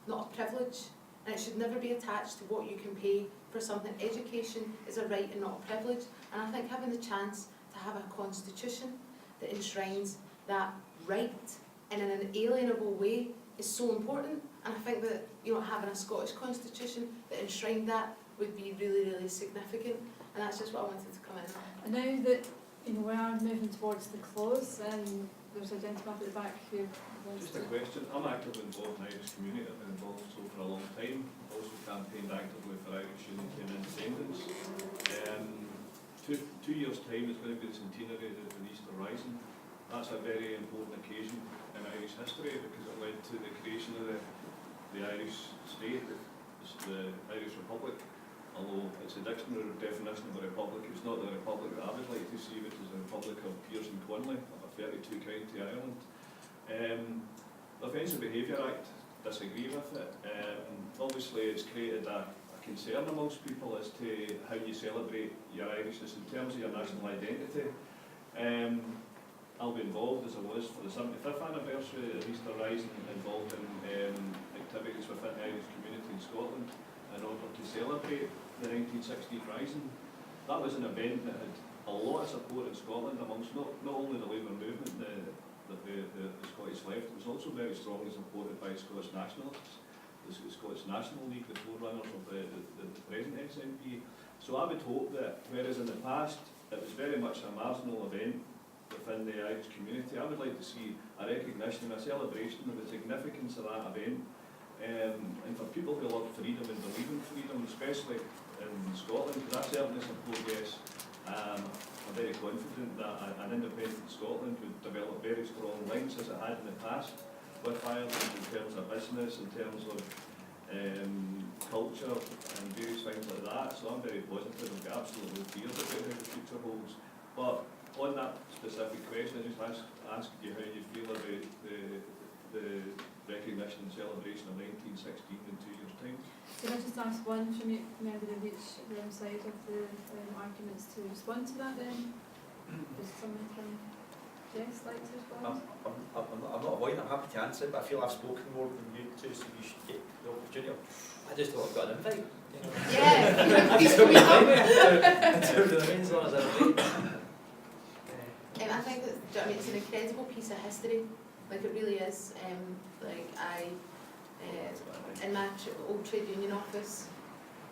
not a privilege, and it should never be attached to what you can pay for something. Education is a right and not a privilege, and I think having the chance to have a constitution that enshrines that right in an inalienable way is so important, and I think that having a Scottish constitution that enshrined that would be really, really significant, and that's just what I wanted to come in on. And now that we are moving towards the close, and there's a gentleman at the back who wants Just a question. I'm actively involved in the Irish community. I've been involved so for a long time. Also campaigned actively for Irish unity and independence. 2 years' time is going to be the centenary of the Easter Rising. That's a very important occasion in Irish history because it led to the creation of the Irish state, the Irish Republic. Although it's a dictionary definition of a republic, it's not the republic that I would like to see, which is the Republic of Pearse and Conley, of a 32 county Ireland. The Offensive Behaviour Act disagree with it. Obviously it's created a concern amongst people as to how you celebrate your Irishness in terms of your national identity. I'll be involved, as I was for the 75th anniversary of Easter Rising, involved in activities within the Irish community in Scotland in order to celebrate the 1960s Rising. That was an event that had a lot of support in Scotland amongst not only the Labour movement, the Scottish left. It was also very strongly supported by Scottish nationalists, the Scottish National League, the forerunners of the present SNP. So I would hope that, whereas in the past it was very much a marginal event within the Irish community, I would like to see a recognition and a celebration of the significance of that event. And for people who love freedom and believe in freedom, especially in Scotland, because I certainly support, yes, I'm very confident that an independent Scotland would develop very strong links, as it had in the past, with Ireland in terms of business, in terms of culture and various things like that. So I'm very positive. I've got absolutely no fears about how the future holds. But on that specific question, I just ask you how you feel about the recognition and celebration of 1916 in 2 years' time. Can I just ask one from each member of each side of the arguments to respond to that then? Does someone from Jess like to respond? I'm not avoiding, I'm happy to answer it, but I feel I've spoken more than you two, so you should get the opportunity. I just thought I've got an invite. You know. Yeah, please come to the main zone as I I think that, do you know what I mean, it's an incredible piece of history. Like it really is. Like in my old trade union office,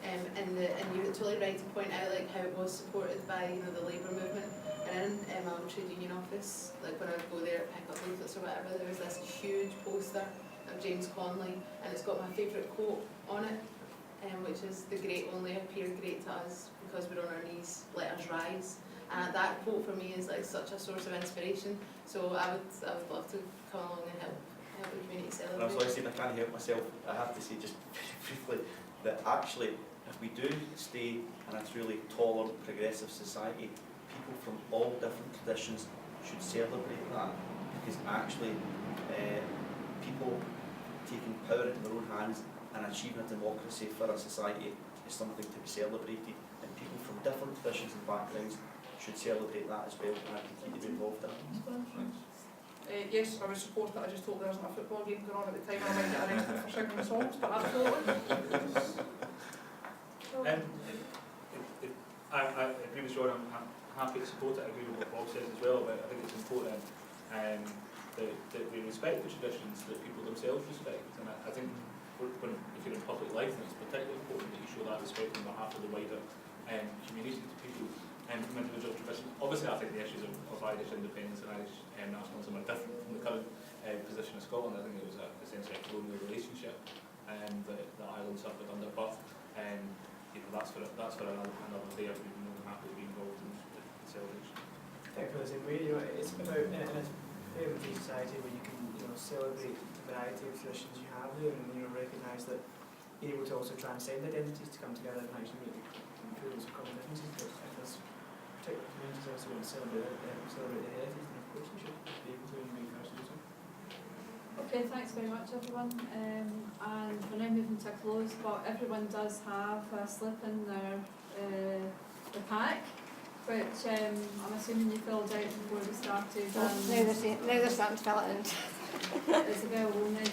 and you're totally right to point out like how it was supported by the Labour movement. And in my old trade union office, like when I would go there to pick up leaflets or whatever, there was this huge poster of James Connolly, and it's got my favourite quote on it, which is, "The great only appear great to us because we're on our knees, let us rise." And that quote for me is like such a source of inspiration. So I would love to come along and help the community celebrate. And I'm sorry saying I can't help myself. I have to say just briefly that actually, if we do stay in a truly tolerant, progressive society, people from all different traditions should celebrate that, because actually people taking power into their own hands and achieving a democracy for a society is something to be celebrated, and people from different traditions and backgrounds should celebrate that as well, and I continue to be involved in it. Yes, I would support it. I just hope there isn't a football game going on at the time. I might get arrested for singing songs, but absolutely. I agree with Sean. I'm happy to support it. I agree with what Bob says as well, but I think it's important that we respect the traditions that people themselves respect. And I think if you're in public life, then it's particularly important that you show that respect on behalf of the wider community to people from individual traditions. Obviously, I think the issues of Irish independence and Irish nationalism are different from the current position of Scotland. I think it was essentially a colonial relationship that Ireland suffered under, but that's for another day. I'd be more than happy to be involved in the celebration. I think for the same way, it's about in a very free society where you can celebrate the variety of traditions you have there, and recognise that you're able to also transcend identities to come together and actually make those common differences. But if there's particular communities also want to celebrate the heritage, then of course we should be able to make ours do so. Okay, thanks very much everyone. And we're now moving to a close, but everyone does have a slip in their pack, which I'm assuming you filled out before we started. Now they're starting to fill it in. Isabel will now